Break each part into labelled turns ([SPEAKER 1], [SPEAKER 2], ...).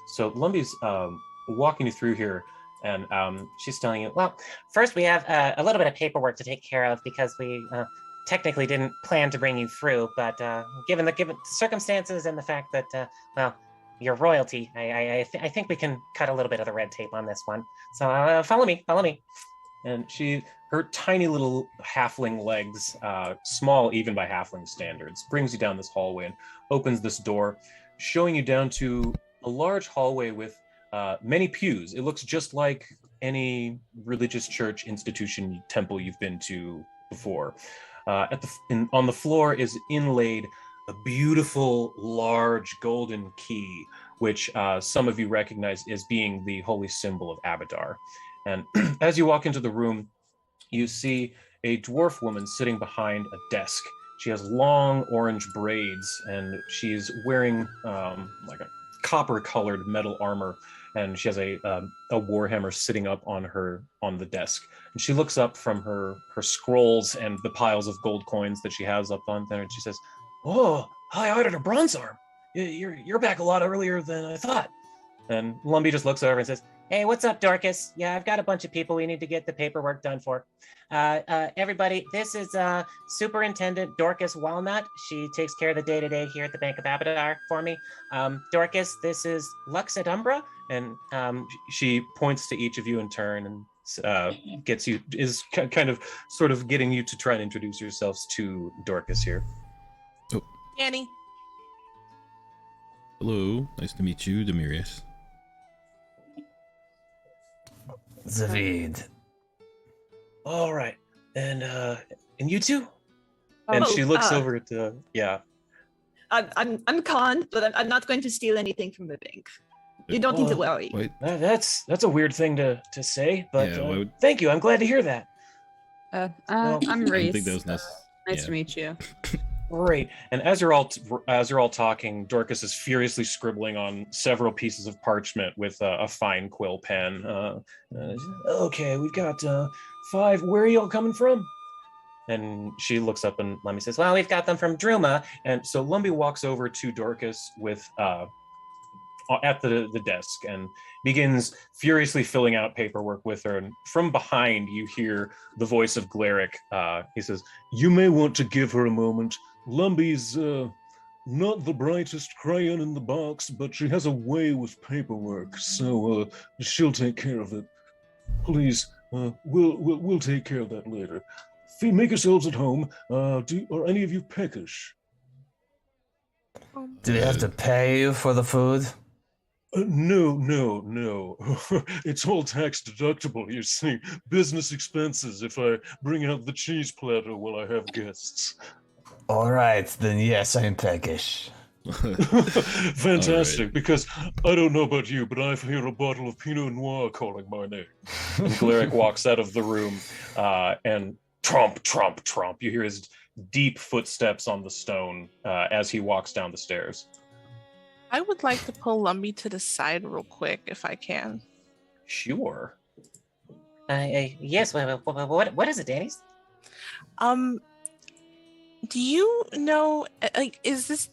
[SPEAKER 1] So Lumby's walking you through here, and she's telling you,
[SPEAKER 2] well, first we have a little bit of paperwork to take care of because we technically didn't plan to bring you through, but given the circumstances and the fact that, well, you're royalty, I think we can cut a little bit of the red tape on this one. So follow me.
[SPEAKER 1] And her tiny little halfling legs, small even by halfling standards, brings you down this hallway and opens this door, showing you down to a large hallway with many pews. It looks just like any religious church, institution, temple you've been to before. On the floor is inlaid a beautiful, large golden key, which some of you recognize as being the holy symbol of Abadar. And as you walk into the room, you see a dwarf woman sitting behind a desk. She has long orange braids, and she's wearing like a copper-colored metal armor, and she has a warhammer sitting up on the desk. And she looks up from her scrolls and the piles of gold coins that she has up on there, and she says, "Oh, hi, Auditor Bronzearm. You're back a lot earlier than I thought." And Lumby just looks over and says,
[SPEAKER 2] "Hey, what's up, Dorcas? Yeah, I've got a bunch of people we need to get the paperwork done for. Everybody, this is Superintendent Dorcas Walnut. She takes care of the day-to-day here at the Bank of Abadar for me. Dorcas, this is Lux Et Umbra."
[SPEAKER 1] And she points to each of you in turn and is kind of sort of getting you to try and introduce yourselves to Dorcas here.
[SPEAKER 3] Oh.
[SPEAKER 4] Annie.
[SPEAKER 3] Hello, nice to meet you, Demirius.
[SPEAKER 5] Zavid.
[SPEAKER 1] All right, and you too. And she looks over at
[SPEAKER 6] I'm Khan, but I'm not going to steal anything from the bank. You don't need to worry.
[SPEAKER 3] Wait.
[SPEAKER 1] That's a weird thing to say, but thank you. I'm glad to hear that.
[SPEAKER 7] I'm Reese.
[SPEAKER 3] I think that was nice.
[SPEAKER 7] Nice to meet you.
[SPEAKER 1] Great. And as you're all talking, Dorcas is furiously scribbling on several pieces of parchment with a fine quill pen. Okay, we've got 5. Where are y'all coming from? And she looks up and Lumby says,
[SPEAKER 2] "Well, we've got them from Druma."
[SPEAKER 1] And so Lumby walks over to Dorcas with at the desk and begins furiously filling out paperwork with her. And from behind, you hear the voice of Glaric. He says, "You may want to give her a moment. Lumby's not the brightest crayon in the box, but she has a way with paperwork, so she'll take care of it. Please, we'll take care of that later. Make yourselves at home. Are any of you peckish?"
[SPEAKER 5] Do we have to pay you for the food?
[SPEAKER 1] No. It's all tax deductible, you see. Business expenses if I bring out the cheese platter while I have guests.
[SPEAKER 5] All right, then yes, I'm peckish.
[SPEAKER 1] Fantastic, because I don't know about you, but I hear a bottle of Pinot Noir calling my name. And Glaric walks out of the room, and tromp, tromp, tromp. You hear his deep footsteps on the stone as he walks down the stairs.
[SPEAKER 4] I would like to pull Lumby to the side real quick, if I can.
[SPEAKER 1] Sure.
[SPEAKER 2] Yes, what is it, Danny's?
[SPEAKER 4] Do you know, is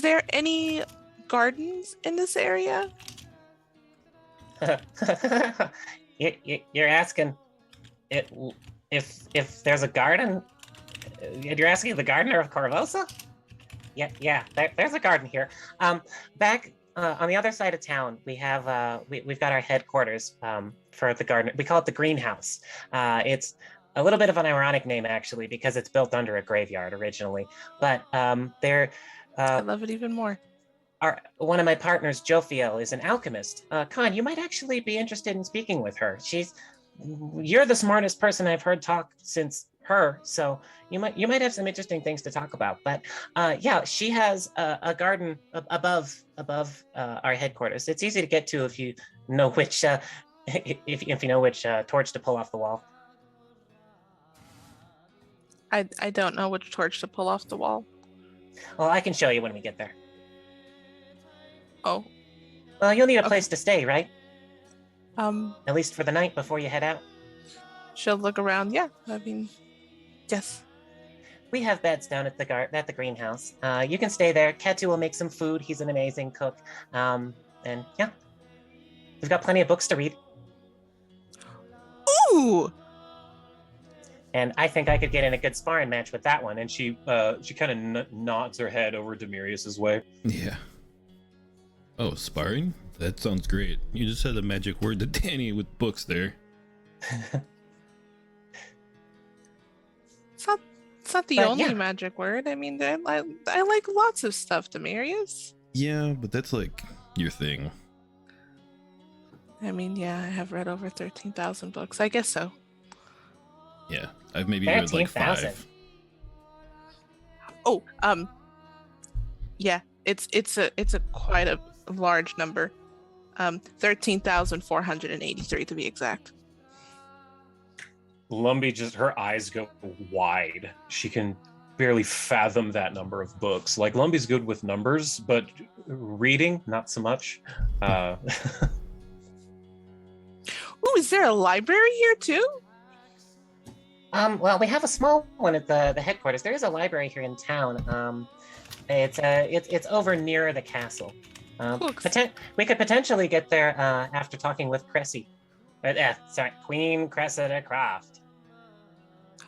[SPEAKER 4] there any gardens in this area?
[SPEAKER 2] You're asking if there's a garden? You're asking the gardener of Corvosa? Yeah. There's a garden here. Back on the other side of town, we have we've got our headquarters for the garden. We call it the greenhouse. It's a little bit of an ironic name actually because it's built under a graveyard originally. But
[SPEAKER 4] I love it even more.
[SPEAKER 2] One of my partners, Jophiel, is an alchemist. Khan, you might actually be interested in speaking with her. You're the smartest person I've heard talk since her, so you might have some interesting things to talk about. But yeah, she has a garden above our headquarters. It's easy to get to if you know which if you know which torch to pull off the wall.
[SPEAKER 4] I don't know which torch to pull off the wall.
[SPEAKER 2] Well, I can show you when we get there.
[SPEAKER 4] Oh.
[SPEAKER 2] Well, you'll need a place to stay, right?
[SPEAKER 4] At
[SPEAKER 2] least for the night before you head out.
[SPEAKER 4] She'll look around. Yeah, I mean, yes.
[SPEAKER 2] we have beds down at the greenhouse. You can stay there. Ketu will make some food. He's an amazing cook. And yeah, we've got plenty of books to read.
[SPEAKER 4] Ooh!
[SPEAKER 2] And I think I could get in a good sparring match with that one.
[SPEAKER 1] And she kind of nods her head over Demirius's way.
[SPEAKER 3] Yeah. Oh, sparring? That sounds great. You just said a magic word to Danny with books there.
[SPEAKER 4] It's not the only magic word. I mean, I like lots of stuff, Demirius.
[SPEAKER 3] Yeah, but that's like your thing.
[SPEAKER 4] I mean, yeah, I have read over 13,000 books. I guess so.
[SPEAKER 3] Yeah, I've maybe read like 5.
[SPEAKER 4] Oh, yeah, it's a quite a large number. 13,483 to be exact.
[SPEAKER 1] Lumbee just, her eyes go wide. She can barely fathom that number of books. Like, Lumbee's good with numbers, but reading, not so much.
[SPEAKER 4] Ooh, is there a library here too?
[SPEAKER 2] Well, we have a small one at the headquarters. There is a library here in town. It's over near the castle. We could potentially get there after talking with Cressy. Queen Cressida Croft.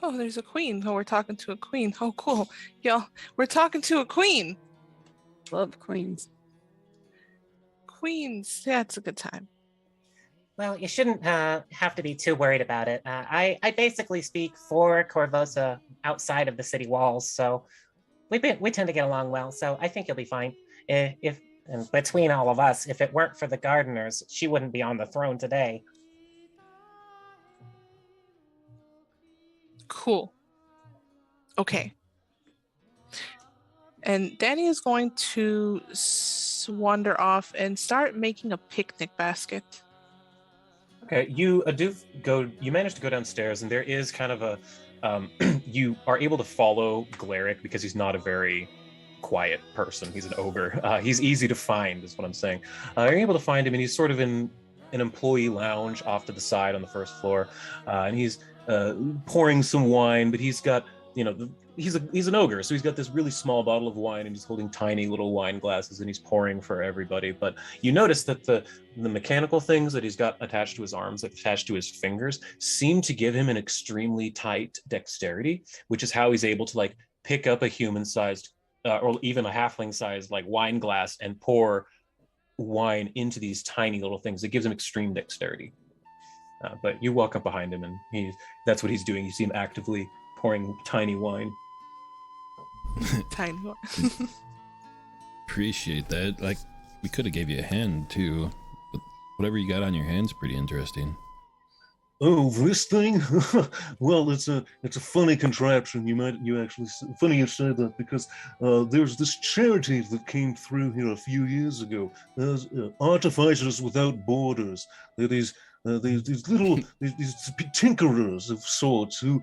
[SPEAKER 4] Oh, there's a queen. Oh, we're talking to a queen. Oh, cool. Yo, we're talking to a queen.
[SPEAKER 7] Love queens.
[SPEAKER 4] Queens. Yeah, it's a good time.
[SPEAKER 2] Well, you shouldn't have to be too worried about it. I basically speak for Corvosa outside of the city walls, so we tend to get along well. So I think you'll be fine. If and between all of us, if it weren't for the gardeners, she wouldn't be on the throne today.
[SPEAKER 4] Cool. Okay. And Danny is going to wander off and start making a picnic basket.
[SPEAKER 1] Okay, you manage to go downstairs, and there is kind of a you are able to follow Glaric because he's not a very quiet person. He's an ogre. He's easy to find, is what I'm saying. You're able to find him, and he's sort of in an employee lounge off to the side on the first floor, and he's pouring some wine, but he's got, he's an ogre, so he's got this really small bottle of wine, and he's holding tiny little wine glasses, and he's pouring for everybody. But you notice that the mechanical things that he's got attached to his arms, attached to his fingers, seem to give him an extremely tight dexterity, which is how he's able to like pick up a human-sized or even a halfling-sized like wine glass and pour wine into these tiny little things. It gives him extreme dexterity. But you walk up behind him, and that's what he's doing. You see him actively pouring tiny wine.
[SPEAKER 4] Tiny wine.
[SPEAKER 3] Appreciate that. Like, we could have gave you a hand too, but whatever you got on your hand's pretty interesting.
[SPEAKER 8] Oh, this thing? Well, it's a funny contraption. Funny you say that, because there's this charity that came through here a few years ago. There's Artificers Without Borders. They're these tinkerers of sorts who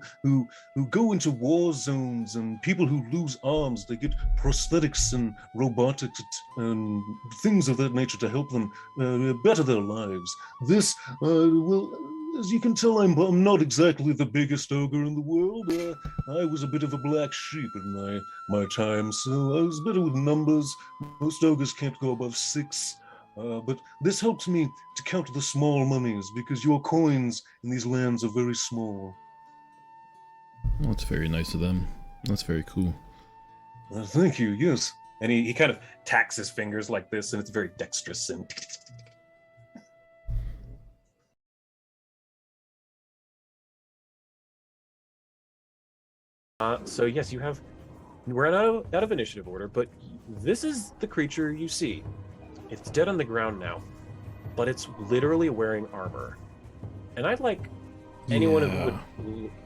[SPEAKER 8] go into war zones, and people who lose arms, they get prosthetics and robotics and things of that nature to help them better their lives. This as you can tell, I'm not exactly the biggest ogre in the world. I was a bit of a black sheep in my time, so I was better with numbers. Most ogres can't go above 6. But this helps me to count the small monies, because your coins in these lands are very small.
[SPEAKER 3] Well, that's very nice of them. That's very cool.
[SPEAKER 8] Thank you, yes.
[SPEAKER 1] And he kind of tacks his fingers like this, and it's very dexterous. And so yes, we're out of initiative order, but this is the creature you see. It's dead on the ground now, but it's literally wearing armor. And I'd like anyone who would,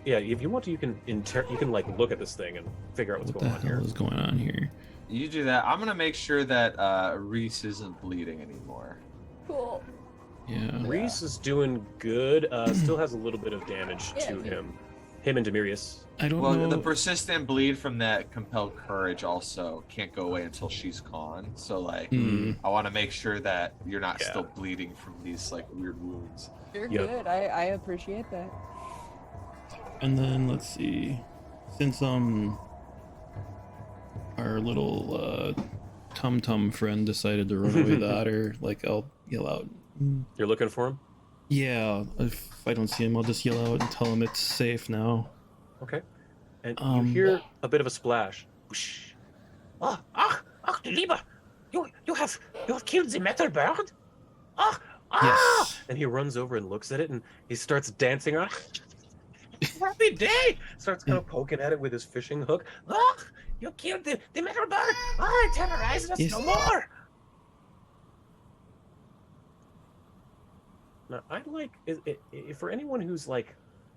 [SPEAKER 1] if you want to, you can like look at this thing and figure out what's going on here.
[SPEAKER 3] What the hell is going on here?
[SPEAKER 9] You do that. I'm gonna make sure that Reese isn't bleeding anymore.
[SPEAKER 7] Cool.
[SPEAKER 3] Yeah.
[SPEAKER 1] Reese is doing good. Still has a little bit of damage to him. Him and Demirius.
[SPEAKER 3] I don't know.
[SPEAKER 9] Well, the persistent bleed from that compelled courage also can't go away until she's gone. So, like, I want to make sure that you're not still bleeding from these, like, weird wounds.
[SPEAKER 7] You're good. I appreciate that.
[SPEAKER 3] And then, let's see. Since, our little Tum Tum friend decided to run away with the otter, like I'll yell out.
[SPEAKER 1] You're looking for him?
[SPEAKER 3] Yeah, if I don't see him, I'll just yell out and tell him it's safe now.
[SPEAKER 1] Okay. And you hear a bit of a splash. Whoosh.
[SPEAKER 2] Lieber, you have killed the metal bird?
[SPEAKER 3] Yes.
[SPEAKER 1] And he runs over and looks at it, and he starts dancing around. Happy day! Starts kind of poking at it with his fishing hook.
[SPEAKER 2] You killed the metal bird! It terrorizes us
[SPEAKER 3] Yes.
[SPEAKER 2] no more!
[SPEAKER 1] Now, I'd like, for anyone who's like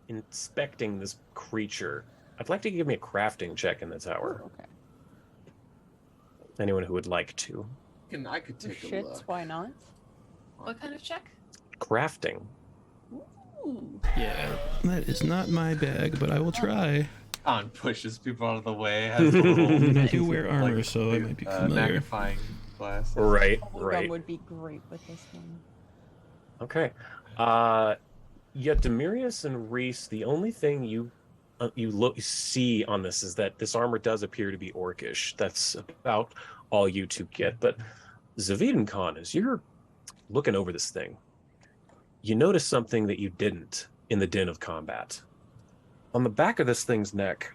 [SPEAKER 1] inspecting this creature, I'd like to give me a crafting check in the tower.
[SPEAKER 7] Okay.
[SPEAKER 1] Anyone who would like to.
[SPEAKER 9] I could take a
[SPEAKER 7] Shits,
[SPEAKER 9] look.
[SPEAKER 7] why not?
[SPEAKER 6] What kind of check?
[SPEAKER 1] Crafting.
[SPEAKER 6] Ooh.
[SPEAKER 3] Yeah, that is not my bag, but I will try.
[SPEAKER 9] Khan pushes people out of the way. Has the little,
[SPEAKER 3] I do wear armor,
[SPEAKER 9] like,
[SPEAKER 3] so I might be familiar.
[SPEAKER 9] magnifying glass.
[SPEAKER 1] Right,
[SPEAKER 7] Bubblegum
[SPEAKER 1] right.
[SPEAKER 7] would be great with this one.
[SPEAKER 1] Okay. Yeah, Demirius and Reese, the only thing you see on this is that this armor does appear to be orcish. That's about all you two get. But Zavid and Khan, as you're looking over this thing, you notice something that you didn't in the din of combat. On the back of this thing's neck,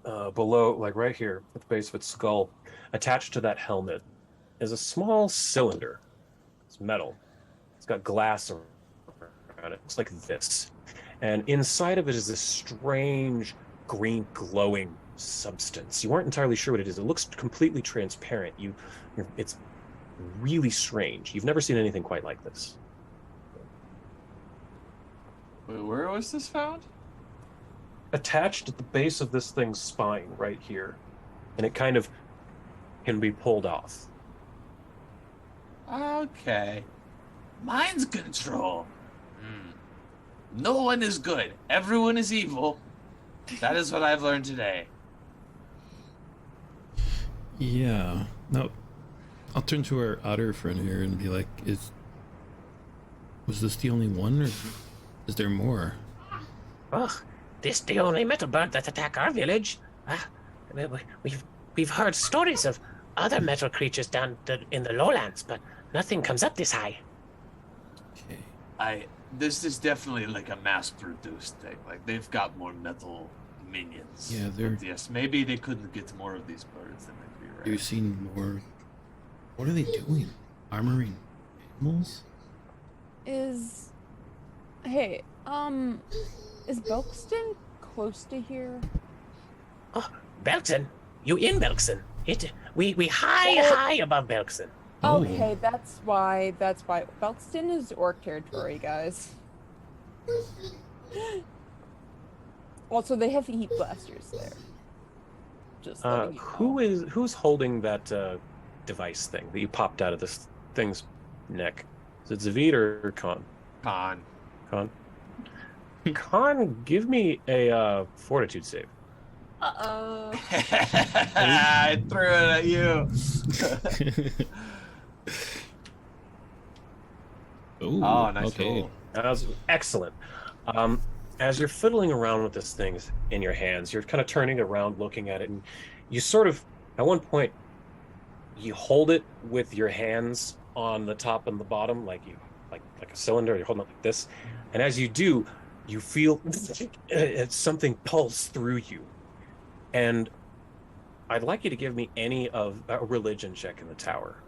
[SPEAKER 1] below, like right here, at the base of its skull, attached to that helmet, is a small cylinder. It's metal. It's got glass around it. It's like this. And inside of it is this strange green glowing substance. You weren't entirely sure what it is. It looks completely transparent. It's really strange. You've never seen anything quite like this.
[SPEAKER 9] Wait, where was this found?
[SPEAKER 1] Attached at the base of this thing's spine right here. And it kind of can be pulled off.
[SPEAKER 9] Okay. Mind control. No one is good. Everyone is evil. That is what I've learned today.
[SPEAKER 3] Yeah. No, I'll turn to our otter friend here and be like, was this the only one, or is there more?
[SPEAKER 2] This the only metal bird that attack our village. We've heard stories of other metal creatures down in the lowlands, but nothing comes up this high.
[SPEAKER 3] Okay.
[SPEAKER 9] This is definitely like a mass-produced thing. Like, they've got more metal minions.
[SPEAKER 3] Yeah, they're.
[SPEAKER 9] But yes, maybe they could get more of these birds than they'd be right.
[SPEAKER 3] You've seen more. What are they doing? Armoring animals?
[SPEAKER 7] Is Belkzen close to here?
[SPEAKER 2] Belkzen? You in Belkzen? We high above Belkzen.
[SPEAKER 3] Oh.
[SPEAKER 7] Okay, that's why Belkzen is orc territory, guys. Also, they have heat blasters there. Just letting you know.
[SPEAKER 1] Who's holding that device thing that you popped out of this thing's neck? Is it Zavid or Khan?
[SPEAKER 9] Khan.
[SPEAKER 1] Khan? Khan, give me a fortitude save.
[SPEAKER 6] Uh-oh.
[SPEAKER 9] I threw it at you.
[SPEAKER 3] Ooh,
[SPEAKER 9] Oh, nice
[SPEAKER 3] okay.
[SPEAKER 9] roll.
[SPEAKER 1] That was excellent. As you're fiddling around with this thing in your hands, you're kind of turning around, looking at it, and you sort of, at one point, you hold it with your hands on the top and the bottom, like a cylinder. You're holding it like this, and as you do, you feel something pulse through you. And I'd like you to give me any of a religion check in the tower,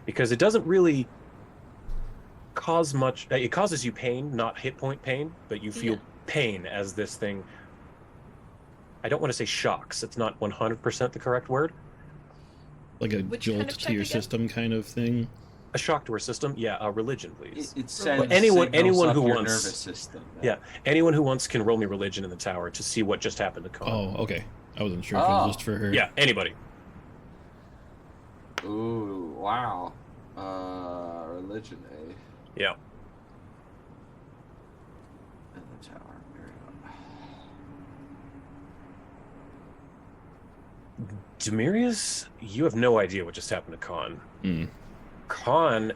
[SPEAKER 1] because it doesn't really cause much. It causes you pain, not hit point pain, but you feel pain as this thing. I don't want to say shocks. It's not 100% the correct word.
[SPEAKER 3] Like a
[SPEAKER 6] Which
[SPEAKER 3] jolt
[SPEAKER 6] kind of
[SPEAKER 3] to
[SPEAKER 6] check
[SPEAKER 3] your
[SPEAKER 6] again?
[SPEAKER 3] system kind of thing.
[SPEAKER 1] A shock to our system. Yeah, a religion, please.
[SPEAKER 9] It sends
[SPEAKER 1] anyone
[SPEAKER 9] signals up
[SPEAKER 1] who
[SPEAKER 9] your
[SPEAKER 1] wants-
[SPEAKER 9] nervous system.
[SPEAKER 1] Yeah, anyone who wants can roll me religion in the tower to see what just happened to Khan.
[SPEAKER 3] Oh, okay. I wasn't sure if it was just for her.
[SPEAKER 1] Yeah, anybody.
[SPEAKER 9] Ooh, wow. Religion, eh?
[SPEAKER 1] Yeah.
[SPEAKER 9] In the tower.
[SPEAKER 1] Demirius, you have no idea what just happened to Khan.
[SPEAKER 3] Mm.
[SPEAKER 1] Khan,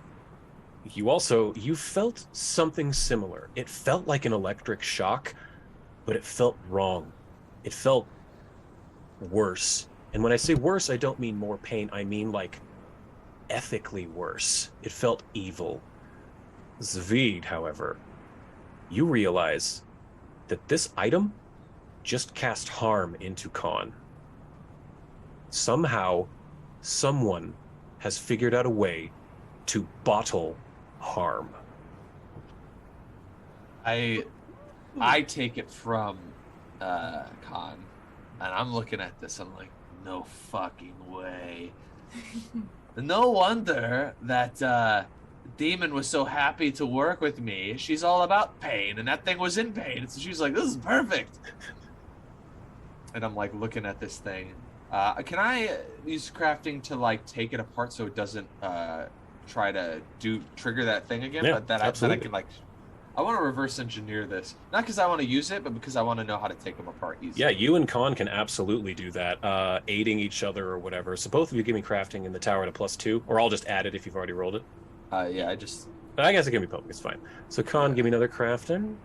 [SPEAKER 1] you felt something similar. It felt like an electric shock, but it felt wrong. It felt worse. And when I say worse, I don't mean more pain. I mean like ethically worse. It felt evil. Zvid, however, you realize that this item just cast harm into Khan. Somehow, someone has figured out a way to bottle harm.
[SPEAKER 9] I take it from Khan, and I'm looking at this. I'm like, no fucking way. No wonder that Demon was so happy to work with me. She's all about pain, and that thing was in pain. So she's like, this is perfect. And I'm like looking at this thing. Can I use crafting to like take it apart so it doesn't try to trigger that thing again?
[SPEAKER 1] Yeah,
[SPEAKER 9] but that
[SPEAKER 1] absolutely.
[SPEAKER 9] I can like, I want to reverse engineer this. Not because I want to use it, but because I want to know how to take them apart easily.
[SPEAKER 1] Yeah, you and Khan can absolutely do that, aiding each other or whatever. So both of you give me crafting in the tower at a +2, or I'll just add it if you've already rolled it.
[SPEAKER 9] Yeah,
[SPEAKER 1] I guess it can be public, it's fine. So Khan, give me another crafting.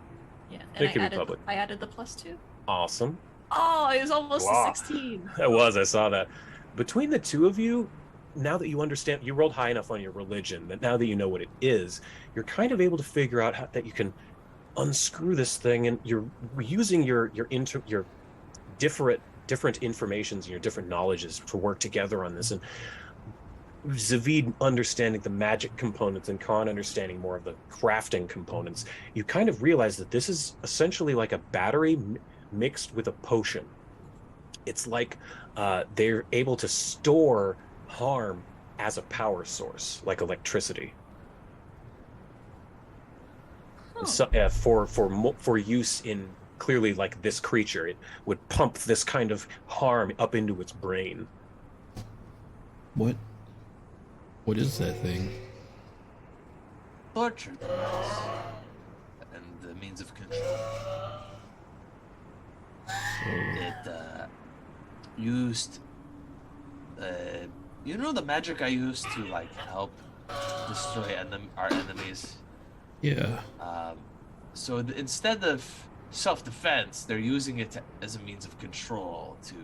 [SPEAKER 6] Yeah,
[SPEAKER 1] It
[SPEAKER 6] and
[SPEAKER 1] can be public.
[SPEAKER 6] I added the +2.
[SPEAKER 1] Awesome.
[SPEAKER 6] Oh, it was almost
[SPEAKER 1] Wow.
[SPEAKER 6] a 16.
[SPEAKER 1] It was, I saw that. Between the two of you, now that you understand, you rolled high enough on your religion that now that you know what it is, you're kind of able to figure out how, that you can unscrew this thing, and you're using your different informations and your different knowledges to work together on this. And Zavid understanding the magic components and Khan understanding more of the crafting components, you kind of realize that this is essentially like a battery mixed with a potion. It's like they're able to store harm as a power source, like electricity. So, for use in clearly like this creature, it would pump this kind of harm up into its brain.
[SPEAKER 3] What is that thing?
[SPEAKER 9] Torture device and the means of control. It used you know the magic I used to like help destroy our enemies.
[SPEAKER 3] Yeah.
[SPEAKER 9] So instead of self-defense, they're using it as a means of control to.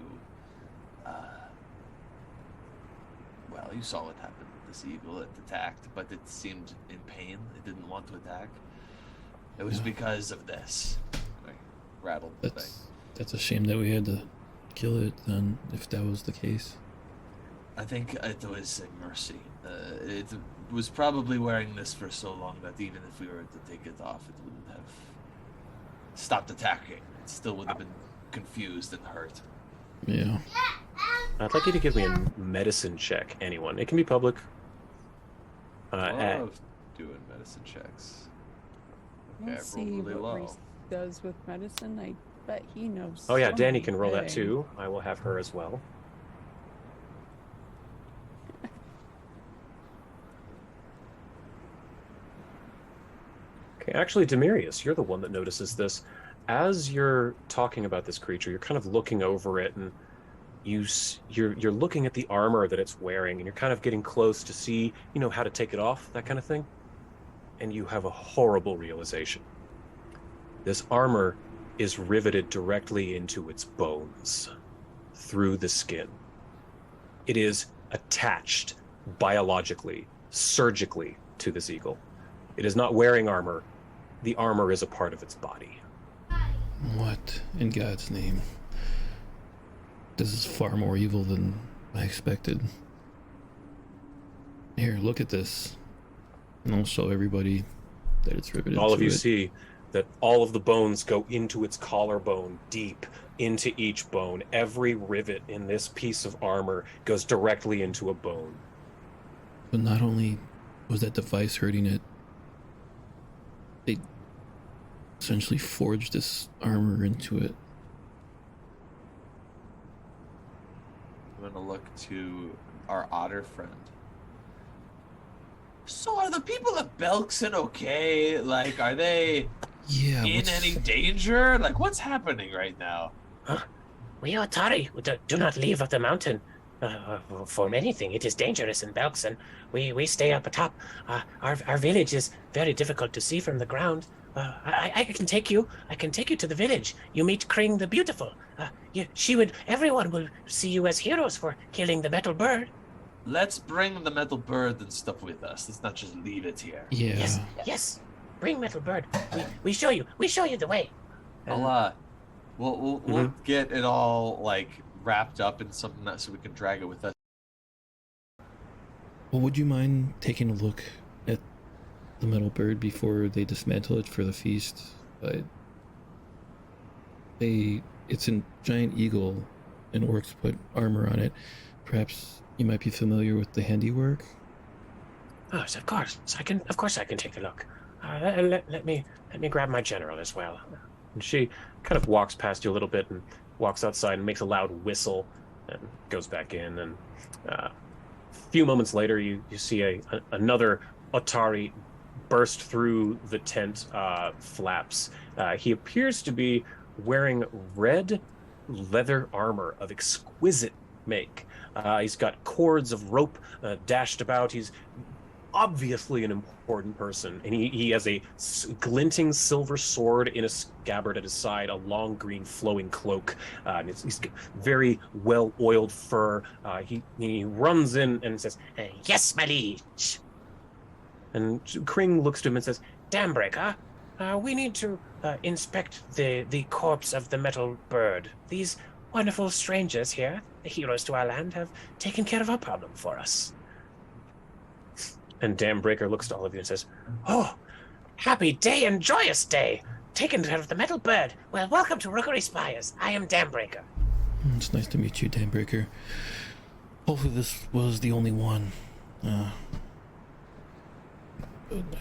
[SPEAKER 9] Well, you saw what happened with this eagle. It attacked, but it seemed in pain. It didn't want to attack. It was because of this. I rattled the thing.
[SPEAKER 3] That's a shame that we had to kill it then, if that was the case.
[SPEAKER 9] I think it was a mercy. It was probably wearing this for so long that even if we were to take it off, it wouldn't have stopped attacking. It still would have been confused and hurt.
[SPEAKER 3] Yeah.
[SPEAKER 1] I'd like you to give me a medicine check, anyone. It can be public.
[SPEAKER 9] I love doing medicine checks. Okay,
[SPEAKER 7] Let's
[SPEAKER 9] I rolled
[SPEAKER 7] see
[SPEAKER 9] really
[SPEAKER 7] what
[SPEAKER 9] low.
[SPEAKER 7] Reese does with medicine. I bet he knows.
[SPEAKER 1] Oh yeah, Danny can roll that
[SPEAKER 7] something.
[SPEAKER 1] too. I will have her as well. Okay, actually, Demirius, you're the one that notices this. As you're talking about this creature, you're kind of looking over it, and you're looking at the armor that it's wearing, and you're kind of getting close to see, how to take it off, that kind of thing. And you have a horrible realization. This armor is riveted directly into its bones, through the skin. It is attached biologically, surgically to this eagle. It is not wearing armor. The armor is a part of its body.
[SPEAKER 3] What in God's name? This is far more evil than I expected. Here, look at this. And I'll show everybody that it's riveted.
[SPEAKER 1] All of
[SPEAKER 3] to
[SPEAKER 1] you
[SPEAKER 3] it.
[SPEAKER 1] see that all of the bones go into its collarbone, deep into each bone. Every rivet in this piece of armor goes directly into a bone.
[SPEAKER 3] But not only was that device hurting it, they essentially forged this armor into it.
[SPEAKER 9] I'm gonna look to our otter friend. So are the people of Belkzen okay? Like, are they in any danger? Like, what's happening right now?
[SPEAKER 2] We Atari do not leave of the mountain for anything. It is dangerous in Belkzen. We stay up atop. Our village is very difficult to see from the ground. I can take you. I can take you to the village. You meet Kring the Beautiful. Everyone will see you as heroes for killing the metal bird.
[SPEAKER 9] Let's bring the metal bird and stuff with us. Let's not just leave it here.
[SPEAKER 3] Yeah.
[SPEAKER 2] Yes. Bring metal bird. We show you. We show you the way.
[SPEAKER 9] We'll get it all like wrapped up in something that so we can drag it with us.
[SPEAKER 3] Well, would you mind taking a look at the metal bird before they dismantle it for the feast? It's a giant eagle, and orcs put armor on it. Perhaps you might be familiar with the handiwork.
[SPEAKER 2] Oh, of course. I can take a look. Let me grab my general as well.
[SPEAKER 1] And she kind of walks past you a little bit and walks outside and makes a loud whistle and goes back in. And a few moments later, you see another Atari burst through the tent flaps. He appears to be wearing red leather armor of exquisite make. He's got cords of rope dashed about. He's obviously an important person, and he has a glinting silver sword in a scabbard at his side, a long green flowing cloak, and he's got very well oiled fur. He runs in and says,
[SPEAKER 2] Yes, my liege.
[SPEAKER 1] and Kring looks to him and says,
[SPEAKER 2] Dambreaker, we need to inspect the corpse of the metal bird. These wonderful strangers here, the heroes to our land, have taken care of our problem for us.
[SPEAKER 1] and Dambreaker looks to all of you and says,
[SPEAKER 2] Oh, happy day and joyous day! Taken care of the metal bird. Well, welcome to Rookery Spires. I am Dambreaker.
[SPEAKER 3] It's nice to meet you, Dambreaker. Hopefully this was the only one. I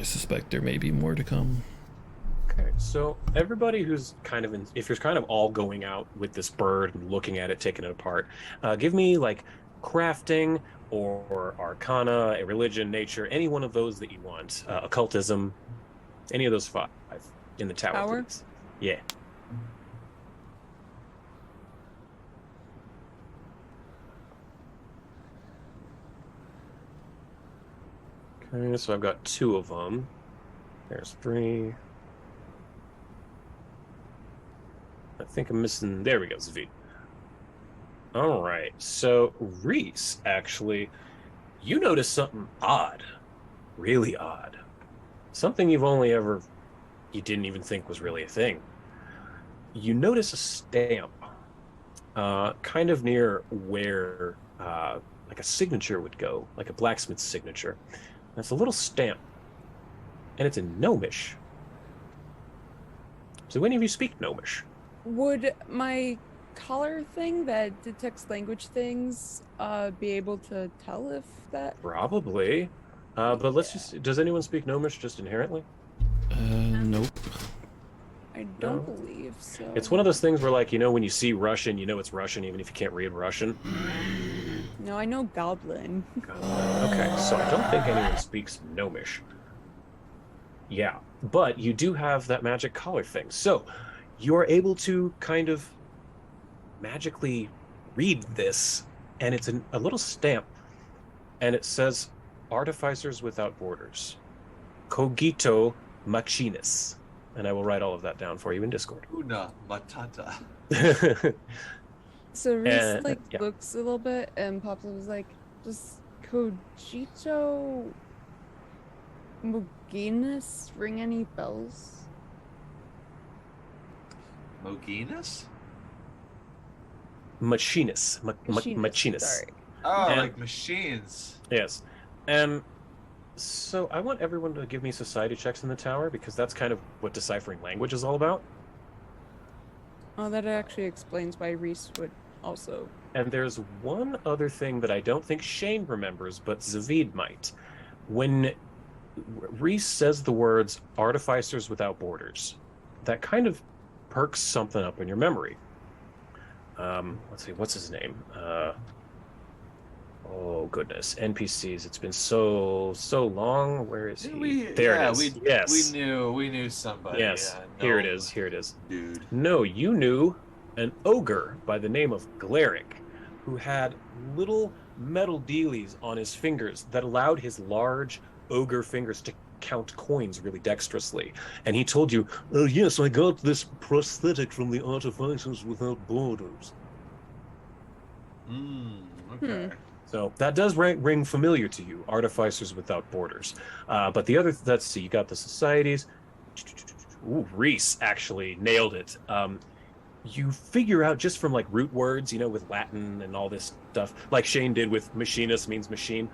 [SPEAKER 3] suspect there may be more to come.
[SPEAKER 1] Okay, so everybody who's kind of if you're kind of all going out with this bird and looking at it, taking it apart, give me like crafting or arcana, a religion, nature, any one of those that you want. Occultism, any of those 5 in the tower.
[SPEAKER 7] Tower?
[SPEAKER 1] Please. Yeah. Okay, so I've got 2 of them. There's 3. I think I'm missing. There we go, Zavid. All right. So, Reese, actually, you noticed something odd. Really odd. Something you didn't even think was really a thing. You notice a stamp kind of near where like a signature would go, like a blacksmith's signature. And it's a little stamp, and it's in Gnomish. So, any of you speak Gnomish?
[SPEAKER 7] Would my collar thing that detects language things be able to tell if that?
[SPEAKER 1] Probably. But let's just... Does anyone speak Gnomish just inherently?
[SPEAKER 3] Nope.
[SPEAKER 7] I don't believe so.
[SPEAKER 1] It's one of those things where, like, when you see Russian, you know it's Russian, even if you can't read Russian.
[SPEAKER 7] No, I know Goblin.
[SPEAKER 1] Okay, so I don't think anyone speaks Gnomish. Yeah, but you do have that magic collar thing. So you are able to kind of magically read this, and it's a little stamp, and it says Artificers Without Borders. Cogito Machinis. And I will write all of that down for you in Discord.
[SPEAKER 9] Una Matata.
[SPEAKER 7] So Reese
[SPEAKER 1] yeah.
[SPEAKER 7] looks a little bit and pops up and is like, does Cogito Moginus ring any bells?
[SPEAKER 9] Moginus?
[SPEAKER 1] Machinus. Machinus.
[SPEAKER 7] Sorry.
[SPEAKER 9] Oh,
[SPEAKER 1] And-
[SPEAKER 9] like machines.
[SPEAKER 1] Yes. And so I want everyone to give me society checks in the tower, because that's kind of what deciphering language is all about.
[SPEAKER 7] Oh, that actually explains why Reese would also.
[SPEAKER 1] And there's one other thing that I don't think Shane remembers, but Zavid might. When Reese says the words Artificers Without Borders, that kind of perks something up in your memory. Let's see, what's his name? Oh goodness, NPCs. It's been so long. Where is he? There it is. Yes.
[SPEAKER 9] We knew somebody.
[SPEAKER 1] Yes.
[SPEAKER 9] Yeah,
[SPEAKER 1] Here it
[SPEAKER 9] no,
[SPEAKER 1] is. Here it is.
[SPEAKER 9] Dude.
[SPEAKER 1] No, you knew an ogre by the name of Glaric, who had little metal dealies on his fingers that allowed his large ogre fingers to count coins really dexterously. And he told you,
[SPEAKER 8] Yes, I got this prosthetic from the Artificers Without Borders.
[SPEAKER 9] Okay.
[SPEAKER 1] so that does ring familiar to you, Artificers Without Borders. But the other, let's see, you got the societies. Ooh, Reese actually nailed it. You figure out just from like root words, with Latin and all this stuff, like Shane did with machinus means machine.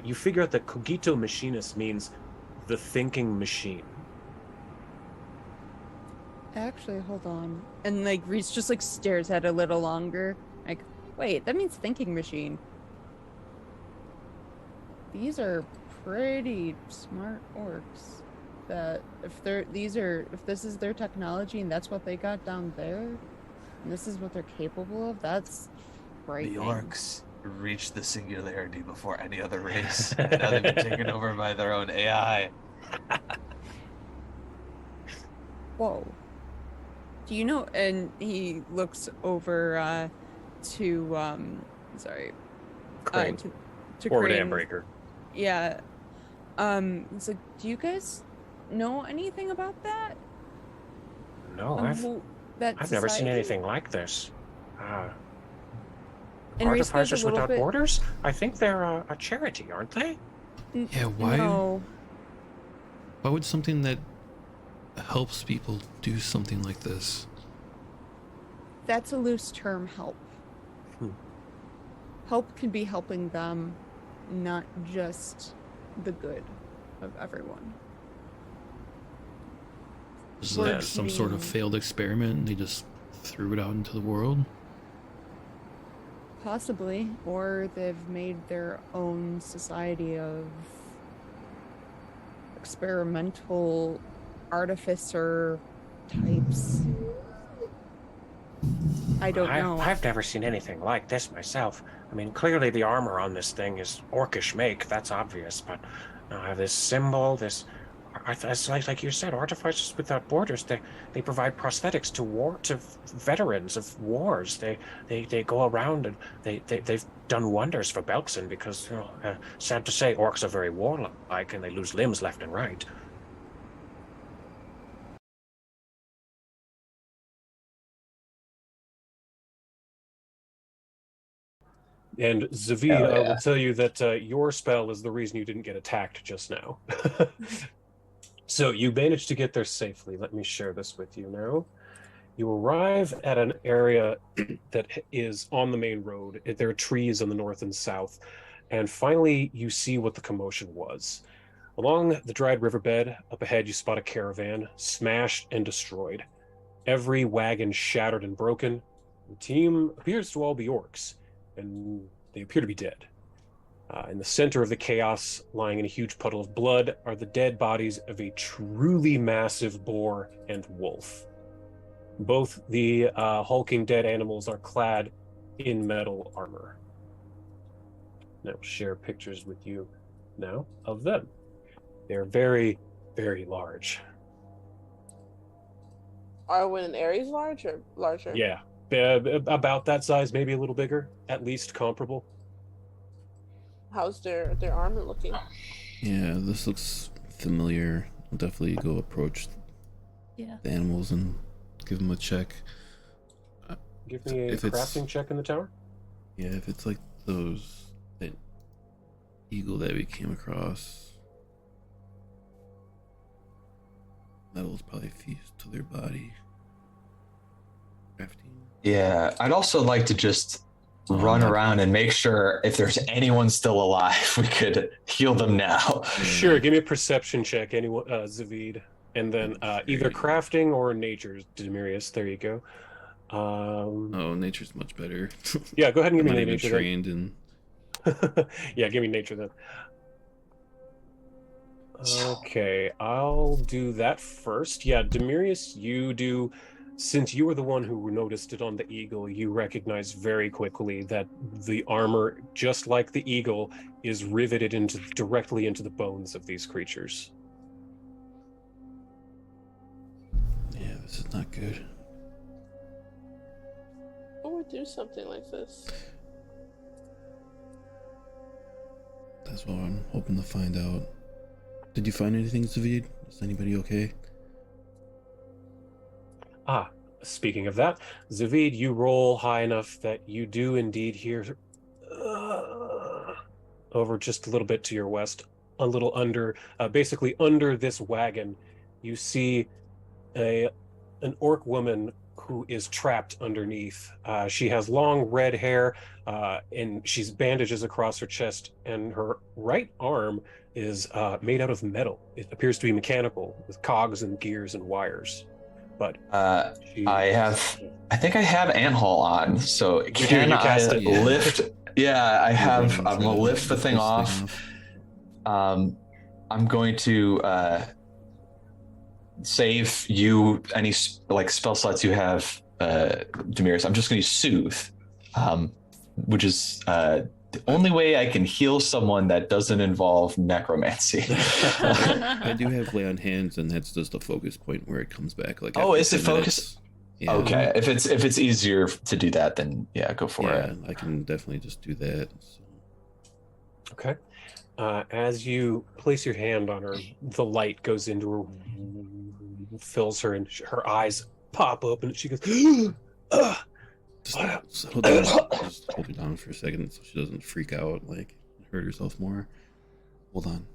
[SPEAKER 1] You figure out that cogito machinus means the thinking machine.
[SPEAKER 7] Actually, hold on. And like Reese just like stares at it a little longer. Like, wait, that means thinking machine. These are pretty smart orcs. That if this is their technology and that's what they got down there, and this is what they're capable of, that's frightening.
[SPEAKER 9] The orcs reached the singularity before any other race. Now they've been taken over by their own AI.
[SPEAKER 7] Whoa. Do you know? And he looks over to sorry,
[SPEAKER 1] Crane.
[SPEAKER 7] to
[SPEAKER 1] Forward
[SPEAKER 7] Crane.
[SPEAKER 1] handbreaker.
[SPEAKER 7] Yeah. It's like, do you guys know anything about that?
[SPEAKER 1] No, I've never seen anything like this.
[SPEAKER 7] And Reese goes a
[SPEAKER 1] Artificers
[SPEAKER 7] little
[SPEAKER 1] Without
[SPEAKER 7] bit-
[SPEAKER 1] Borders? I think they're a charity, aren't they?
[SPEAKER 3] Yeah, why?
[SPEAKER 7] No.
[SPEAKER 3] Why would something that helps people do something like this?
[SPEAKER 7] That's a loose term, help. Help can be helping them, not just the good of everyone.
[SPEAKER 3] Is
[SPEAKER 7] We're
[SPEAKER 3] that some sort of
[SPEAKER 7] being-
[SPEAKER 3] failed experiment and they just threw it out into the world?
[SPEAKER 7] Possibly. Or they've made their own society of experimental artificer types. I don't know.
[SPEAKER 2] I've never seen anything like this myself. I mean, clearly the armor on this thing is orcish make, that's obvious, but I have this symbol, it's like you said, Artificers Without Borders, they provide prosthetics to veterans of wars. They go around and they've done wonders for Belkzen because, sad to say, orcs are very warlike and they lose limbs left and right.
[SPEAKER 1] And Zavid, I will tell you that your spell is the reason you didn't get attacked just now. So you managed to get there safely. Let me share this with you now. You arrive at an area that is on the main road. There are trees on the north and south. And finally, you see what the commotion was. Along the dried riverbed, up ahead, you spot a caravan, smashed and destroyed. Every wagon shattered and broken. The team appears to all be orcs, and they appear to be dead. In the center of the chaos, lying in a huge puddle of blood, are the dead bodies of a truly massive boar and wolf. Both the hulking dead animals are clad in metal armor. And I will share pictures with you now of them. They're very, very large.
[SPEAKER 10] Are Win Ares large or larger?
[SPEAKER 1] Yeah, about that size, maybe a little bigger, at least comparable.
[SPEAKER 10] How's their armor looking?
[SPEAKER 3] Yeah, this looks familiar. I'll definitely go approach
[SPEAKER 6] Yeah.
[SPEAKER 3] the animals and give them a check.
[SPEAKER 1] Give me a
[SPEAKER 3] If it's-
[SPEAKER 1] crafting check in the tower.
[SPEAKER 3] Yeah, if it's like that eagle that we came across, metal's probably fused to their body. Crafting.
[SPEAKER 5] Yeah, I'd also like to just run around and make sure if there's anyone still alive, we could heal them now.
[SPEAKER 1] Sure, give me a perception check, anyone, Zavid, and then either crafting or nature's, Demirius. There you go.
[SPEAKER 3] Oh, nature's much better.
[SPEAKER 1] Yeah, go ahead and give
[SPEAKER 3] I'm
[SPEAKER 1] me
[SPEAKER 3] not even
[SPEAKER 1] nature.
[SPEAKER 3] trained in.
[SPEAKER 1] Yeah, give me nature then. Okay, I'll do that first. Yeah, Demirius, you do. Since you were the one who noticed it on the eagle, you recognize very quickly that the armor, just like the eagle, is riveted directly into the bones of these creatures.
[SPEAKER 3] Yeah, this is not good.
[SPEAKER 10] Who would do something like this?
[SPEAKER 3] That's what I'm hoping to find out. Did you find anything, Zavid? Is anybody okay?
[SPEAKER 1] Speaking of that, Zavid, you roll high enough that you do indeed hear over just a little bit to your west, a little under, basically under this wagon, you see an orc woman who is trapped underneath. She has long red hair, and she's bandages across her chest, and her right arm is made out of metal. It appears to be mechanical, with cogs and gears and wires. But
[SPEAKER 5] I think I have Anthaul on, so can I lift? Yeah, I have. I'm gonna lift the thing off. I'm going to save you any like spell slots you have, Demirius. I'm just going to use Soothe, which is the only way I can heal someone that doesn't involve necromancy.
[SPEAKER 3] I do have Lay on Hands, and that's just a focus point where it comes back. Like,
[SPEAKER 5] oh, is it focus? Yeah. Okay, if it's easier to do that, then yeah, go for it.
[SPEAKER 3] I can definitely just do that. So.
[SPEAKER 1] Okay. As you place your hand on her, the light goes into her, fills her, and her eyes pop open, and she goes,
[SPEAKER 3] Just hold her down for a second so she doesn't freak out, like hurt herself more. Hold on.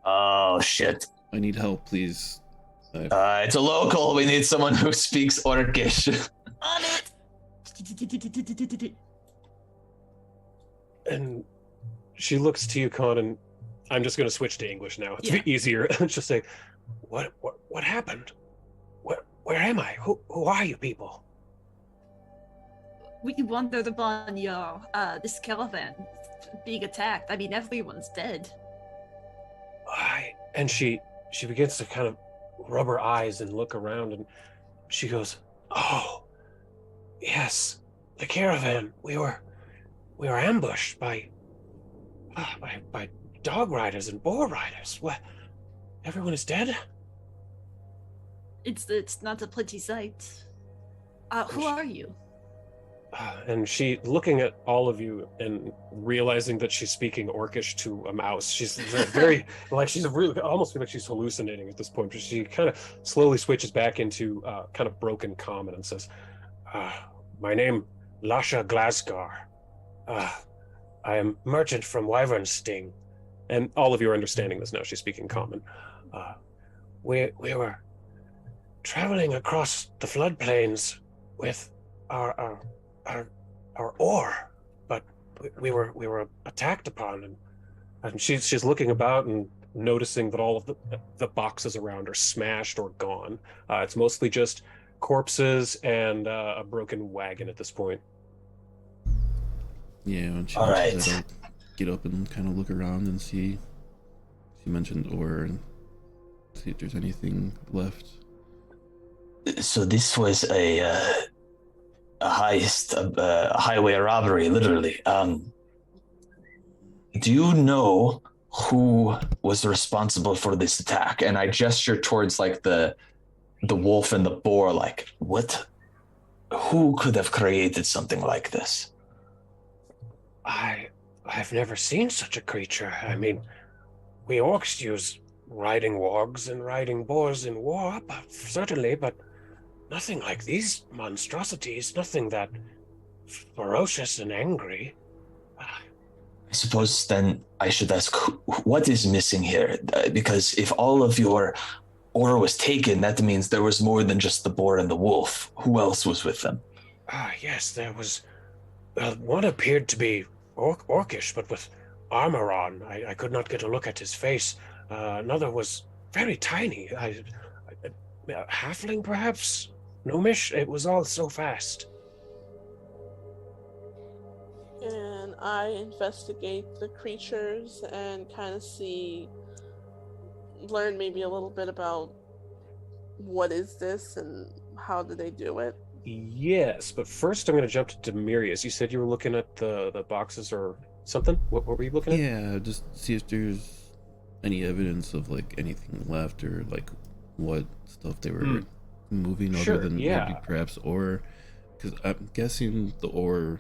[SPEAKER 5] Oh shit!
[SPEAKER 3] I need help, please.
[SPEAKER 5] It's a local. We need someone who speaks Orcish.
[SPEAKER 6] On it.
[SPEAKER 1] And she looks to you, Con, and I'm just going to switch to English now. It's easier. Just say, what happened? Where am I? Who are you people?
[SPEAKER 6] We wandered upon your this caravan being attacked. I mean, everyone's dead.
[SPEAKER 1] And she begins to kind of rub her eyes and look around, and she goes, "Oh, yes, the caravan. We were ambushed by dog riders and boar riders. What? Everyone is dead?"
[SPEAKER 6] It's not a pretty sight. Who are you?
[SPEAKER 1] And she, looking at all of you and realizing that she's speaking Orcish to a mouse, she's very like she's really almost feel like she's hallucinating at this point. But she kind of slowly switches back into kind of broken common and says, "My name, Lasha Glasgar. I am merchant from Wyvern Sting." And all of you are understanding this now. She's speaking common. We were traveling across the floodplains with our ore, but we were attacked upon, and she's looking about and noticing that all of the boxes around are smashed or gone. It's mostly just corpses and a broken wagon at this point.
[SPEAKER 3] Yeah, when she
[SPEAKER 5] all
[SPEAKER 3] mentioned
[SPEAKER 5] right.
[SPEAKER 3] that, I'll get up and kind of look around and see. She mentioned ore and see if there's anything left.
[SPEAKER 5] So this was a heist, a highway robbery, literally. Do you know who was responsible for this attack? And I gesture towards like the wolf and the boar, like, what? Who could have created something like this?
[SPEAKER 1] I've never seen such a creature. I mean, we orcs use riding wargs and riding boars in war, certainly, but nothing like these monstrosities, nothing that ferocious and angry.
[SPEAKER 5] I suppose then I should ask, what is missing here? Because if all of your ore was taken, that means there was more than just the boar and the wolf. Who else was with them?
[SPEAKER 1] Yes, there was. One appeared to be orcish, but with armor on. I could not get a look at his face. Another was very tiny. Halfling, perhaps? Gnomish? It was all so fast.
[SPEAKER 10] And I investigate the creatures and kind of learn maybe a little bit about what is this and how do they do it.
[SPEAKER 1] Yes, but first I'm going to jump to Demirius. You said you were looking at the boxes or something? What were you looking at?
[SPEAKER 3] Yeah, just see if there's any evidence of like anything left or like what stuff they were moving other than maybe perhaps ore. Because I'm guessing the ore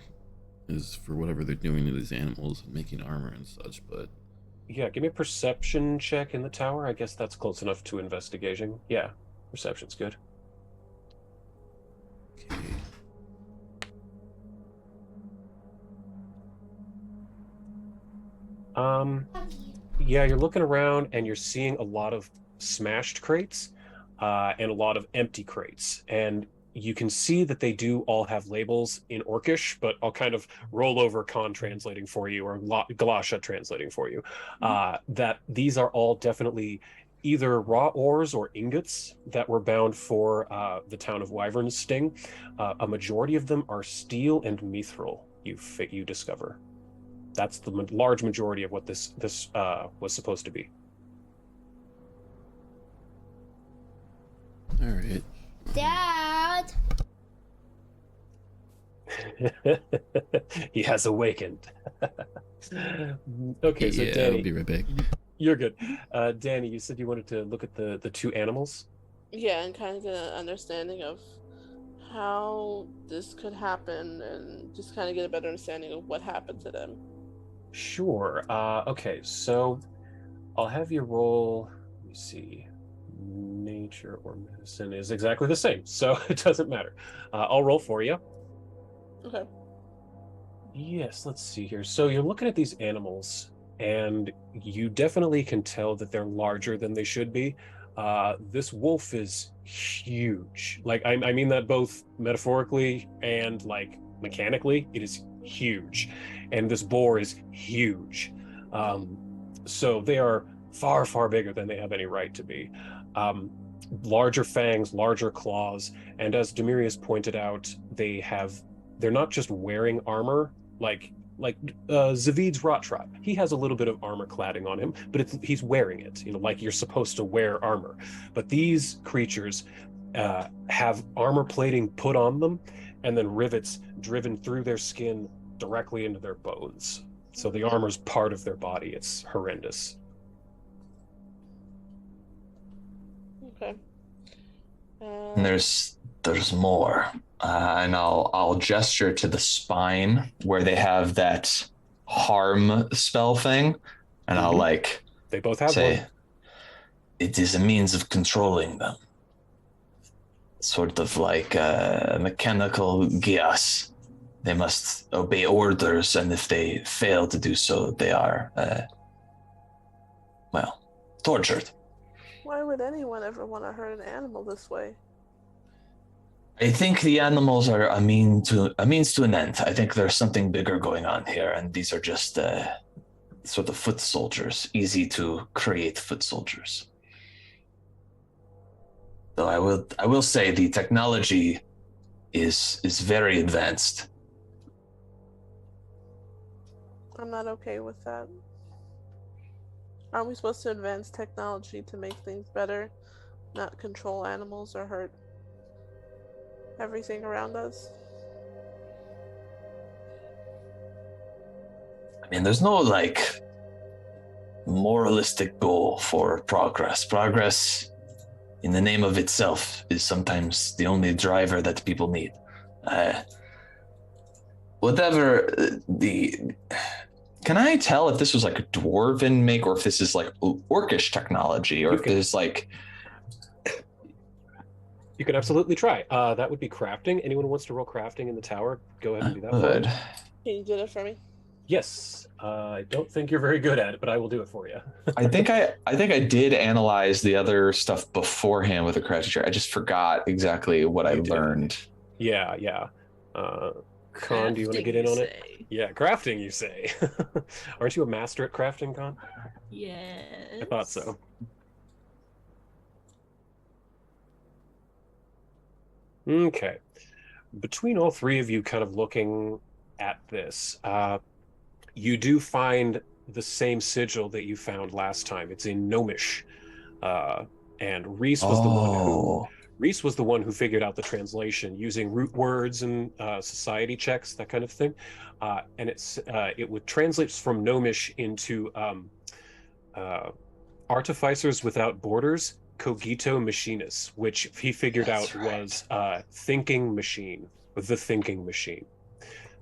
[SPEAKER 3] is for whatever they're doing to these animals and making armor and such, but
[SPEAKER 1] Yeah, give me a perception check in the tower. I guess that's close enough to investigating. Yeah, perception's good.
[SPEAKER 3] okay.
[SPEAKER 1] Yeah, you're looking around and you're seeing a lot of smashed crates and a lot of empty crates. And you can see that they do all have labels in Orcish, but I'll kind of roll over Khan translating for you, or Galasha translating for you, that these are all definitely either raw ores or ingots that were bound for the town of Wyvern's Sting. A majority of them are steel and mithril, you discover. That's the large majority of what this was supposed to be.
[SPEAKER 3] All right.
[SPEAKER 11] Dad.
[SPEAKER 1] He has awakened. Okay, so
[SPEAKER 3] yeah,
[SPEAKER 1] Danny,
[SPEAKER 3] I'll be right back.
[SPEAKER 1] you're good. Danny, you said you wanted to look at the two animals.
[SPEAKER 10] Yeah, and kind of get an understanding of how this could happen, and just kind of get a better understanding of what happened to them.
[SPEAKER 1] Sure. Okay, so I'll have you roll. Let me see. Nature or medicine is exactly the same, so it doesn't matter. I'll roll for you.
[SPEAKER 10] Okay.
[SPEAKER 1] Yes, let's see here. So you're looking at these animals, and you definitely can tell that they're larger than they should be. This wolf is huge. Like, I mean that both metaphorically and like mechanically. It is huge, and this boar is huge. So they are far, far bigger than they have any right to be. Larger fangs, larger claws, and as Demirius pointed out, they're not just wearing armor like Zavid's Rotrot. He has a little bit of armor cladding on him, but he's wearing it, like you're supposed to wear armor. But these creatures have armor plating put on them, and then rivets driven through their skin directly into their bones. So the armor's part of their body. It's horrendous.
[SPEAKER 10] Okay.
[SPEAKER 5] And there's more, and I'll gesture to the spine where they have that harm spell thing, and I'll
[SPEAKER 1] they both have
[SPEAKER 5] say,
[SPEAKER 1] one.
[SPEAKER 5] It is a means of controlling them, sort of like a mechanical geas. They must obey orders, and if they fail to do so, they are, tortured.
[SPEAKER 10] Why would anyone ever want to hurt an animal this way?
[SPEAKER 5] I think the animals are a means to an end. I think there's something bigger going on here, and these are just sort of foot soldiers, easy to create foot soldiers. Though I will say the technology is very advanced.
[SPEAKER 10] I'm not okay with that. Aren't we supposed to advance technology to make things better, not control animals or hurt everything around us?
[SPEAKER 5] I mean, there's no moralistic goal for progress. Progress in the name of itself is sometimes the only driver that people need. Can I tell if this was like a dwarven make, or if this is like orcish technology, or if there's like...
[SPEAKER 1] You can absolutely try. That would be crafting. Anyone who wants to roll crafting in the tower, go ahead and do that.
[SPEAKER 5] Good.
[SPEAKER 10] Can you do that for me?
[SPEAKER 1] Yes. I don't think you're very good at it, but I will do it for you.
[SPEAKER 5] I think I did analyze the other stuff beforehand with the crafting chair. I just forgot exactly what I learned.
[SPEAKER 1] Yeah. Khan, do you want to get in on it? Yeah, crafting, you say. Aren't you a master at crafting, Khan?
[SPEAKER 6] Yes.
[SPEAKER 1] I thought so. Okay. Between all three of you kind of looking at this, you do find the same sigil that you found last time. It's in Gnomish. And Reese was the one who figured out the translation using root words and society checks, that kind of thing. And it would translate from Gnomish into Artificers Without Borders, Cogito Machinus, which he figured out was thinking machine, the thinking machine.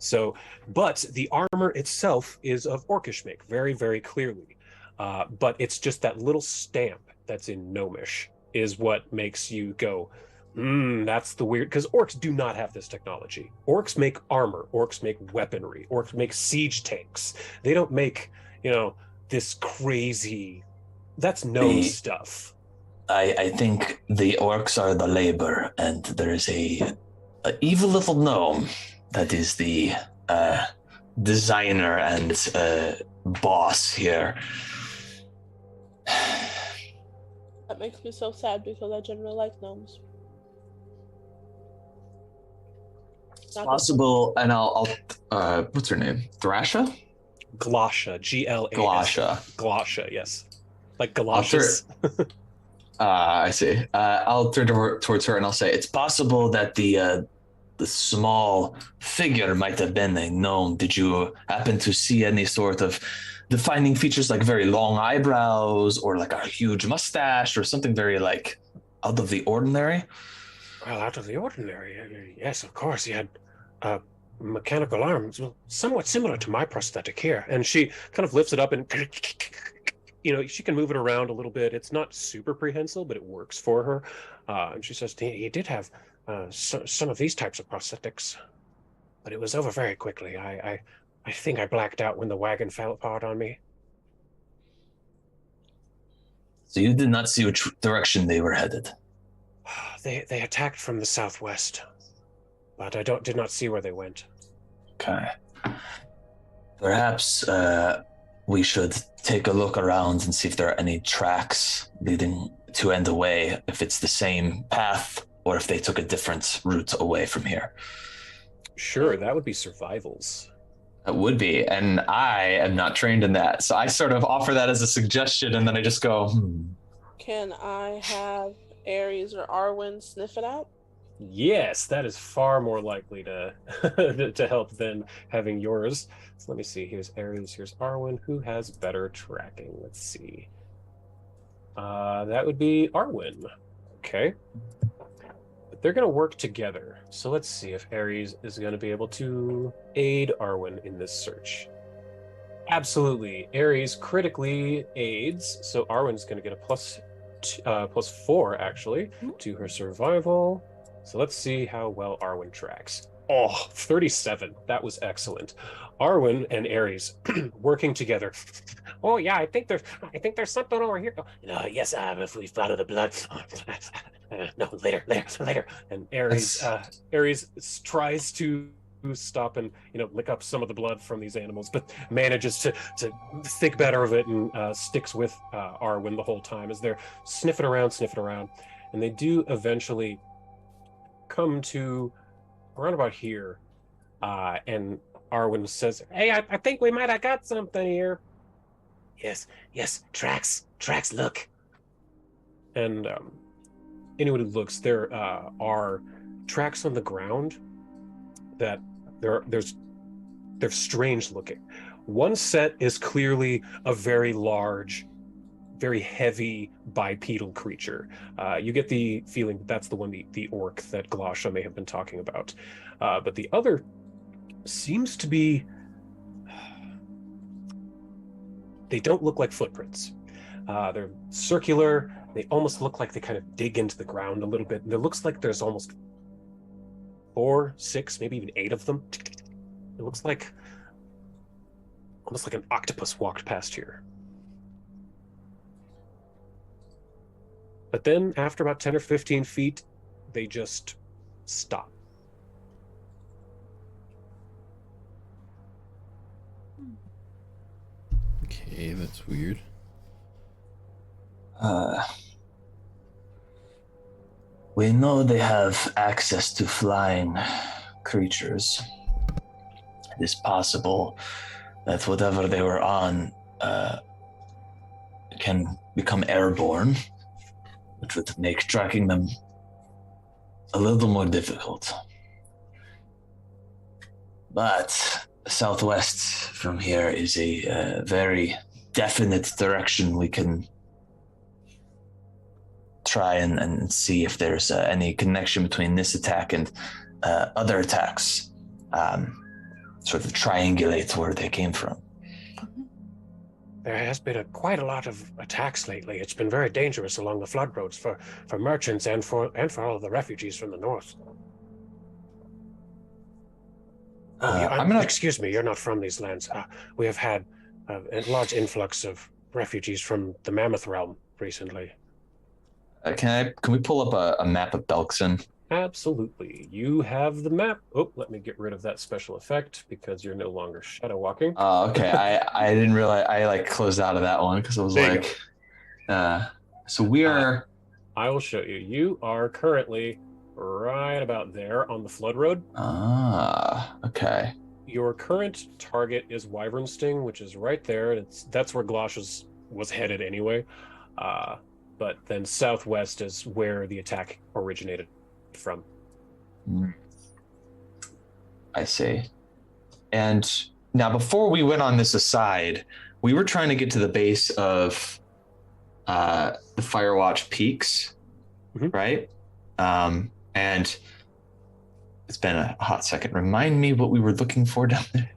[SPEAKER 12] So, but the armor itself is of orcish make, very, very clearly. But it's just that little stamp that's in gnomish is what makes you go, that's the weird, because orcs do not have this technology. Orcs make armor, orcs make weaponry, orcs make siege tanks. They don't make, this crazy, that's gnome stuff.
[SPEAKER 5] I think the orcs are the labor, and there is a evil little gnome that is the designer and boss here.
[SPEAKER 10] That makes me so sad because I generally like gnomes.
[SPEAKER 5] It's possible, and I'll what's her name? Thrasha?
[SPEAKER 12] Glasha, G-L-A-S.
[SPEAKER 5] Glasha.
[SPEAKER 12] Glasha, yes. Like galoshes.
[SPEAKER 5] I see. I'll turn towards her and I'll say, it's possible that the small figure might have been a gnome. Did you happen to see any sort of defining features, like very long eyebrows or like a huge mustache or something very like out of the ordinary?
[SPEAKER 12] Well, out of the ordinary, yes, of course. He had mechanical arms, somewhat similar to my prosthetic here. And she kind of lifts it up and, she can move it around a little bit. It's not super prehensile, but it works for her. And she says, he did have some of these types of prosthetics, but it was over very quickly. I think I blacked out when the wagon fell apart on me.
[SPEAKER 5] So you did not see which direction they were headed?
[SPEAKER 12] They attacked from the southwest, but I did not see where they went.
[SPEAKER 5] Okay. Perhaps we should take a look around and see if there are any tracks leading to and away, if it's the same path or if they took a different route away from here.
[SPEAKER 12] Sure, that would be survivals.
[SPEAKER 5] That would be, and I am not trained in that. So I sort of offer that as a suggestion, and then I just go,
[SPEAKER 10] Can I have Ares or Arwen sniff it out?
[SPEAKER 12] Yes, that is far more likely to to help than having yours. So let me see. Here's Ares, here's Arwen. Who has better tracking? Let's see. That would be Arwen. Okay. But they're going to work together. So let's see if Ares is going to be able to aid Arwen in this search. Absolutely. Ares critically aids. So Arwen's going to get a +4 actually to her survival. So let's see how well Arwen tracks. 37. That was excellent. Arwen and Ares working together. Oh yeah, I think there's something over here. No, yes, if we follow the blood. No, later. And Ares tries to stop and lick up some of the blood from these animals, but manages to think better of it and sticks with Arwen the whole time as they're sniffing around, and they do eventually come to around about here, and Arwen says, "Hey, I think we might have got something here." Yes, tracks, look. And anyone who looks, there are tracks on the ground that they're strange looking. One set is clearly a very large, very heavy bipedal creature. You get the feeling that's the one, the orc that Glasha may have been talking about. But the other seems to be, they don't look like footprints. They're circular. They almost look like they kind of dig into the ground a little bit. And it looks like there's almost 4, 6, maybe even 8 of them. It looks like almost like an octopus walked past here. But then after about 10 or 15 feet, they just stop.
[SPEAKER 3] Okay, that's weird.
[SPEAKER 5] We know they have access to flying creatures. It is possible that whatever they were on can become airborne, which would make tracking them a little more difficult. But southwest from here is a very definite direction we can try and see if there's any connection between this attack and other attacks. sort of triangulate where they came from.
[SPEAKER 12] There has been quite a lot of attacks lately. It's been very dangerous along the flood roads for merchants and for all of the refugees from the north. Excuse me, you're not from these lands. We have had a large influx of refugees from the Mammoth Realm recently.
[SPEAKER 5] Can we pull up a map of Belkzen?
[SPEAKER 12] Absolutely. You have the map. Oh, let me get rid of that special effect because you're no longer shadow walking.
[SPEAKER 5] Oh, okay. I didn't realize I like closed out of that one because I was
[SPEAKER 12] There you
[SPEAKER 5] like, so we are.
[SPEAKER 12] I will show you. You are currently right about there on the flood road.
[SPEAKER 5] Okay.
[SPEAKER 12] Your current target is Wyvern Sting, which is right there. That's where Glosh was headed anyway. But then southwest is where the attack originated from.
[SPEAKER 5] I see. And now, before we went on this aside, we were trying to get to the base of the Firewatch Peaks, right? And it's been a hot second. Remind me what we were looking for down there.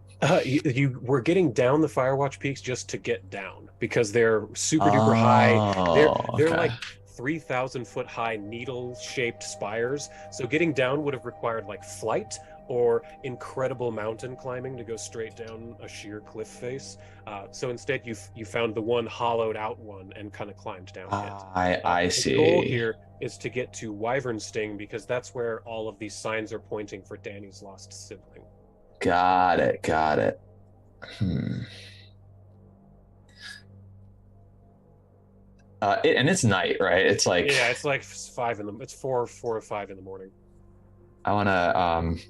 [SPEAKER 12] You were getting down the Firewatch Peaks just to get down because they're super duper high. They're like 3,000 foot high needle-shaped spires. So getting down would have required like flight or incredible mountain climbing to go straight down a sheer cliff face. So instead, you found the one hollowed out one and kind of climbed down it.
[SPEAKER 5] I see.
[SPEAKER 12] The goal here is to get to Wyvern Sting because that's where all of these signs are pointing for Danny's lost sibling.
[SPEAKER 5] Got it. And it's night, right? It's like
[SPEAKER 12] it's like 4 or 5 in the morning.
[SPEAKER 5] I want to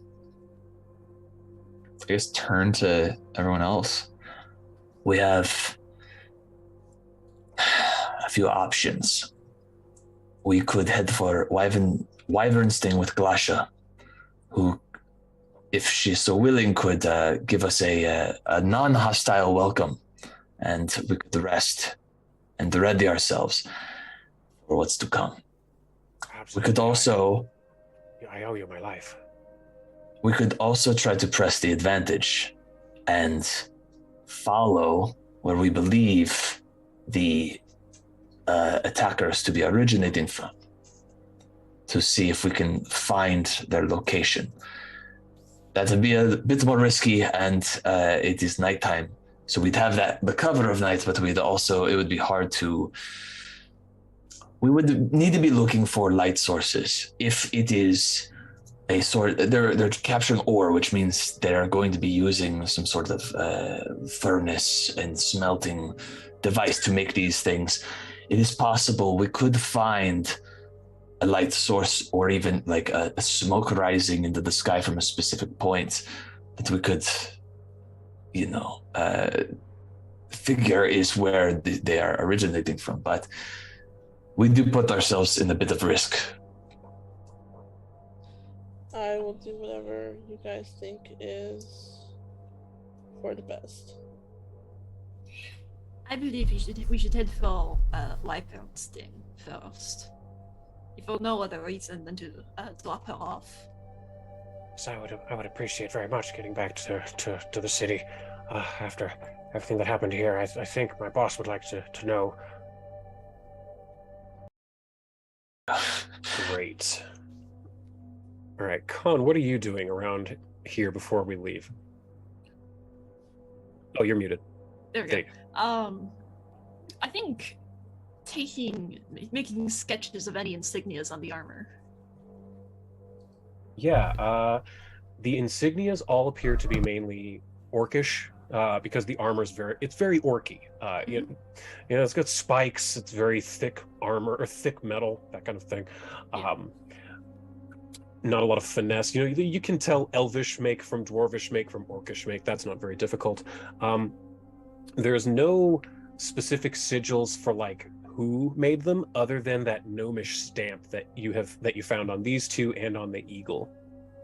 [SPEAKER 5] I guess turn to everyone else. We have a few options. We could head for Wyvern Sting with Glasha, who, if she's so willing, could give us a non-hostile welcome, and we could rest and ready ourselves for what's to come.
[SPEAKER 12] Absolutely.
[SPEAKER 5] We could also...
[SPEAKER 12] I owe you my life.
[SPEAKER 5] We could also try to press the advantage and follow where we believe the attackers to be originating from, to see if we can find their location. That would be a bit more risky, and it is nighttime. So we'd have the cover of night, but it would be hard to... We would need to be looking for light sources. If it is a sort... They're capturing ore, which means they're going to be using some sort of furnace and smelting device to make these things. It is possible we could find a light source or even like a smoke rising into the sky from a specific point that we could, figure is where they are originating from. But we do put ourselves in a bit of risk.
[SPEAKER 10] I will do whatever you guys think is for the best.
[SPEAKER 6] I believe we should head for Wyvern Sting first. If for no other reason than to drop her off.
[SPEAKER 12] So I would appreciate very much getting back to the city after everything that happened here. I think my boss would like to know. Great. All right, Con, what are you doing around here before we leave? Oh, you're muted.
[SPEAKER 6] There we go. I think making sketches of any insignias on the armor.
[SPEAKER 12] Yeah, the insignias all appear to be mainly orcish because the armor's very orky. It's got spikes. It's very thick armor or thick metal, that kind of thing. Not a lot of finesse. You can tell elvish make from dwarvish make from orcish make. That's not very difficult. There's no specific sigils for like who made them other than that gnomish stamp that you found on these two and on the eagle.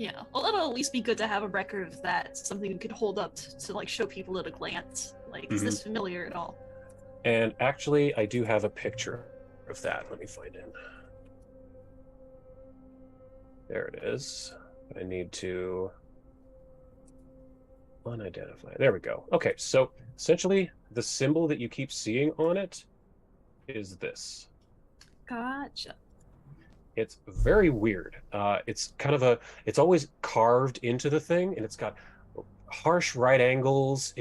[SPEAKER 6] Yeah, well, it'll at least be good to have a record of that, something we could hold up to like show people at a glance. Like, is this familiar at all?
[SPEAKER 12] And actually, I do have a picture of that. Let me find it. There it is. I need to Unidentified. There we go. Okay, so essentially the symbol that you keep seeing on it is this.
[SPEAKER 6] Gotcha.
[SPEAKER 12] It's very weird. It's kind of it's always carved into the thing, and it's got harsh right angles.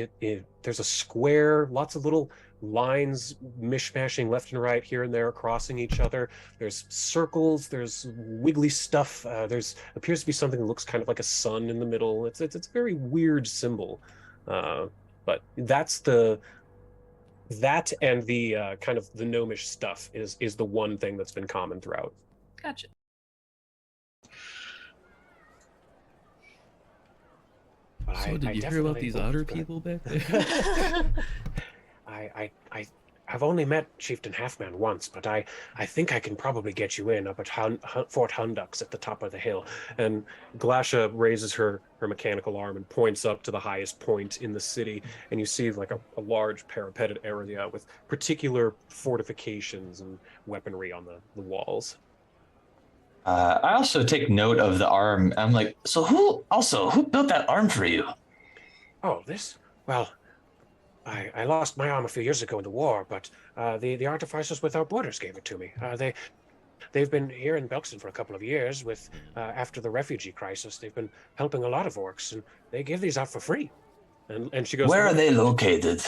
[SPEAKER 12] There's a square, lots of little lines mishmashing left and right here and there, crossing each other. There's circles. There's wiggly stuff. There's appears to be something that looks kind of like a sun in the middle. It's a very weird symbol, but that and the kind of the gnomish stuff is the one thing that's been common throughout.
[SPEAKER 6] Gotcha.
[SPEAKER 3] So did you hear about these otter people back there?
[SPEAKER 12] I've only met Chieftain Halfman once, but I think I can probably get you in up at Fort Hundux at the top of the hill. And Glasha raises her mechanical arm and points up to the highest point in the city, and you see like a large parapeted area with particular fortifications and weaponry on the walls.
[SPEAKER 5] I also take note of the arm. I'm like, so who built that arm for you?
[SPEAKER 12] Oh, well, I lost my arm a few years ago in the war, but the Artificers Without Borders gave it to me. They've been here in Belkzen for a couple of years. With after the refugee crisis, they've been helping a lot of orcs, and they give these out for free. And she goes,
[SPEAKER 5] where are they located?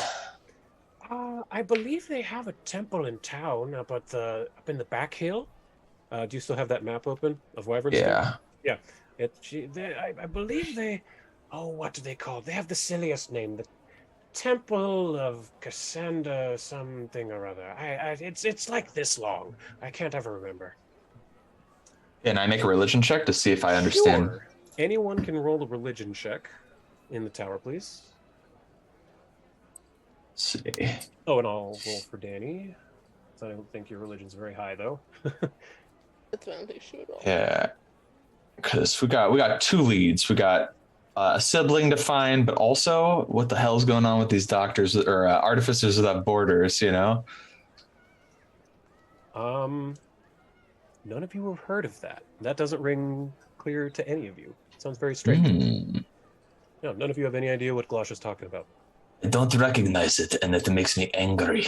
[SPEAKER 12] I believe they have a temple in town up in the back hill. Do you still have that map open of Wyvern?
[SPEAKER 5] Yeah.
[SPEAKER 12] Yeah. I believe they. Oh, what do they call it? They have the silliest name. The Temple of Cassandra something or other. It's like this long. I can't ever remember.
[SPEAKER 5] Can I make a religion check to see if I understand?
[SPEAKER 12] Sure. Anyone can roll a religion check in the tower, please.
[SPEAKER 5] Let's see.
[SPEAKER 12] Oh, and I'll roll for Danny. I don't think your religion's very high, though.
[SPEAKER 10] That's why I don't think she would roll.
[SPEAKER 5] Yeah, because we got two leads. We got a sibling to find, but also what the hell's going on with these doctors or artificers without borders? You know.
[SPEAKER 12] None of you have heard of that. That doesn't ring clear to any of you. It sounds very strange. No, none of you have any idea what Glasha's talking about.
[SPEAKER 5] I don't recognize it, and it makes me angry.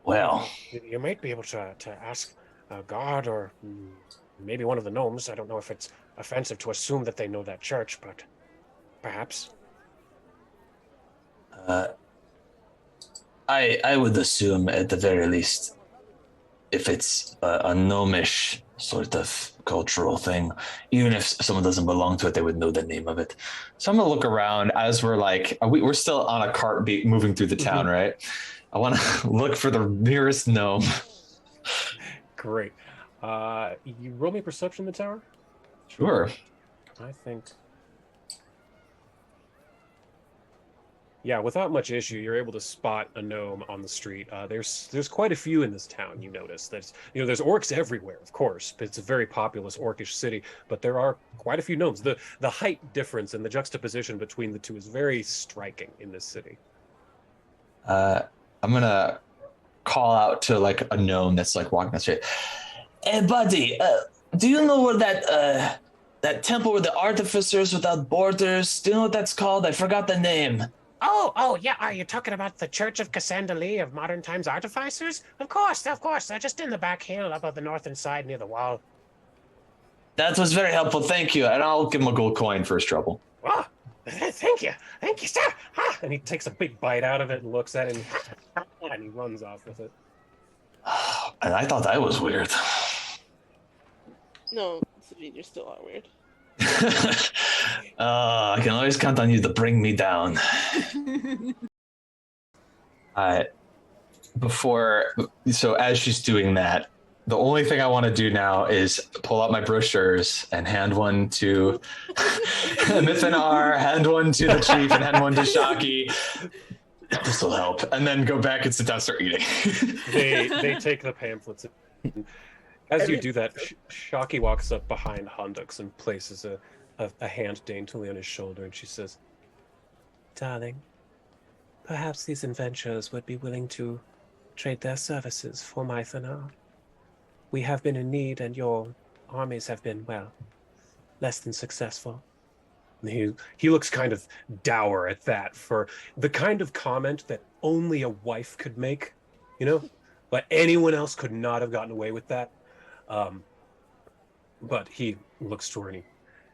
[SPEAKER 5] Well,
[SPEAKER 12] you might be able to ask a guard or maybe one of the gnomes. I don't know if it's offensive to assume that they know that church, but perhaps.
[SPEAKER 5] I would assume at the very least, if it's a gnomish sort of cultural thing, even if someone doesn't belong to it, they would know the name of it. So I'm gonna look around as we're like, we're still on a cart moving through the town, right? I want to look for the nearest gnome.
[SPEAKER 12] Great. You roll me perception in the tower?
[SPEAKER 5] Sure.
[SPEAKER 12] I think. Yeah, without much issue, you're able to spot a gnome on the street. There's quite a few in this town. You notice there's orcs everywhere, of course. But it's a very populous orcish city, but there are quite a few gnomes. The height difference and the juxtaposition between the two is very striking in this city.
[SPEAKER 5] I'm gonna call out to like a gnome that's like walking the street. Hey, buddy, do you know where that temple with the Artificers Without Borders? Do you know what that's called? I forgot the name.
[SPEAKER 2] Oh, yeah. Are you talking about the Church of Cassandra Lee of Modern Times Artificers? Of course. They're just in the back hill up on the northern side near the wall.
[SPEAKER 5] That was very helpful. Thank you. And I'll give him a gold coin for his trouble.
[SPEAKER 2] Oh, thank you, sir.
[SPEAKER 12] And he takes a big bite out of it and looks at it, and he runs off with it.
[SPEAKER 5] And I thought that was weird.
[SPEAKER 10] No, Sabine, you're still not weird.
[SPEAKER 5] I can always count on you to bring me down. So as she's doing that, the only thing I want to do now is pull out my brochures and hand one to Mithanar, hand one to the chief, and hand one to Shaki. This will help. And then go back and sit down and start eating.
[SPEAKER 12] They take the pamphlets. As you do that, Shaki walks up behind Hundux and places a hand daintily on his shoulder, and she says, "Darling, perhaps these adventurers would be willing to trade their services for Mithanar. We have been in need, and your armies have been, well, less than successful. He looks kind of dour at that, for the kind of comment that only a wife could make, you know? But anyone else could not have gotten away with that. But he looks to her and he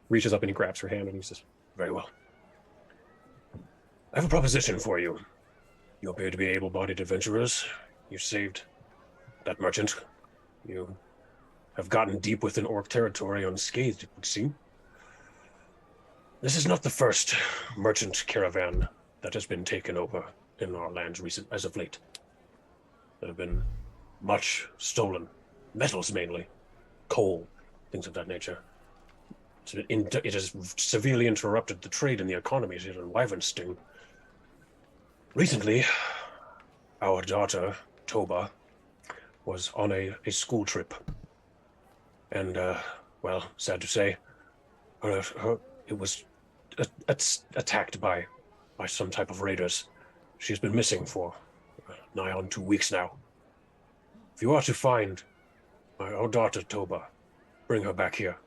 [SPEAKER 12] reaches up and he grabs her hand and he says, "Very well. I have a proposition for you. You appear to be able-bodied adventurers. You saved that merchant. You have gotten deep within orc territory unscathed, it would seem. This is not the first merchant caravan that has been taken over in our lands as of late. There have been much stolen, metals mainly, coal, things of that nature. It has severely interrupted the trade and the economies here in Wyvernsting. Recently, our daughter, Toba, was on a school trip. And, well, sad to say, it was attacked by some type of raiders. She's been missing for nigh on 2 weeks now. If you are to find our daughter, Toba, bring her back here.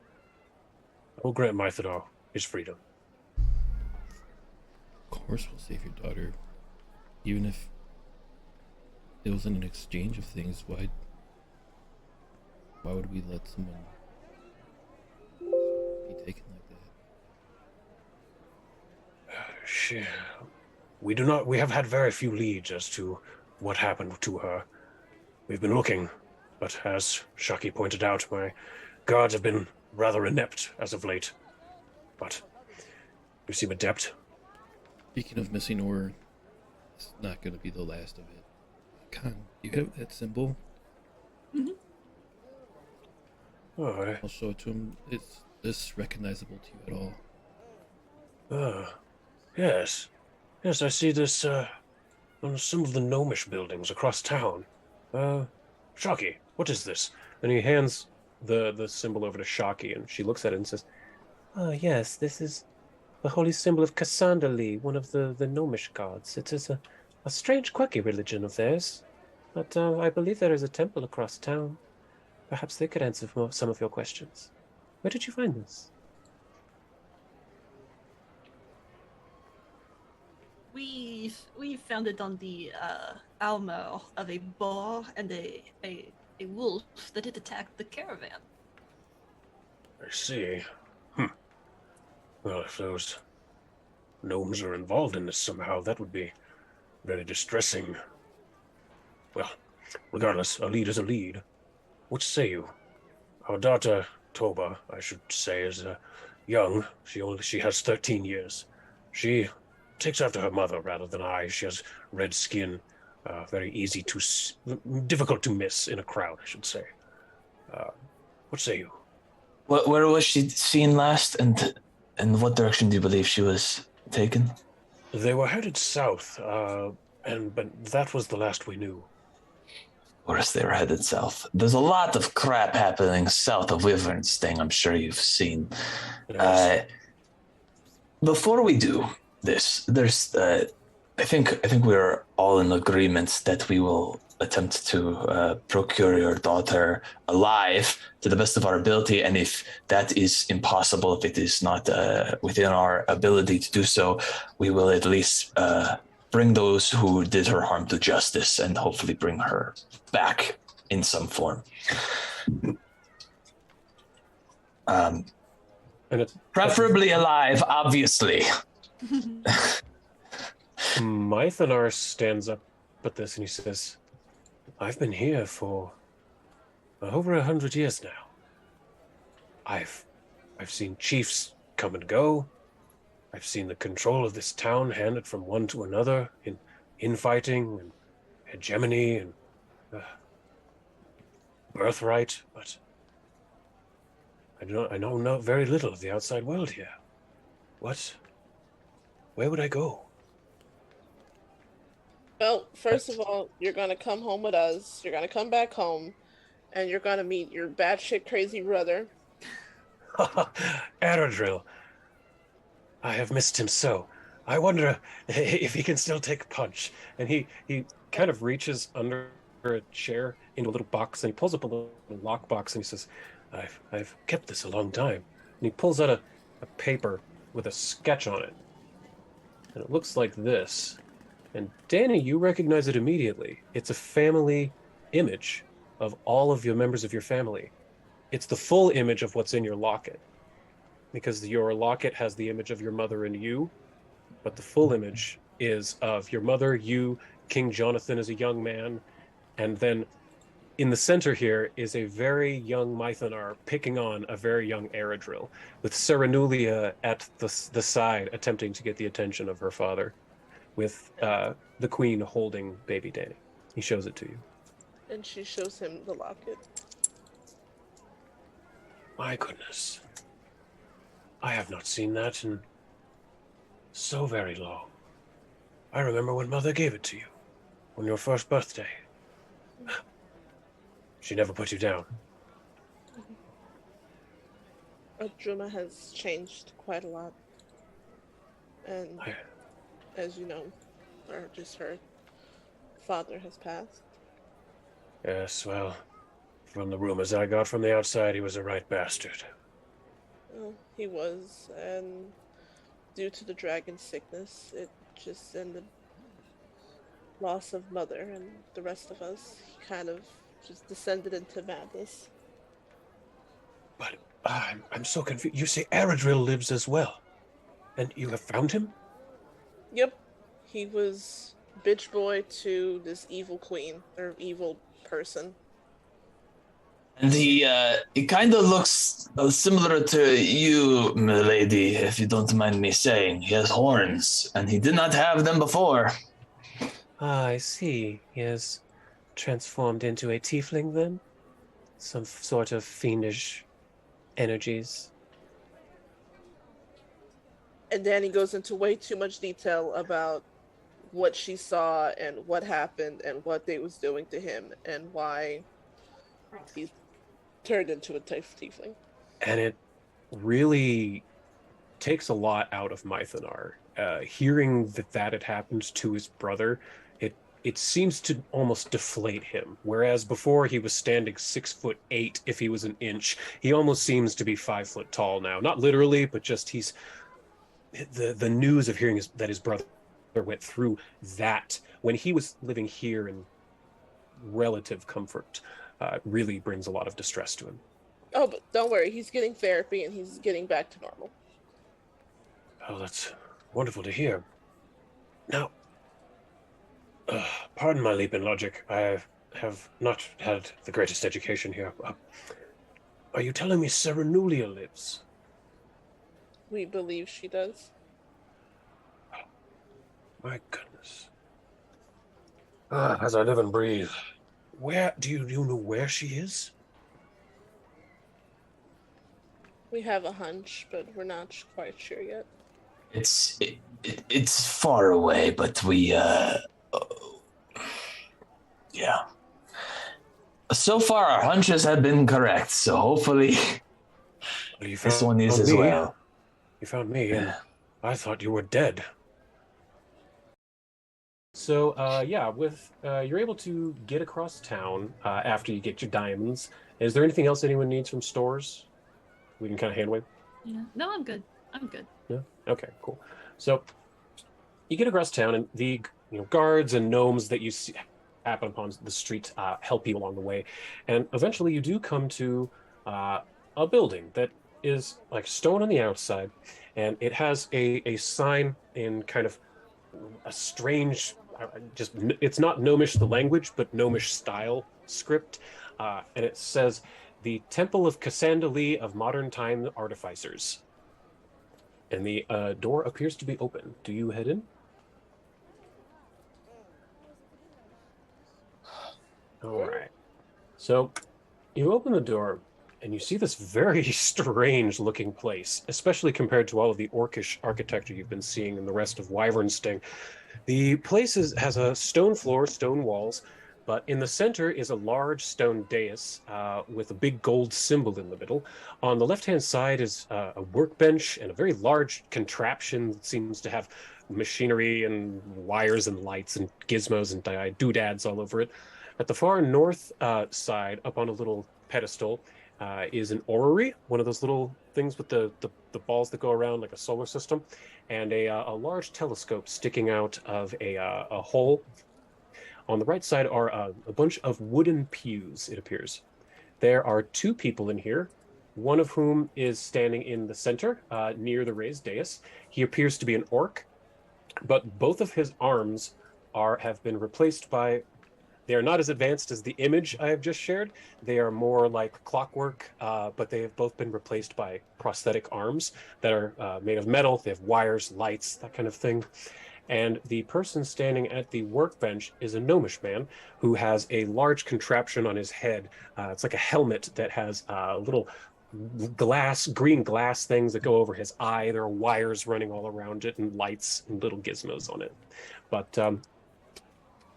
[SPEAKER 12] I will grant Mythodar his freedom."
[SPEAKER 3] Of course we'll save your daughter. Even if it was in an exchange of things, why would we let someone be taken like
[SPEAKER 12] that? We have had very few leads as to what happened to her. We've been looking, but as Shaki pointed out, my guards have been rather inept as of late. But you seem adept.
[SPEAKER 3] Speaking of missing ore, it's not going to be the last of it. Khan, you have that symbol?
[SPEAKER 6] Mm-hmm.
[SPEAKER 12] All right.
[SPEAKER 3] I'll show it to him. Is this recognizable to you at all?
[SPEAKER 12] Yes. Yes, I see this on some of the gnomish buildings across town. Shaki, what is this? And he hands the symbol over to Shaki, and she looks at it and says, "Oh, yes, this is the holy symbol of Cassandra, one of the gnomish gods. It is a strange, quirky religion of theirs, but I believe there is a temple across town. Perhaps they could answer some of your questions. Where did you find this?"
[SPEAKER 6] We found it on the armor of a boar and a wolf that had attacked the caravan.
[SPEAKER 12] I see. Well, if those gnomes are involved in this somehow, that would be very distressing. Well, regardless, a lead is a lead. What say you? Our daughter, Toba, I should say, is young. She has 13 years. She takes after her mother rather than I. She has red skin, difficult to miss in a crowd, I should say. What say you?
[SPEAKER 5] Where was she seen last, and in what direction do you believe she was taken?
[SPEAKER 12] They were headed south, but that was the last we knew.
[SPEAKER 5] Of course, they were headed south. There's a lot of crap happening south of Wyvernsting, I'm sure you've seen.
[SPEAKER 12] Yes.
[SPEAKER 5] Before we do this, there's I think we're all in agreement that we will attempt to procure your daughter alive to the best of our ability, and if that is impossible, if it is not within our ability to do so, we will at least bring those who did her harm to justice and hopefully bring her back in some form. Preferably alive, obviously.
[SPEAKER 12] Mythonar stands up at this and he says, "I've been here for over 100 years now. I've seen chiefs come and go. I've seen the control of this town handed from one to another in infighting and hegemony and birthright, but I know very little of the outside world here. Where would I go?"
[SPEAKER 10] Well, first of all, you're gonna come home with us. You're gonna come back home, and you're gonna meet your batshit crazy brother.
[SPEAKER 12] Aerodrill. I have missed him so. I wonder if he can still take punch. And he kind of reaches under a chair into a little box, and he pulls up a little lock box, and he says, I've kept this a long time. And he pulls out a paper with a sketch on it. And it looks like this. And Danny, you recognize it immediately. It's a family image of all of your members of your family. It's the full image of what's in your locket, because your locket has the image of your mother and you, but the full image is of your mother, you, King Jonathan as a young man, and then in the center here is a very young Mythonar picking on a very young Eredril, with Serenulia at the side attempting to get the attention of her father, with the queen holding baby Danny. He shows it to you.
[SPEAKER 10] And she shows him the locket.
[SPEAKER 12] My goodness. I have not seen that in so very long. I remember when Mother gave it to you, on your first birthday. She never put you down.
[SPEAKER 10] Adruma has changed quite a lot. And as you know, or just heard, father has passed.
[SPEAKER 12] Yes, well, from the rumors I got from the outside, he was a right bastard.
[SPEAKER 10] Well, he was, and due to the dragon sickness, it just ended loss of mother and the rest of us. He kind of just descended into madness.
[SPEAKER 12] But I'm so confused. You say Eredril lives as well, and you have found him?
[SPEAKER 10] Yep, he was bitch boy to this evil queen, or evil person.
[SPEAKER 5] And he kind of looks similar to you, milady, if you don't mind me saying. He has horns, and he did not have them before.
[SPEAKER 12] Ah, I see. He has transformed into a tiefling then? Some sort of fiendish energies.
[SPEAKER 10] And Danny goes into way too much detail about what she saw and what happened and what they was doing to him and why he turned into a tiefling.
[SPEAKER 12] And it really takes a lot out of Mythonar. Hearing that had happened to his brother, it seems to almost deflate him. Whereas before he was standing 6'8" if he was an inch, he almost seems to be 5 foot tall now. Not literally, but just he's the news of hearing that his brother went through that when he was living here in relative comfort really brings a lot of distress to him.
[SPEAKER 10] Oh, but don't worry, he's getting therapy and he's getting back to normal.
[SPEAKER 12] Oh, that's wonderful to hear. Now, pardon my leap in logic. I have not had the greatest education here. Are you telling me Serenulia lives?
[SPEAKER 10] We believe she does.
[SPEAKER 12] My goodness. As I live and breathe. Where do you know where she is?
[SPEAKER 10] We have a hunch, but we're not quite sure yet.
[SPEAKER 5] It's far away, but we yeah. So far, our hunches have been correct, so hopefully this one is as well.
[SPEAKER 12] You found me, and I thought you were dead. So, you're able to get across town after you get your diamonds. Is there anything else anyone needs from stores? We can kind of hand wave.
[SPEAKER 6] Yeah. No, I'm good. I'm good.
[SPEAKER 12] Yeah. Okay. Cool. So, you get across town, and the guards and gnomes that you see happen upon the street help you along the way, and eventually you do come to a building that is like stone on the outside, and it has a sign in kind of a strange, it's not Gnomish the language, but Gnomish style script, and it says, "The Temple of Cassandra Lee of Modern Time Artificers." And the door appears to be open. Do you head in? All right. So you open the door and you see this very strange looking place, especially compared to all of the orcish architecture you've been seeing in the rest of Wyvernsting. The place has a stone floor, stone walls, but in the center is a large stone dais with a big gold symbol in the middle. On the left-hand side is a workbench and a very large contraption that seems to have machinery and wires and lights and gizmos and doodads all over it. At the far north side, up on a little pedestal, is an orrery, one of those little things with the balls that go around like a solar system, and a large telescope sticking out of a hole. On the right side are a bunch of wooden pews, it appears. There are two people in here, one of whom is standing in the center near the raised dais. He appears to be an orc, but both of his arms have been replaced by. They are not as advanced as the image I have just shared. They are more like clockwork, but they have both been replaced by prosthetic arms that are made of metal. They have wires, lights, that kind of thing. And the person standing at the workbench is a gnomish man who has a large contraption on his head. It's like a helmet that has little green glass things that go over his eye. There are wires running all around it and lights and little gizmos on it. But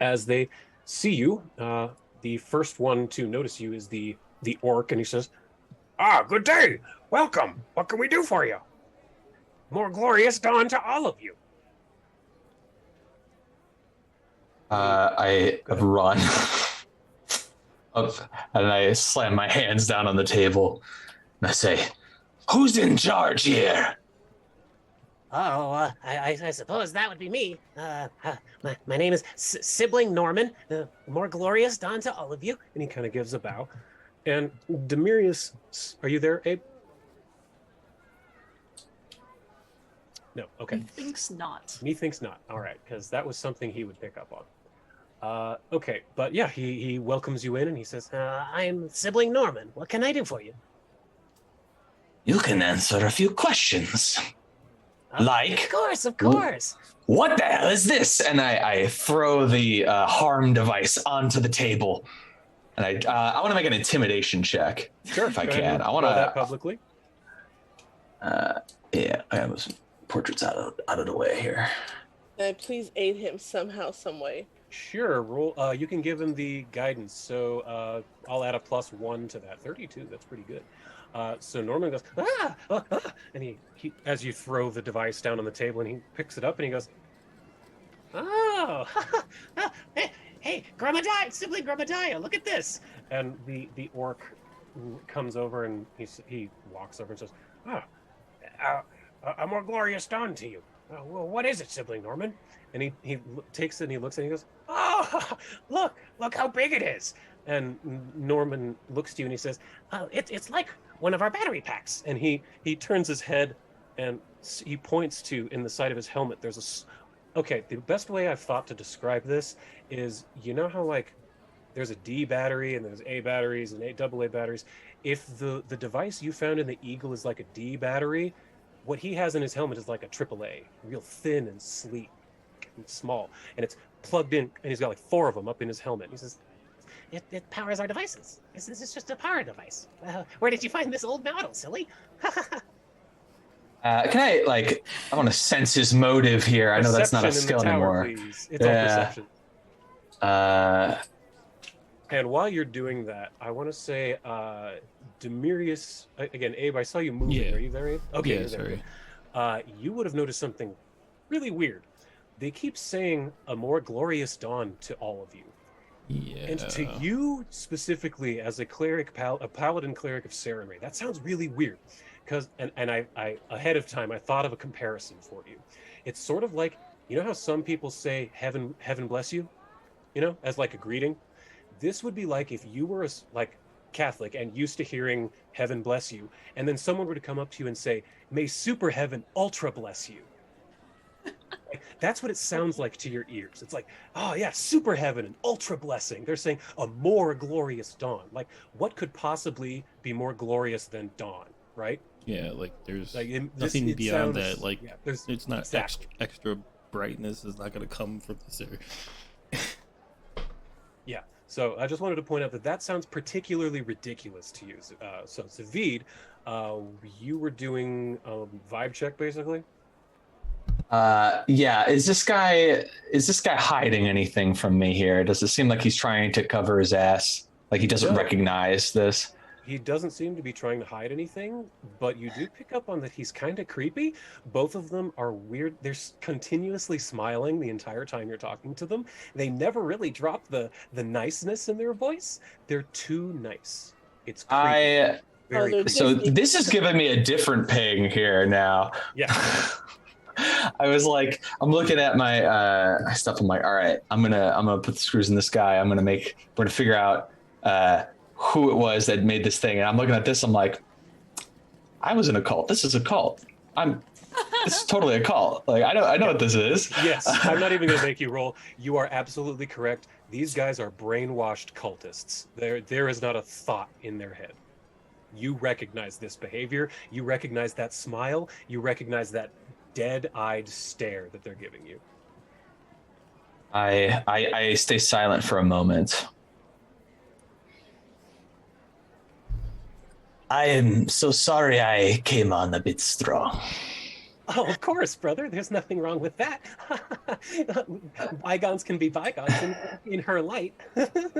[SPEAKER 12] as they see you, the first one to notice you is the orc, and he says, good day, welcome, what can we do for you? More glorious dawn to all of you.
[SPEAKER 5] I run up and I slam my hands down on the table and I say, who's in charge here?
[SPEAKER 2] Oh, I suppose that would be me. My name is Sibling Norman. More glorious dawn to all of you.
[SPEAKER 12] And he kind of gives a bow. And Demirius, are you there, Abe? No, okay.
[SPEAKER 6] Methinks not.
[SPEAKER 12] Methinks not. All right, because that was something he would pick up on. Okay, but yeah, he welcomes you in and he says,
[SPEAKER 2] I'm Sibling Norman. What can I do for you?
[SPEAKER 5] You can answer a few questions. Like?
[SPEAKER 2] Of course.
[SPEAKER 5] What the hell is this? And I throw the harm device onto the table. And I want to make an intimidation check.
[SPEAKER 12] Sure,
[SPEAKER 5] if I can. I want
[SPEAKER 12] to
[SPEAKER 5] to
[SPEAKER 12] that publicly.
[SPEAKER 5] Yeah, I have those portraits out of the way here.
[SPEAKER 10] Please aid him somehow, some way.
[SPEAKER 12] Sure, roll. You can give him the guidance. So I'll add a +1 to that. 32. That's pretty good. So Norman goes, and he as you throw the device down on the table, and he picks it up and he goes,
[SPEAKER 2] oh, hey, Gramadaya, Sibling Gramadaya, look at this.
[SPEAKER 12] And the orc comes over and he walks over and says, a more glorious dawn to you. Well, what is it, Sibling Norman? And he takes it and he looks and he goes, oh, look how big it is. And Norman looks to you and he says,
[SPEAKER 2] it's like one of our battery packs.
[SPEAKER 12] And he turns his head and he points to, in the side of his helmet, okay, the best way I've thought to describe this is, you know how like there's a D battery and there's A batteries and AA batteries. If the device you found in the Eagle is like a D battery, what he has in his helmet is like a AAA, real thin and sleek and small. And it's plugged in, and he's got like 4 of them up in his helmet. He says,
[SPEAKER 2] It powers our devices. This is just a power device. Where did you find this old model, silly?
[SPEAKER 5] Can I want to sense his motive here. I know that's not a skill anymore.
[SPEAKER 12] Please. It's all perception. And while you're doing that, I want to say, Demirius, again, Abe, I saw you moving.
[SPEAKER 3] Yeah.
[SPEAKER 12] Are you there, Abe? Okay,
[SPEAKER 3] yeah, sorry.
[SPEAKER 12] You would have noticed something really weird. They keep saying a more glorious dawn to all of you.
[SPEAKER 3] Yeah.
[SPEAKER 12] And to you specifically, as a cleric, a paladin cleric of Sarenrae, that sounds really weird. Because and I ahead of time I thought of a comparison for you. It's sort of like, you know how some people say heaven bless you, as like a greeting. This would be like if you were like Catholic and used to hearing heaven bless you, and then someone were to come up to you and say, may super heaven ultra bless you. That's what it sounds like to your ears. It's like, oh yeah, super heaven and ultra blessing. They're saying a more glorious dawn. Like, what could possibly be more glorious than dawn, right?
[SPEAKER 3] Yeah, like there's
[SPEAKER 12] nothing
[SPEAKER 3] beyond that. Like,
[SPEAKER 12] there's
[SPEAKER 3] it's not extra brightness is not going to come from this.
[SPEAKER 12] Yeah. So I just wanted to point out that sounds particularly ridiculous to you. So Zavid, you were doing a vibe check basically.
[SPEAKER 5] Yeah. Is this guy hiding anything from me here? Does it seem like he's trying to cover his ass? Like he doesn't recognize this?
[SPEAKER 12] He doesn't seem to be trying to hide anything, but you do pick up on that he's kind of creepy. Both of them are weird. They're continuously smiling the entire time you're talking to them. They never really drop the niceness in their voice. They're too nice. It's creepy. Very
[SPEAKER 10] they're
[SPEAKER 12] creepy.
[SPEAKER 5] So
[SPEAKER 10] Disney.
[SPEAKER 5] this is giving me a different ping here now.
[SPEAKER 12] Yeah.
[SPEAKER 5] I was like, I'm looking at my stuff. I'm like, all right, I'm gonna put the screws in this guy. we're gonna figure out who it was that made this thing. And I'm looking at this. I'm like, I was in a cult. This is a cult. This is totally a cult. Like, I know what this is.
[SPEAKER 12] Yes, I'm not even going to make you roll. You are absolutely correct. These guys are brainwashed cultists. There is not a thought in their head. You recognize this behavior. You recognize that smile. You recognize that dead-eyed stare that they're giving you.
[SPEAKER 5] I stay silent for a moment. I am so sorry I came on a bit strong.
[SPEAKER 12] Oh, of course, brother. There's nothing wrong with that. Bygones can be bygones in her light.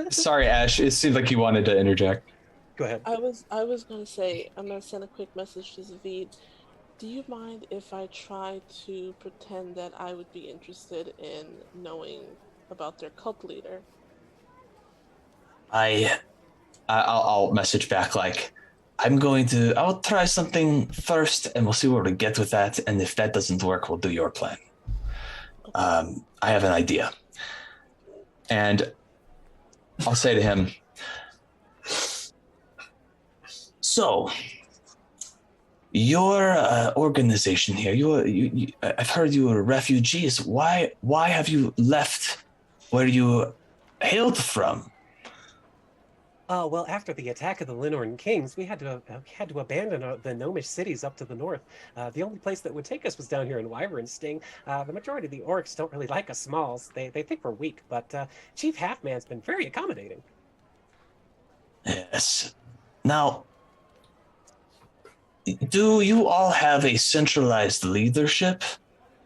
[SPEAKER 5] Sorry, Ash. It seemed like you wanted to interject.
[SPEAKER 12] Go ahead.
[SPEAKER 10] I was gonna say, I'm gonna send a quick message to Zavid. Do you mind if I try to pretend that I would be interested in knowing about their cult leader?
[SPEAKER 5] I'll message back like, I'll try something first and we'll see where we get with that. And if that doesn't work, we'll do your plan. I have an idea. And I'll say to him, so your organization here, I've heard you were refugees. Why have you left where you hailed from?
[SPEAKER 12] Oh, well, after the attack of the Linorn Kings, we had to abandon the gnomish cities up to the north. The only place that would take us was down here in Wyvern Sting. The majority of the orcs don't really like us smalls. They think we're weak, but Chief Halfman's been very accommodating.
[SPEAKER 5] Yes. Now, do you all have a centralized leadership?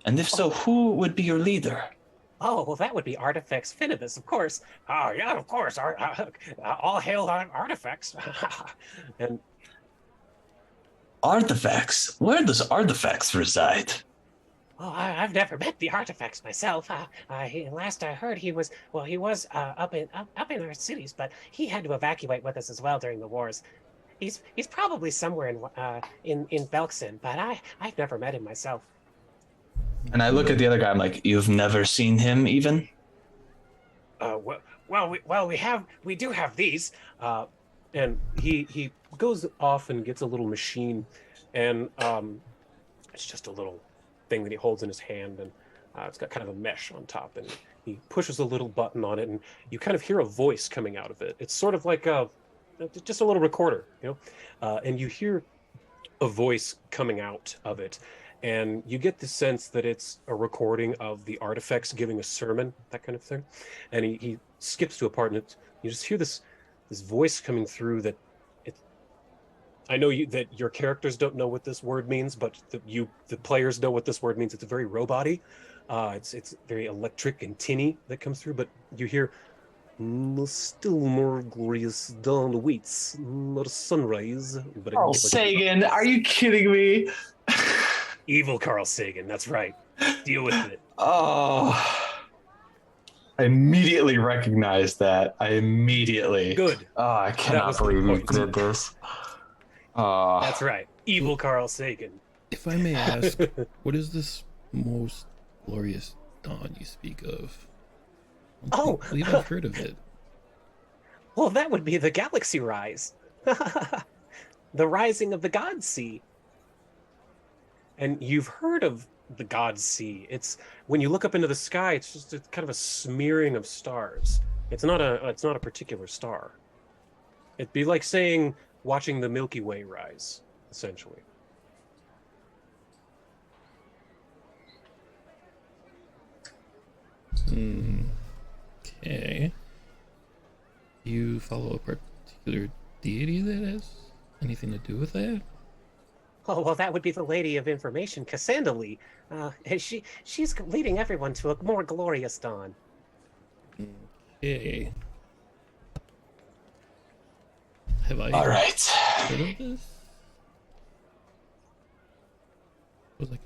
[SPEAKER 5] And if so, who would be your leader?
[SPEAKER 2] Oh, well, that would be Artifacts Finibus, of course. Oh, yeah, of course. All hail Artifacts.
[SPEAKER 12] And
[SPEAKER 5] Artifacts? Where does Artifacts reside?
[SPEAKER 2] Oh, I've never met the Artifacts myself. Last I heard, he was up in our cities, but he had to evacuate with us as well during the wars. He's probably somewhere in Belkzen, but I've never met him myself.
[SPEAKER 5] And I look at the other guy. I'm like, you've never seen him even?
[SPEAKER 12] We do have these. And he goes off and gets a little machine, and it's just a little thing that he holds in his hand, and it's got kind of a mesh on top, and he pushes a little button on it, and you kind of hear a voice coming out of it. It's sort of like just a little recorder, and you hear a voice coming out of it. And you get the sense that it's a recording of the Artifacts giving a sermon, that kind of thing. And he skips to a part, and you just hear this voice coming through that I know that your characters don't know what this word means, but the players know what this word means. It's very robot-y. It's very electric and tinny that comes through, but you hear, still more glorious dawn awaits, not a sunrise. But
[SPEAKER 5] Carl Sagan, are you kidding me?
[SPEAKER 12] Evil Carl Sagan, that's right. Deal with it.
[SPEAKER 5] Oh, I immediately recognized that.
[SPEAKER 12] Good.
[SPEAKER 5] Oh, I cannot believe you did this. Oh.
[SPEAKER 12] That's right. Evil Carl Sagan.
[SPEAKER 3] If I may ask, what is this most glorious dawn you speak of? I believe I've heard of it.
[SPEAKER 2] Well, that would be the Galaxy Rise. The rising of the God Sea.
[SPEAKER 12] And you've heard of the God's Sea. It's when you look up into the sky, it's just kind of a smearing of stars. It's not a particular star. It'd be like saying watching the Milky Way rise, essentially.
[SPEAKER 3] Okay. Do you follow a particular deity that has anything to do with that?
[SPEAKER 2] Oh, well, that would be the Lady of Information, Cassandra Lee. She's leading everyone to a more glorious dawn.
[SPEAKER 3] Okay. Have I
[SPEAKER 5] All right.
[SPEAKER 3] heard of this? Was like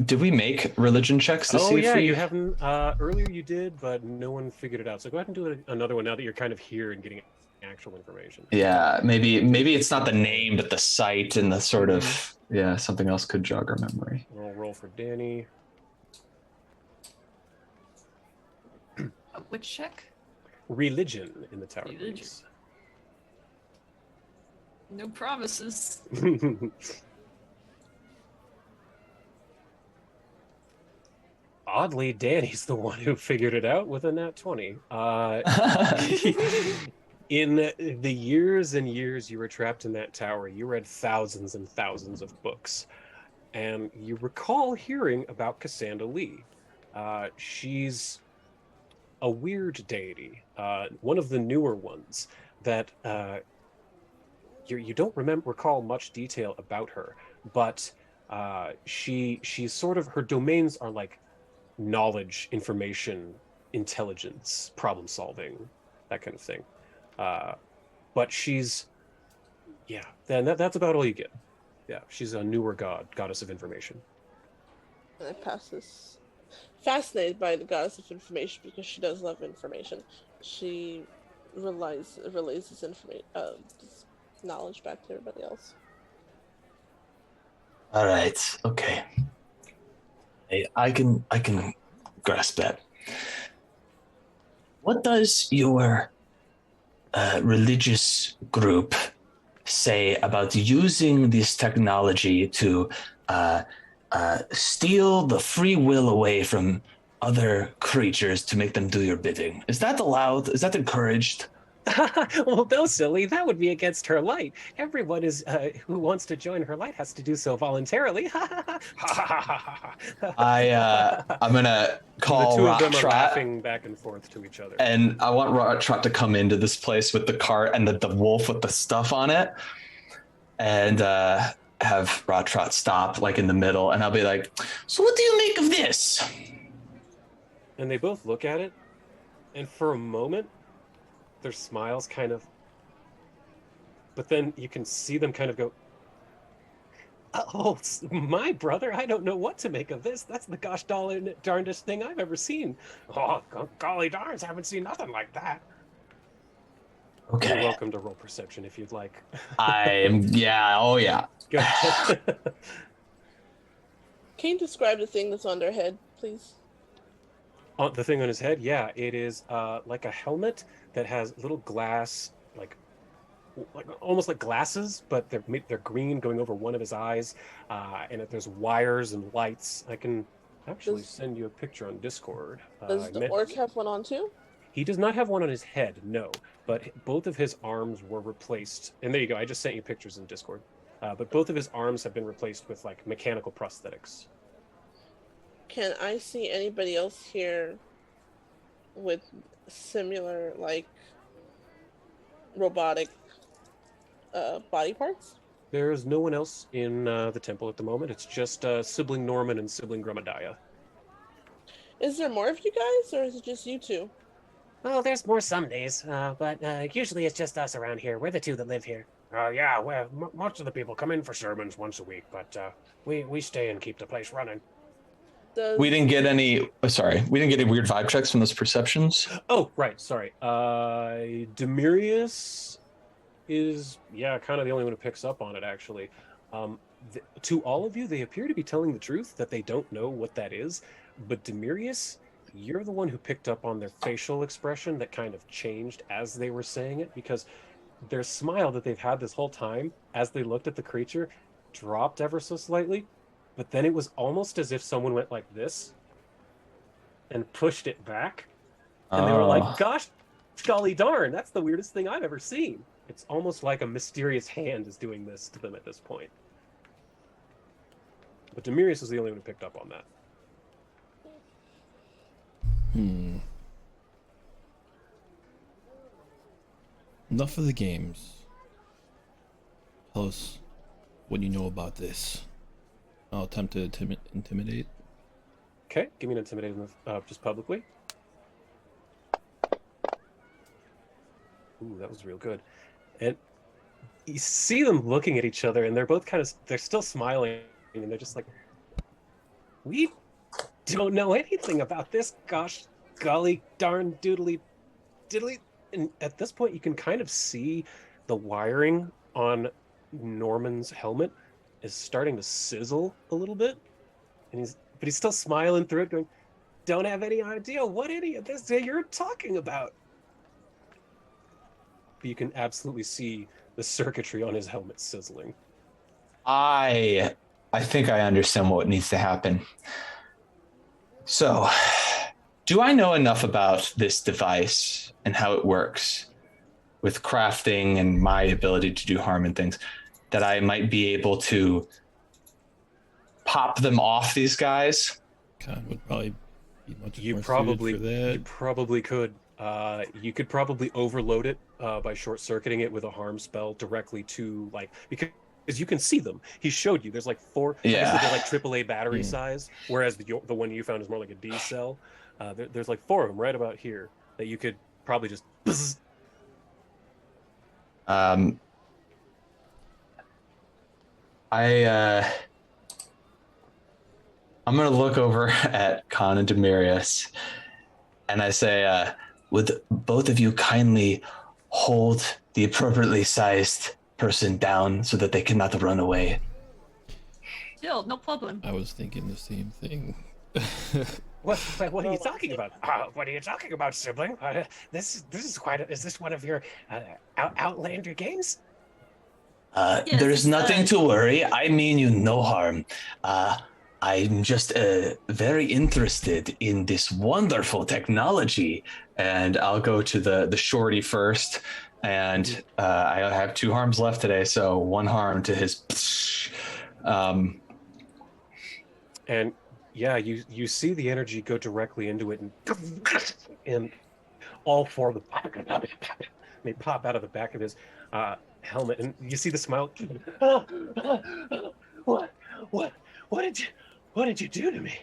[SPEAKER 5] Did we make religion checks to see if we...
[SPEAKER 12] you haven't. Earlier you did, but no one figured it out. So go ahead and do another one now that you're kind of here and getting actual information.
[SPEAKER 5] Yeah, maybe it's not the name, but the site and the sort of something else could jog our memory.
[SPEAKER 12] I'll roll for Danny.
[SPEAKER 13] Which check?
[SPEAKER 12] Religion in the tower.
[SPEAKER 13] Religion. No promises.
[SPEAKER 12] Oddly, Danny's the one who figured it out with a nat 20. In the years and years you were trapped in that tower, you read thousands and thousands of books. And you recall hearing about Cassandra Lee. She's a weird deity, one of the newer ones that you don't recall much detail about her, but she's sort of, her domains are like knowledge, information, intelligence, problem solving, that kind of thing. But she's, then that's about all you get. Yeah, she's a newer goddess of information.
[SPEAKER 10] And I pass this. Fascinated by the goddess of information because she does love information. She relays this information, this knowledge back to everybody else.
[SPEAKER 5] All right. Okay. I can grasp that. What does your religious group say about using this technology to steal the free will away from other creatures to make them do your bidding? Is that allowed? Is that encouraged?
[SPEAKER 12] Well, no, silly. That would be against her light. Everyone who wants to join her light has to do so voluntarily.
[SPEAKER 5] I'm gonna call
[SPEAKER 12] the two of them are
[SPEAKER 5] Rot-Trot,
[SPEAKER 12] laughing back and forth to each other.
[SPEAKER 5] and I want Rot-Trot to come into this place with the cart and the wolf with the stuff on it, and have Rot-Trot stop like in the middle, and I'll be like, "So what do you make of this?"
[SPEAKER 12] And they both look at it, and for a moment, their smiles kind of, but then you can see them kind of go, "Oh, my brother, I don't know what to make of this. That's the gosh darndest thing I've ever seen. Oh, golly darns, I haven't seen nothing like that."
[SPEAKER 5] Okay.
[SPEAKER 12] You're welcome to roll perception if you'd like.
[SPEAKER 5] Oh yeah.
[SPEAKER 12] Go ahead.
[SPEAKER 10] Can you describe the thing that's on their head, please?
[SPEAKER 12] The thing on his head, yeah, it is like a helmet that has little glass, like almost like glasses, but they're green going over one of his eyes, and there's wires and lights. I can actually send you a picture on Discord.
[SPEAKER 10] Does the orc have one on too?
[SPEAKER 12] He does not have one on his head, no, but both of his arms were replaced. And there you go, I just sent you pictures in Discord. But both of his arms have been replaced with like mechanical prosthetics.
[SPEAKER 10] Can I see anybody else here with similar, like, robotic body parts?
[SPEAKER 12] There is no one else in the temple at the moment. It's just sibling Norman and sibling Grumadiah.
[SPEAKER 10] Is there more of you guys, or is it just you two?
[SPEAKER 2] Well, there's more some days, but usually it's just us around here. We're the two that live here.
[SPEAKER 14] Yeah, well, most of the people come in for sermons once a week, but we stay and keep the place running.
[SPEAKER 5] We didn't get any. Sorry, we didn't get any weird vibe checks from those perceptions.
[SPEAKER 12] Oh, right. Sorry. Demirius is kind of the only one who picks up on it. Actually, to all of you, they appear to be telling the truth that they don't know what that is. But Demirius, you're the one who picked up on their facial expression that kind of changed as they were saying it, because their smile that they've had this whole time as they looked at the creature dropped ever so slightly. But then it was almost as if someone went like this and pushed it back. And they were like, gosh, golly darn, that's the weirdest thing I've ever seen. It's almost like a mysterious hand is doing this to them at this point. But Demirius is the only one who picked up on that.
[SPEAKER 3] Enough of the games. Tell us what you know about this. I'll attempt to intimidate.
[SPEAKER 12] Okay, give me an intimidate just publicly. Ooh, that was real good. And you see them looking at each other, and they're both they're still smiling, and they're just like, we don't know anything about this, gosh, golly darn doodly diddly And at this point, you can kind of see the wiring on Norman's helmet is starting to sizzle a little bit, and he's still smiling through it, going, "Don't have any idea what any of this you're talking about." But you can absolutely see the circuitry on his helmet sizzling.
[SPEAKER 5] I think I understand what needs to happen. So, do I know enough about this device and how it works with crafting and my ability to do harm and things that I might be able to pop them off these guys?
[SPEAKER 3] Khan would probably be much
[SPEAKER 12] You
[SPEAKER 3] more
[SPEAKER 12] probably
[SPEAKER 3] suited for that.
[SPEAKER 12] you probably could. You could probably overload it by short-circuiting it with a harm spell directly to because you can see them. He showed you. There's like four.
[SPEAKER 5] Yeah.
[SPEAKER 12] Obviously they're like AAA battery size, whereas the one you found is more like a D cell. There's like four of them right about here that you could probably just.
[SPEAKER 5] I'm gonna look over at Khan and Demirius, and I say, would both of you kindly hold the appropriately sized person down so that they cannot run away?
[SPEAKER 13] Still, no problem.
[SPEAKER 3] I was thinking the same thing.
[SPEAKER 14] What are you talking about? What are you talking about, sibling? This is quite. Is this one of your Outlander games?
[SPEAKER 6] Yes,
[SPEAKER 5] There's nothing to worry. I mean you no harm. I'm just very interested in this wonderful technology. And I'll go to the shorty first. And I have 2 harms left today, so 1 harm to his.
[SPEAKER 12] And yeah, you see the energy go directly into it, and all 4 of them they pop out of the back of his helmet, and you see the smile. What did you do to me?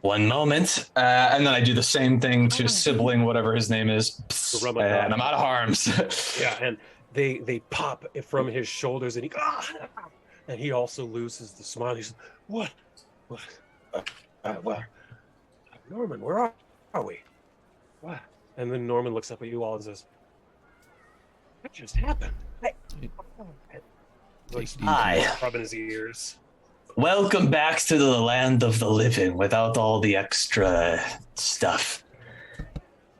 [SPEAKER 5] 1 moment, and then I do the same thing to sibling, whatever his name is, and I'm out of harms.
[SPEAKER 12] Yeah, and they pop from his shoulders, and he also loses the smile. He's what? Norman, where are we? What? And then Norman looks up at you all and says, "What just happened?"
[SPEAKER 5] Hi.
[SPEAKER 12] Rubbing his ears.
[SPEAKER 5] Welcome back to the land of the living without all the extra stuff.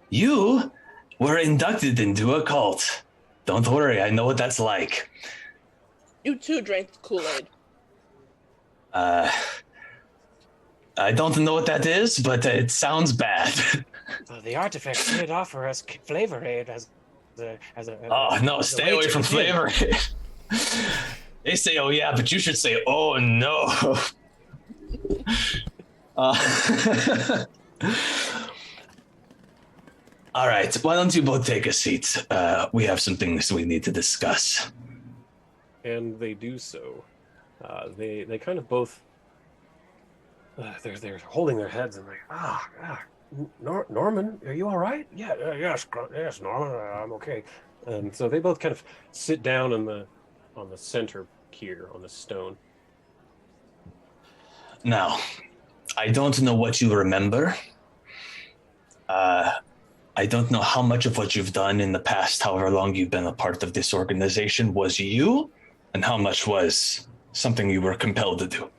[SPEAKER 5] You were inducted into a cult. Don't worry, I know what that's like.
[SPEAKER 10] You too drank the Kool-Aid.
[SPEAKER 5] I don't know what that is, but it sounds bad.
[SPEAKER 14] Well, the artifacts did offer us Flavor Aid as a.
[SPEAKER 5] Oh, no, stay away from Flavor Aid. They say, oh yeah, but you should say, oh no. All right, why don't you both take a seat? We have some things we need to discuss.
[SPEAKER 12] And they do so. They kind of both. They're holding their heads and Norman, are you all right?
[SPEAKER 14] Yeah, yes, Norman, I'm okay.
[SPEAKER 12] And so they both kind of sit down on the center here on the stone.
[SPEAKER 5] Now, I don't know what you remember. I don't know how much of what you've done in the past, however long you've been a part of this organization, was you, and how much was something you were compelled to do.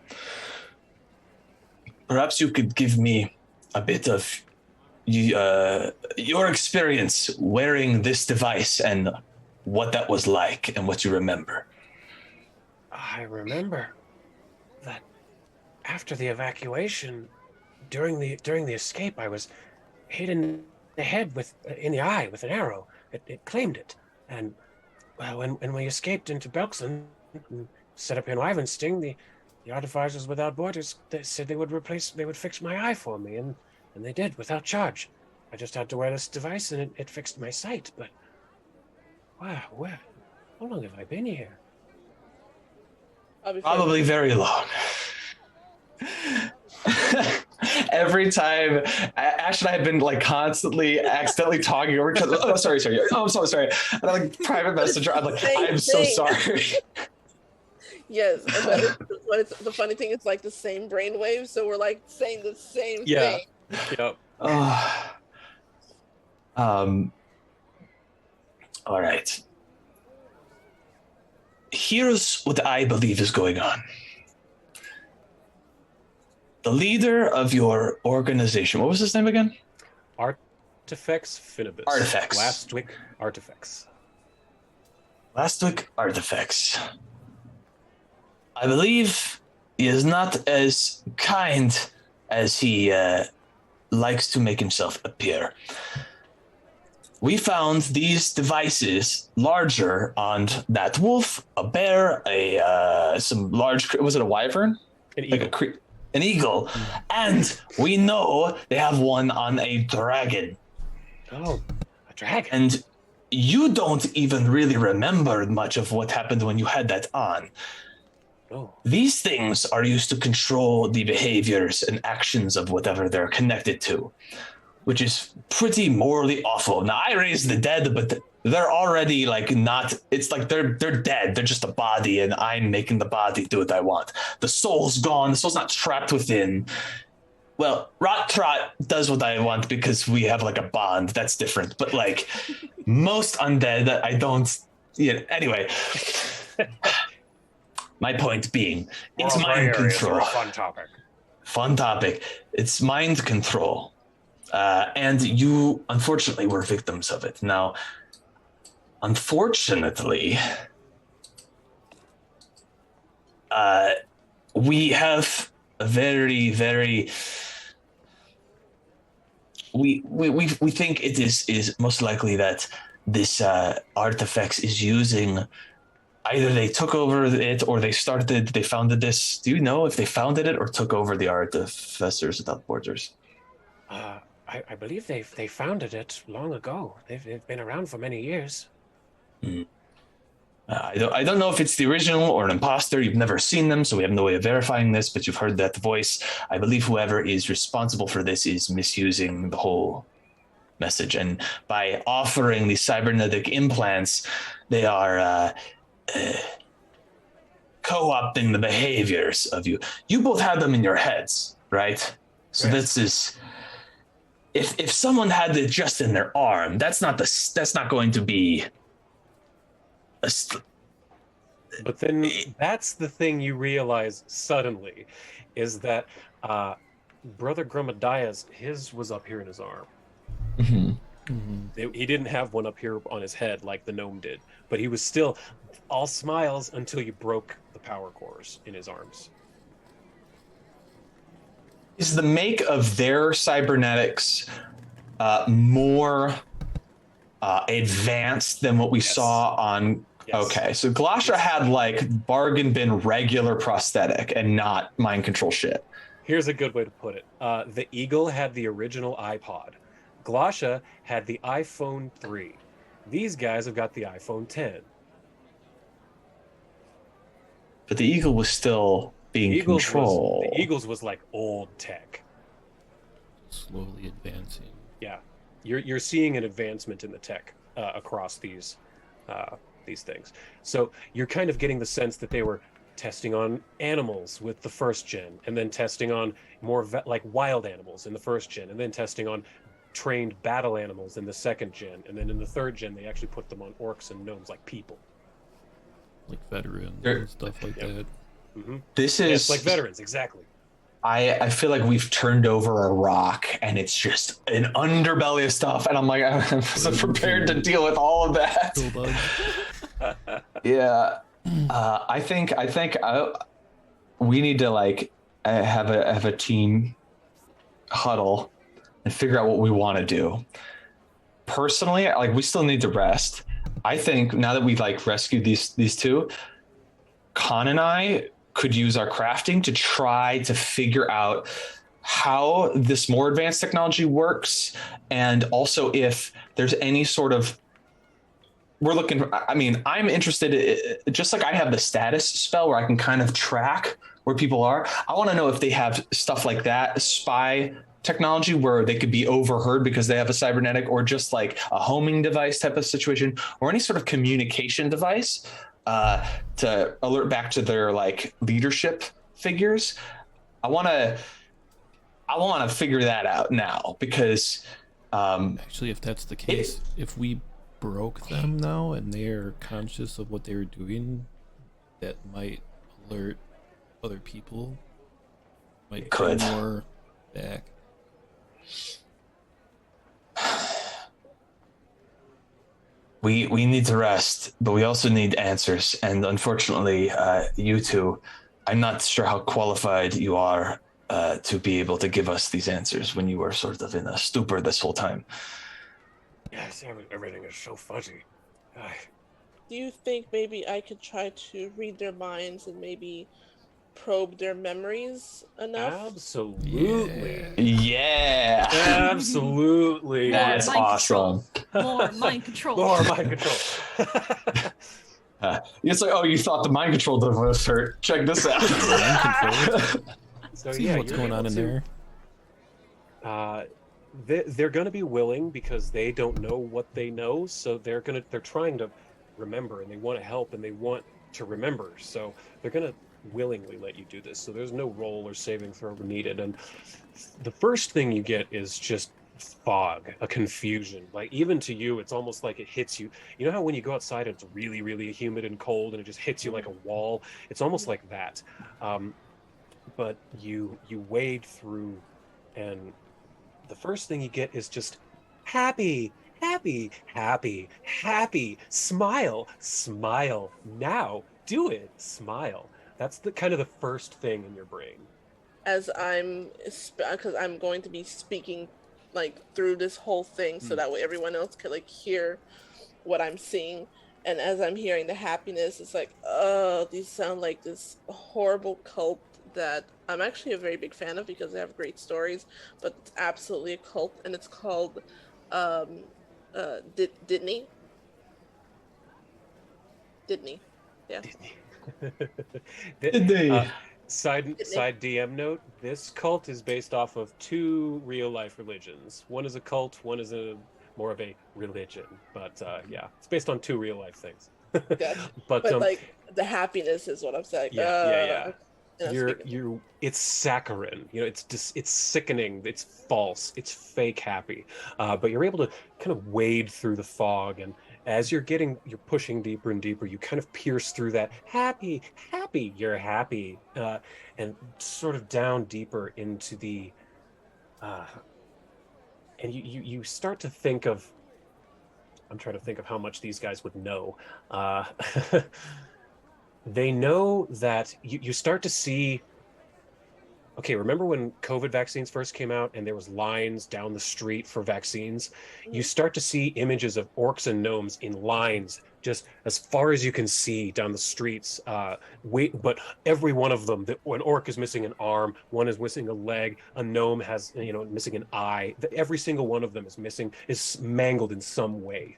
[SPEAKER 5] Perhaps you could give me a bit of your experience wearing this device and what that was like and what you remember.
[SPEAKER 14] I remember that after the evacuation, during the escape, I was hit in the head in the eye with an arrow. It claimed it, and well, when we escaped into Belkzen and set up in Ivansting, the Artificers Without Borders, they said they would fix my eye for me, and they did without charge. I just had to wear this device, and it fixed my sight. But wow, how long have I been here?
[SPEAKER 5] Probably very long. Every time Ash and I have been like constantly accidentally talking over each other. Oh, sorry. Oh, I'm so sorry. And I like private messenger. I'm like, I'm so sorry.
[SPEAKER 10] Yes, but the funny thing is like the same brainwaves, so we're like saying the same thing.
[SPEAKER 12] Yep.
[SPEAKER 5] All right. Here's what I believe is going on. The leader of your organization, what was his name again?
[SPEAKER 12] Artifex Finibus.
[SPEAKER 5] Artifex.
[SPEAKER 12] Lastwick Artifex.
[SPEAKER 5] Lastwick Artifex. I believe he is not as kind as he likes to make himself appear. We found these devices larger on that wolf, a bear, some large, was it a wyvern?
[SPEAKER 12] An eagle.
[SPEAKER 5] An eagle. And we know they have one on a dragon.
[SPEAKER 12] Oh, a dragon.
[SPEAKER 5] And you don't even really remember much of what happened when you had that on.
[SPEAKER 12] Oh.
[SPEAKER 5] These things are used to control the behaviors and actions of whatever they're connected to, which is pretty morally awful. Now, I raised the dead, but they're already like not, it's like they're dead. They're just a body, and I'm making the body do what I want. The soul's gone. The soul's not trapped within. Well, Rot Trot does what I want because we have like a bond. That's different. But like most undead, I don't, anyway. My point being, it's mind control.
[SPEAKER 12] Fun topic.
[SPEAKER 5] Fun topic. It's mind control. And you, unfortunately, were victims of it. Now, unfortunately, we have a very, very... We think it is most likely that this Artifacts is using... Either they took over it or they founded this. Do you know if they founded it or took over the Artificers Without Borders?
[SPEAKER 14] I believe they founded it long ago. They've been around for many years.
[SPEAKER 5] I don't know if it's the original or an imposter. You've never seen them, so we have no way of verifying this, but you've heard that voice. I believe whoever is responsible for this is misusing the whole message. And by offering these cybernetic implants, they are... co-opting the behaviors of you. You both have them in your heads, right? So this is, if someone had it just in their arm, that's not going to be.
[SPEAKER 12] But then that's the thing you realize suddenly, is that Brother Grumadiah's, his was up here in his arm.
[SPEAKER 5] Mm-hmm.
[SPEAKER 12] He didn't have one up here on his head like the gnome did, but he was still all smiles until you broke the power cores in his arms.
[SPEAKER 5] Is the make of their cybernetics more advanced than what we saw on... Yes. Okay, so Glasha had like bargain bin regular prosthetic and not mind control shit.
[SPEAKER 12] Here's a good way to put it. The Eagle had the original iPod. Glasha had the iPhone 3. These guys have got the iPhone 10.
[SPEAKER 5] But the Eagle was still being controlled.
[SPEAKER 12] The Eagles was like old tech.
[SPEAKER 3] Slowly advancing.
[SPEAKER 12] Yeah, you're seeing an advancement in the tech across these things. So you're kind of getting the sense that they were testing on animals with the first gen, and then testing on more like wild animals in the first gen, and then testing on trained battle animals in the second gen, and then in the third gen they actually put them on orcs and gnomes like people,
[SPEAKER 3] like veterans and stuff like that.
[SPEAKER 12] Mm-hmm.
[SPEAKER 5] This is
[SPEAKER 12] like veterans, exactly.
[SPEAKER 5] I feel like we've turned over a rock and it's just an underbelly of stuff, and I'm like, I'm so prepared to deal with all of that. Yeah. I think we need to like have a team huddle and figure out what we want to do. Personally, like, we still need to rest. I think now that we've like rescued these two, Khan and I could use our crafting to try to figure out how this more advanced technology works, and also if there's any sort of, I'm interested, just like I have the status spell where I can kind of track where people are. I want to know if they have stuff like that, spy technology where they could be overheard because they have a cybernetic, or just like a homing device type of situation, or any sort of communication device to alert back to their like leadership figures. I want to figure that out now, because
[SPEAKER 3] actually, if that's the case, if we broke them now and they're conscious of what they were doing, that might alert other people, might bring more back.
[SPEAKER 5] We need to rest, but we also need answers. And unfortunately, you two, I'm not sure how qualified you are to be able to give us these answers when you were sort of in a stupor this whole time.
[SPEAKER 14] Yes, everything is so fuzzy.
[SPEAKER 10] Do you think maybe I could try to read their minds and maybe probe their memories enough?
[SPEAKER 1] Absolutely.
[SPEAKER 5] Yeah.
[SPEAKER 1] Absolutely.
[SPEAKER 5] That's awesome.
[SPEAKER 6] More mind control.
[SPEAKER 1] More mind control.
[SPEAKER 5] It's like, oh, you thought the mind control device hurt. Check this out.
[SPEAKER 1] So
[SPEAKER 3] See
[SPEAKER 1] yeah,
[SPEAKER 3] what's
[SPEAKER 1] you're
[SPEAKER 3] going on
[SPEAKER 1] able
[SPEAKER 3] in
[SPEAKER 1] there. They're going to be willing because they don't know what they know, so they're trying to remember, and they want to help, and they want to remember, so they're going to willingly let you do this. So there's no roll or saving throw needed. And the first thing you get is just fog, a confusion. Like, even to you, it's almost like it hits you. You know how when you go outside it's really, really humid and cold and it just hits you like a wall? It's almost like that. But you wade through, and the first thing you get is just happy, happy, happy, happy, smile, smile, now, do it, smile. That's the kind of the first thing in your brain.
[SPEAKER 10] As because I'm going to be speaking like through this whole thing, so that way everyone else can like hear what I'm seeing. And as I'm hearing the happiness, it's like, oh, these sound like this horrible cult that I'm actually a very big fan of because they have great stories, but it's absolutely a cult, and it's called Didney. Yeah.
[SPEAKER 1] Side DM note: this cult is based off of two real life religions. One is a cult, one is more of a religion. But yeah, it's based on two real life things.
[SPEAKER 10] Gotcha.
[SPEAKER 1] but
[SPEAKER 10] like the happiness is what I'm saying.
[SPEAKER 1] Yeah. It's saccharine. You know, it's sickening. It's false. It's fake happy. But you're able to kind of wade through the fog, and as you're pushing deeper and deeper, you kind of pierce through that happy, you're happy, and sort of down deeper into the, and you start to think of, I'm trying to think of how much these guys would know. They know that you start to see, okay, remember when COVID vaccines first came out and there was lines down the street for vaccines? You start to see images of orcs and gnomes in lines just as far as you can see down the streets. But every one of them, an orc is missing an arm, one is missing a leg, a gnome has, missing an eye. Every single one of them is mangled in some way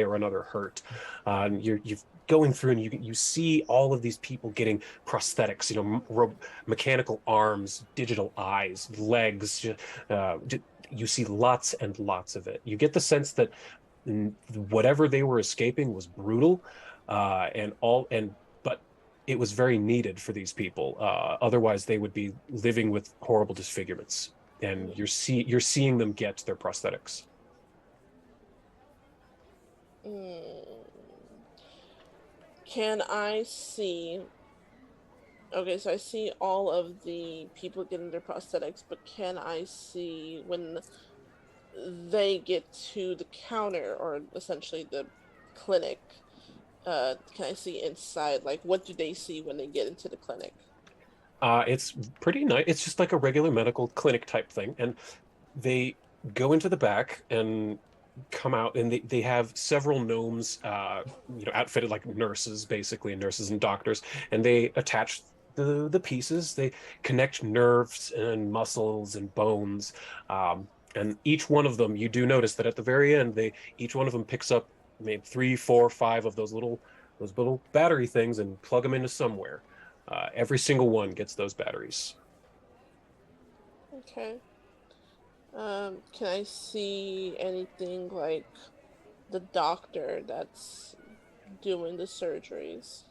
[SPEAKER 1] or another hurt. You've going through, and you see all of these people getting prosthetics, mechanical arms, digital eyes, legs. You see lots and lots of it. You get the sense that whatever they were escaping was brutal, but it was very needed for these people. Otherwise, they would be living with horrible disfigurements, and you're seeing them get their prosthetics.
[SPEAKER 10] Can I see? Okay, so I see all of the people getting their prosthetics, but can I see when they get to the counter, or essentially the clinic? Can I see inside? Like, what do they see when they get into the clinic?
[SPEAKER 1] It's pretty nice. It's just like a regular medical clinic type thing, and they go into the back and come out, and they have several gnomes outfitted like nurses, basically, nurses and doctors, and they attach the pieces. They connect nerves and muscles and bones, and each one of them, you do notice that at the very end, each one of them picks up maybe 3, 4, 5 of those little battery things and plug them into somewhere. Every single one gets those batteries.
[SPEAKER 10] Okay. Can I see anything like the doctor that's doing the surgeries?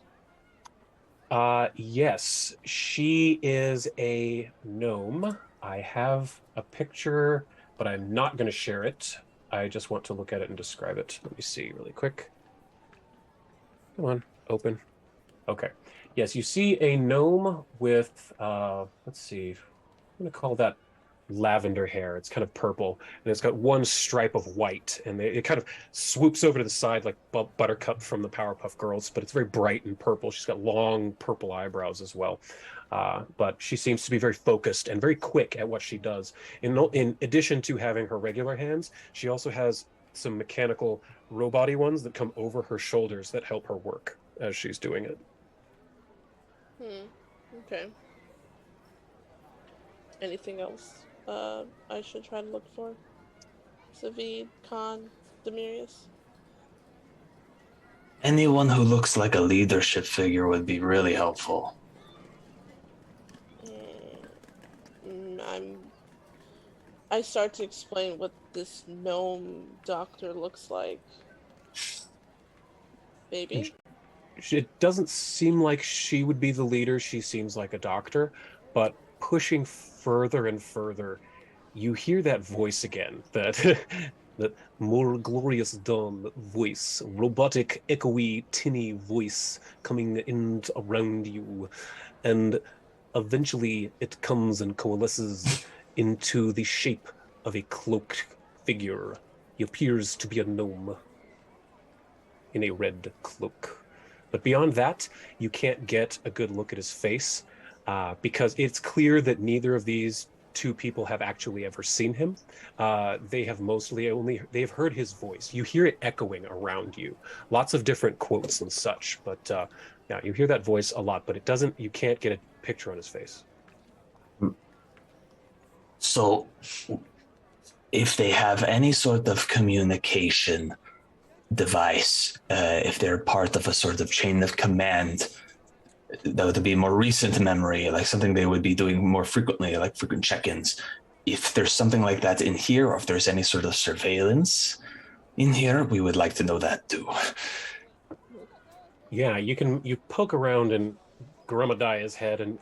[SPEAKER 1] Yes, she is a gnome. I have a picture, but I'm not going to share it.
[SPEAKER 12] I just want to look at it and describe it. Let me see really quick. Come on, open. Okay. Yes, you see a gnome with, let's see, I'm going to call that lavender hair. It's kind of purple, and it's got one stripe of white, and it kind of swoops over to the side like Buttercup from the Powerpuff Girls, but it's very bright and purple. She's got long purple eyebrows as well. But she seems to be very focused and very quick at what she does. In addition to having her regular hands, she also has some mechanical robot-y ones that come over her shoulders that help her work as she's doing it.
[SPEAKER 10] Okay. Anything else I should try to look for? Savid, Khan, Demirius?
[SPEAKER 5] Anyone who looks like a leadership figure would be really helpful.
[SPEAKER 10] I start to explain what this gnome doctor looks like. Baby?
[SPEAKER 12] It doesn't seem like she would be the leader. She seems like a doctor, but pushing further and further, you hear that voice again, that that more glorious dawn voice, robotic, echoey, tinny voice coming in around you. And eventually it comes and coalesces into the shape of a cloaked figure. He appears to be a gnome in a red cloak. But beyond that, you can't get a good look at his face because it's clear that neither of these two people have actually ever seen him. They have they've heard his voice. You hear it echoing around you. Lots of different quotes and such, but yeah, you hear that voice a lot, but you can't get a picture on his face.
[SPEAKER 5] So, if they have any sort of communication device, if they're part of a sort of chain of command, that would be more recent memory, like something they would be doing more frequently, like frequent check-ins. If there's something like that in here, or if there's any sort of surveillance in here, we would like to know that too.
[SPEAKER 12] Yeah, you poke around in Garumadaya's head, and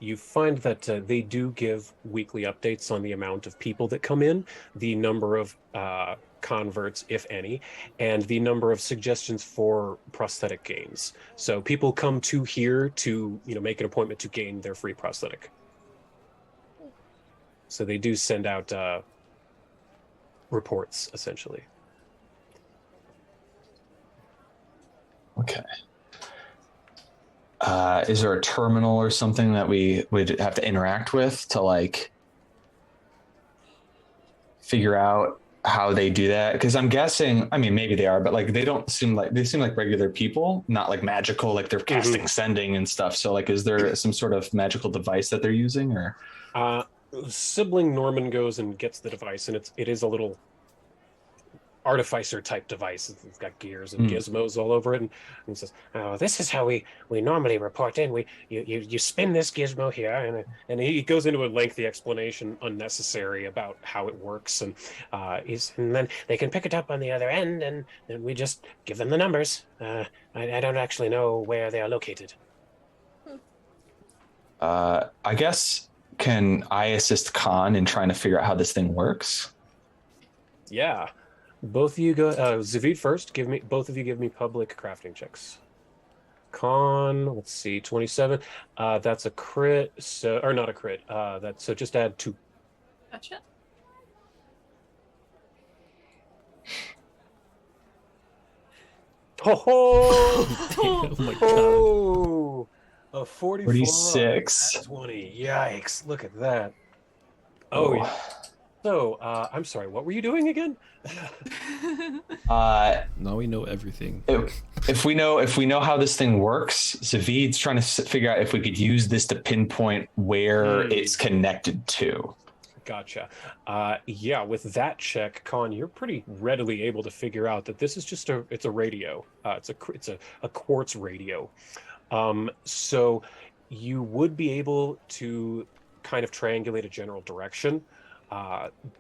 [SPEAKER 12] you find that they do give weekly updates on the amount of people that come in, the number of converts, if any, and the number of suggestions for prosthetic gains. So people come to here to make an appointment to gain their free prosthetic. So they do send out reports, essentially.
[SPEAKER 5] Okay. Is there a terminal or something that we would have to interact with to like figure out how they do that? Because I'm guessing, I mean, maybe they are, but like they seem like regular people, not like magical, like they're casting sending and stuff. So like, is there some sort of magical device that they're using, or?
[SPEAKER 12] Sibling Norman goes and gets the device, and it is a little artificer type device. It's got gears and gizmos all over it, and he says, "Oh, this is how we normally report in. You spin this gizmo here," and he goes into a lengthy explanation, unnecessary, about how it works, and then they can pick it up on the other end, and we just give them the numbers. I don't actually know where they are located.
[SPEAKER 5] I guess, can I assist Khan in trying to figure out how this thing works?
[SPEAKER 12] Yeah. Both of you go. Zavid first. Both of you give me public crafting checks. Con, let's see, 27. That's a crit. So, or not a crit. So just add 2.
[SPEAKER 6] Gotcha.
[SPEAKER 12] Oh my god. Oh, a 44.
[SPEAKER 5] 46.
[SPEAKER 12] 20. Yikes! Look at that. Oh yeah. So, I'm sorry, what were you doing again?
[SPEAKER 3] Now we know everything.
[SPEAKER 5] If we know how this thing works, Zavid's trying to figure out if we could use this to pinpoint where it's connected to.
[SPEAKER 12] Gotcha. Yeah, with that check, Con, you're pretty readily able to figure out that this is just it's a radio. It's a quartz radio. So you would be able to kind of triangulate a general direction.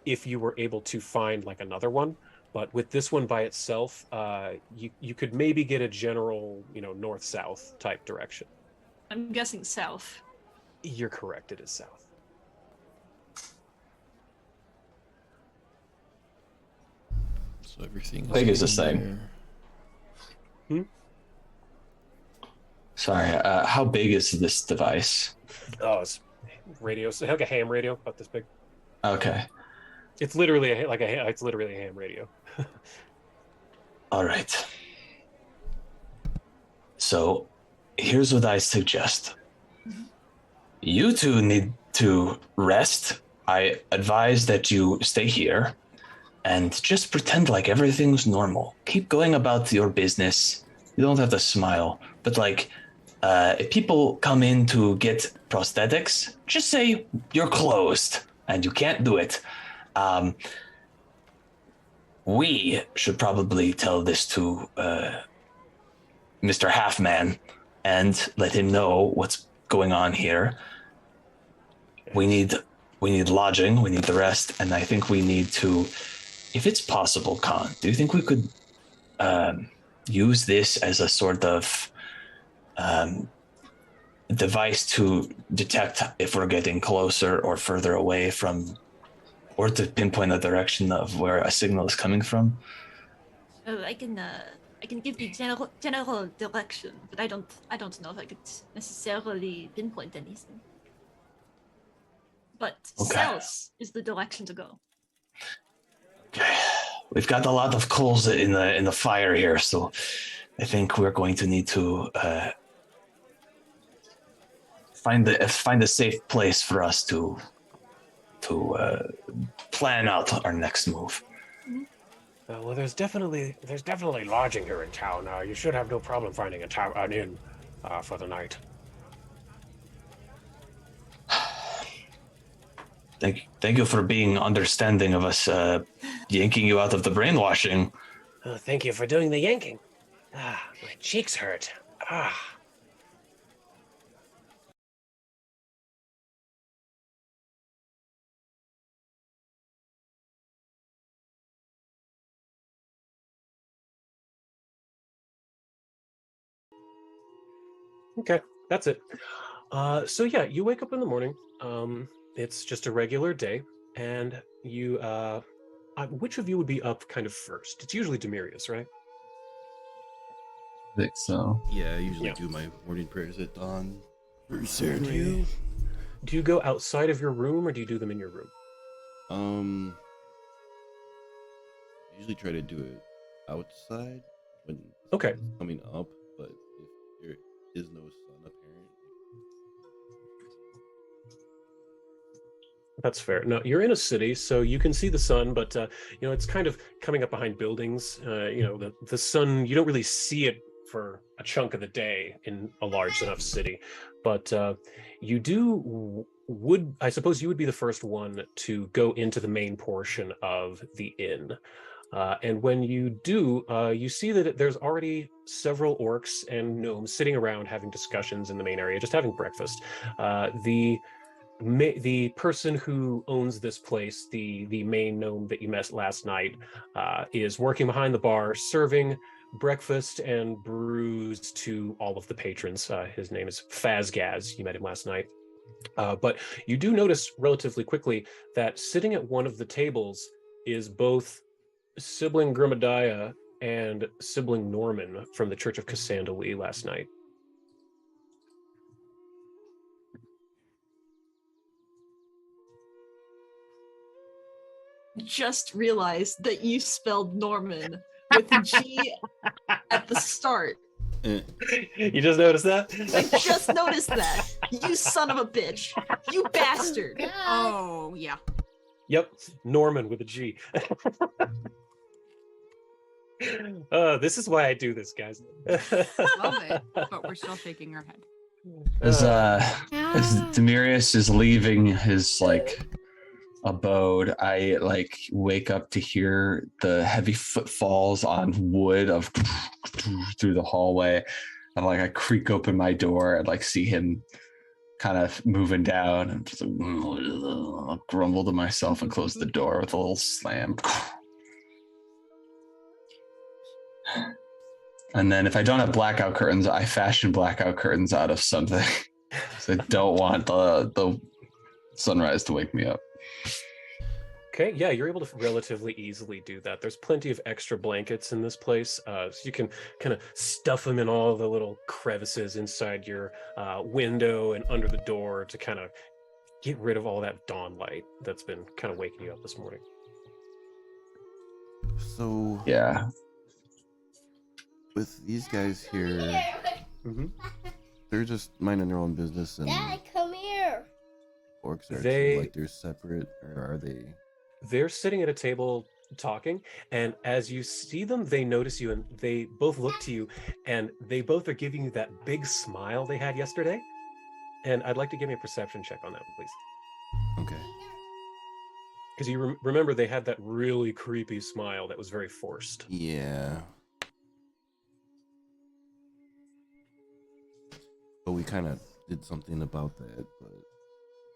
[SPEAKER 12] If you were able to find like another one, but with this one by itself, you could maybe get a general, north-south type direction.
[SPEAKER 6] I'm guessing south.
[SPEAKER 12] You're correct, it is south.
[SPEAKER 3] So everything
[SPEAKER 5] Big is the same.
[SPEAKER 3] there.
[SPEAKER 5] Sorry, how big is this device?
[SPEAKER 12] Oh, it's radio, so like a ham radio, about this big.
[SPEAKER 5] Okay.
[SPEAKER 12] It's literally it's literally a ham radio.
[SPEAKER 5] All right. So, here's what I suggest. You two need to rest. I advise that you stay here and just pretend like everything's normal. Keep going about your business. You don't have to smile, but like, if people come in to get prosthetics, just say you're closed and you can't do it. We should probably tell this to Mr. Halfman and let him know what's going on here. We need lodging, we need the rest, and I think we need to, if it's possible, Khan, do you think we could use this as a sort of device to detect if we're getting closer or further away from, or to pinpoint the direction of where a signal is coming from?
[SPEAKER 6] I can give the general direction, but I don't know if I could necessarily pinpoint anything. But south is the direction to go.
[SPEAKER 5] Okay, we've got a lot of coals in the fire here, so I think we're going to need to find a safe place for us to plan out our next move.
[SPEAKER 14] Well, there's definitely lodging here in town. You should have no problem finding an inn for the night.
[SPEAKER 5] Thank you for being understanding of us yanking you out of the brainwashing.
[SPEAKER 14] Oh, thank you for doing the yanking. My cheeks hurt. Okay, that's it. So yeah, you wake up in the morning. It's just a regular day, and you. Which of you would be up kind of first? It's usually Demirius, right?
[SPEAKER 15] I think so.
[SPEAKER 3] Yeah, I usually do my morning prayers at dawn.
[SPEAKER 12] Do you go outside of your room, or do you do them in your room?
[SPEAKER 3] I usually try to do it outside when
[SPEAKER 12] okay
[SPEAKER 3] it's coming up, but if there is no sun apparent.
[SPEAKER 12] That's fair. No, you're in a city, so you can see the sun, but it's kind of coming up behind buildings. The sun, you don't really see it for a chunk of the day in a large enough city, but I suppose you would be the first one to go into the main portion of the inn. And when you do, you see that there's already several orcs and gnomes sitting around having discussions in the main area, just having breakfast. The person who owns this place, the main gnome that you met last night, is working behind the bar, serving breakfast and brews to all of the patrons. His name is Fazgaz. You met him last night. But you do notice relatively quickly that sitting at one of the tables is both sibling Grimadiah and sibling Norman from the Church of Cassandali last night.
[SPEAKER 6] Just realized that you spelled Norman with a G at the start.
[SPEAKER 12] You just noticed that?
[SPEAKER 6] I just noticed that. You son of a bitch. You bastard.
[SPEAKER 16] Oh, yeah.
[SPEAKER 12] Yep, Norman with a G. This is why I do this, guys.
[SPEAKER 16] Love it, but we're still shaking our head.
[SPEAKER 5] As Demirius is leaving his abode, I wake up to hear the heavy footfalls on wood of through the hallway, and I creak open my door and see him kind of moving down, and just grumble to myself and close the door with a little slam. And then if I don't have blackout curtains, I fashion blackout curtains out of something. So I don't want the sunrise to wake me up.
[SPEAKER 12] Okay, yeah, you're able to relatively easily do that. There's plenty of extra blankets in this place, so you can kind of stuff them in all the little crevices inside your window and under the door to kind of get rid of all that dawn light that's been kind of waking you up this morning.
[SPEAKER 15] So
[SPEAKER 5] Yeah.
[SPEAKER 15] with these guys here, they're just minding their own business, and
[SPEAKER 11] Dad, come here.
[SPEAKER 15] orcs are actually like they're separate, or are they?
[SPEAKER 12] They're sitting at a table talking, and as you see them, they notice you, and they both look to you, and they both are giving you that big smile they had yesterday. And I'd like to give me a perception check on that, please.
[SPEAKER 15] Okay.
[SPEAKER 12] Because you remember they had that really creepy smile that was very forced.
[SPEAKER 15] Yeah. But we kind of did something about that, but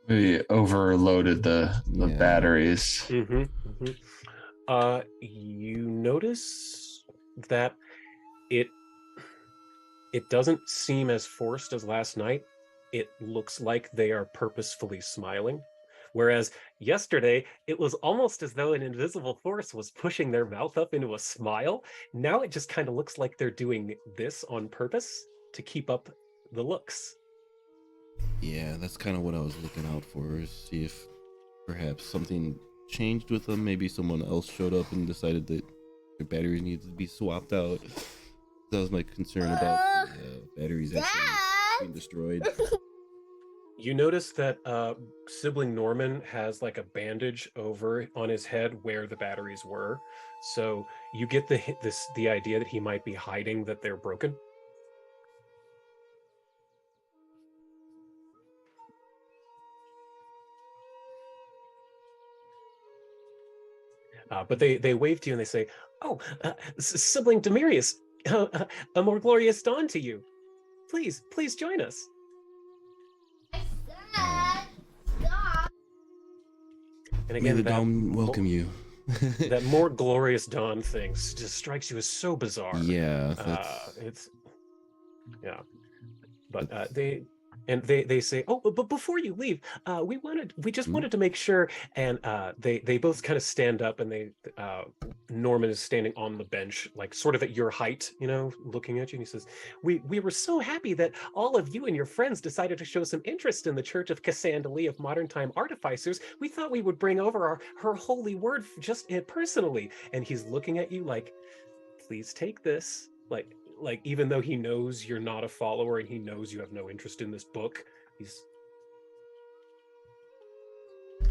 [SPEAKER 5] We overloaded the batteries.
[SPEAKER 12] You notice that it doesn't seem as forced as last night. It looks like they are purposefully smiling. Whereas yesterday, it was almost as though an invisible force was pushing their mouth up into a smile. Now it just kind of looks like they're doing this on purpose to keep up the looks.
[SPEAKER 15] yeah, that's kind of what I was looking out for. See if perhaps something changed with them. Maybe someone else showed up and decided that their batteries needed to be swapped out. That was my concern about the batteries actually being destroyed.
[SPEAKER 12] You notice that sibling Norman has like a bandage over on his head where the batteries were. So you get the idea that he might be hiding that they're broken. But they wave to you and they say, "Oh, sibling Demirius, a more glorious dawn to you. Please join us." And again,
[SPEAKER 15] May the dawn welcome you.
[SPEAKER 12] That more glorious dawn thing just strikes you as so bizarre.
[SPEAKER 15] Yeah,
[SPEAKER 12] But they say, "Oh, but before you leave, we just wanted to make sure." And they both kind of stand up, and Norman is standing on the bench, like sort of at your height, looking at you, and he says, "We were so happy that all of you and your friends decided to show some interest in the Church of Cassandra of Modern Time Artificers. We thought we would bring over her holy word just personally." And he's looking at you like, "Please take this." Like even though he knows you're not a follower and he knows you have no interest in this book, he's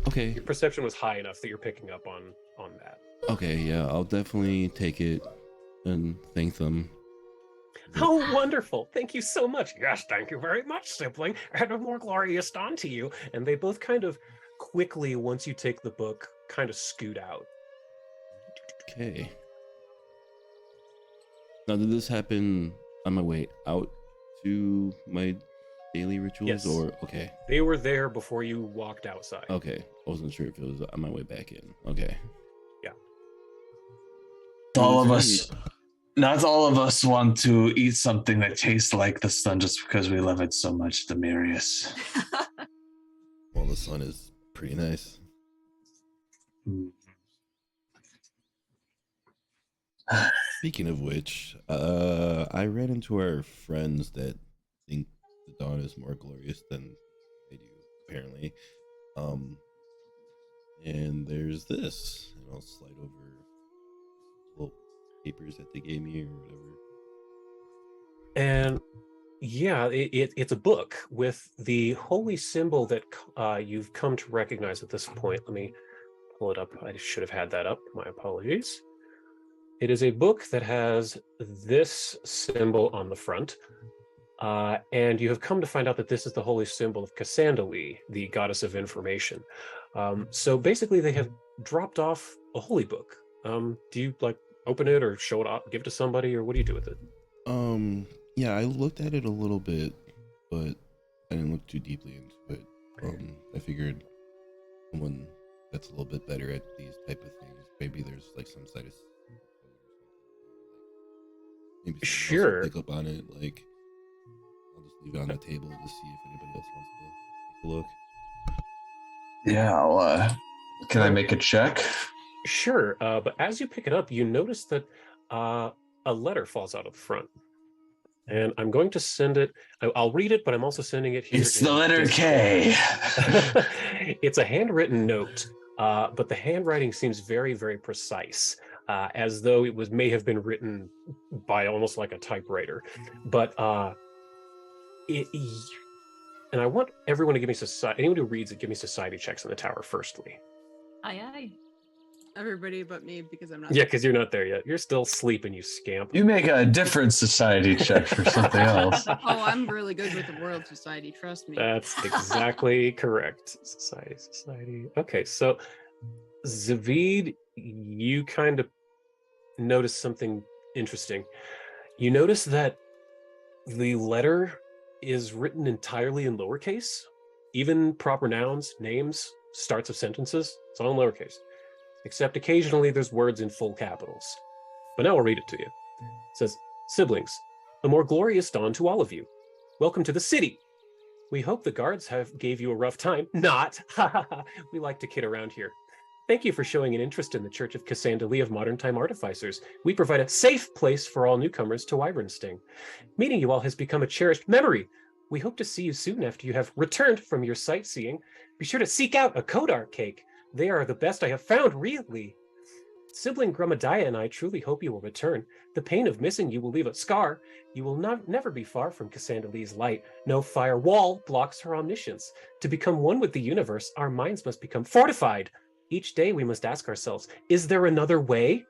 [SPEAKER 15] okay.
[SPEAKER 12] Your perception was high enough that you're picking up on that.
[SPEAKER 15] Okay, yeah, I'll definitely take it and thank them.
[SPEAKER 12] Oh, wonderful. Thank you so much. Yes, thank you very much, sibling. And a more glorious dawn to you. And they both kind of quickly, once you take the book, kind of scoot out.
[SPEAKER 15] Okay. Now, did this happen on my way out to my daily rituals?
[SPEAKER 12] Yes.
[SPEAKER 15] Or okay?
[SPEAKER 12] They were there before you walked outside.
[SPEAKER 15] Okay, I wasn't sure if it was on my way back in. Okay.
[SPEAKER 12] Yeah.
[SPEAKER 5] Not all of us want to eat something that tastes like the sun just because we love it so much, Demirius.
[SPEAKER 15] Well, the sun is pretty nice. Speaking of which, I ran into our friends that think the dawn is more glorious than they do, apparently. And there's this, and I'll slide over little papers that they gave me or whatever.
[SPEAKER 12] And yeah, it's a book with the holy symbol that you've come to recognize at this point. Let me pull it up. I should have had that up. My apologies. It is a book that has this symbol on the front. And you have come to find out that this is the holy symbol of Cassandra, the goddess of information. So basically they have dropped off a holy book. Do you open it or show it off, give it to somebody, or what do you do with it?
[SPEAKER 15] Yeah, I looked at it a little bit, but I didn't look too deeply into it. I figured someone that's a little bit better at these type of things, maybe there's some side of maybe
[SPEAKER 12] sure
[SPEAKER 15] pick up on it. I'll just leave it on the table to see if anybody else wants to take a look.
[SPEAKER 5] Yeah, Can I make a check?
[SPEAKER 12] Sure, but as you pick it up, you notice that a letter falls out of the front. And I'm going to send it. I'll read it, but I'm also sending it here.
[SPEAKER 5] It's the letter K.
[SPEAKER 12] It's a handwritten note, but the handwriting seems very, very precise, as though it may have been written by almost like a typewriter. But and I want everyone to give me society. Anyone who reads it, give me society checks in the tower. Firstly,
[SPEAKER 6] Aye, aye.
[SPEAKER 16] Everybody but me, because I'm not.
[SPEAKER 12] yeah, because you're not there yet. You're still sleeping, you scamp.
[SPEAKER 5] You make a different society check for something else.
[SPEAKER 16] Oh, I'm really good with the world society. Trust me.
[SPEAKER 12] That's exactly correct. Society. Okay, so Zavid, you kind of notice something interesting. You notice that the letter is written entirely in lowercase, even proper nouns, names, starts of sentences. It's all in lowercase, except occasionally there's words in full capitals. But now I'll read it to you. It says, "Siblings, a more glorious dawn to all of you. Welcome to the city. We hope the guards gave you a rough time. Not. We like to kid around here. Thank you for showing an interest in the Church of Cassandra of Modern Time Artificers. We provide a safe place for all newcomers to Wyvernsting. Meeting you all has become a cherished memory. We hope to see you soon after you have returned from your sightseeing. Be sure to seek out a Kodar cake. They are the best I have found, really. Sibling Grummadiah and I truly hope you will return. The pain of missing you will leave a scar. You will never be far from Cassandra Lee's light. No fire wall blocks her omniscience. To become one with the universe, our minds must become fortified. Each day we must ask ourselves, is there another way?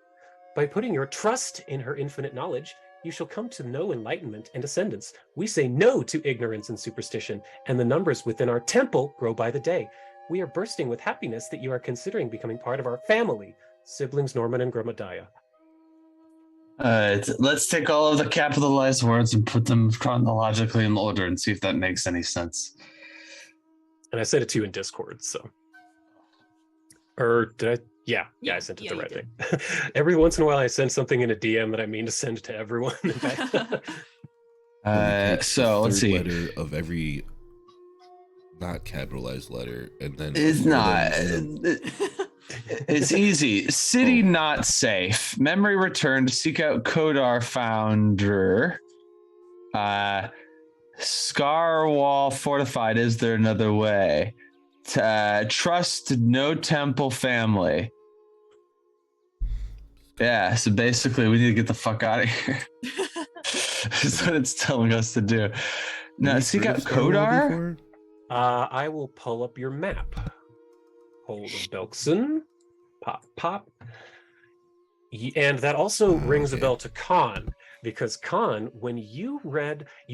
[SPEAKER 12] By putting your trust in her infinite knowledge, you shall come to know enlightenment and ascendance. We say no to ignorance and superstition, and the numbers within our temple grow by the day. We are bursting with happiness that you are considering becoming part of our family. Siblings Norman and Grummadiah."
[SPEAKER 5] Let's take all of the capitalized words and put them chronologically in order and see if that makes any sense.
[SPEAKER 12] And I sent it to you in Discord, so. Or did I? Yeah, I sent it the right thing. Every once in a while I send something in a DM that I mean to send to everyone.
[SPEAKER 5] So let's see.
[SPEAKER 15] Letter of every not capitalized letter, and then
[SPEAKER 5] it's not. It's easy. City not safe. Memory returned. Seek out Kodar founder. Scar wall fortified. Is there another way? Trust no temple family. Yeah, so basically we need to get the fuck out of here. That's what it's telling us to do. Now, seek out Kodar?
[SPEAKER 12] I will pull up your map. Hold of Belkzen. Pop. And that also rings a bell to Khan, because Khan, when you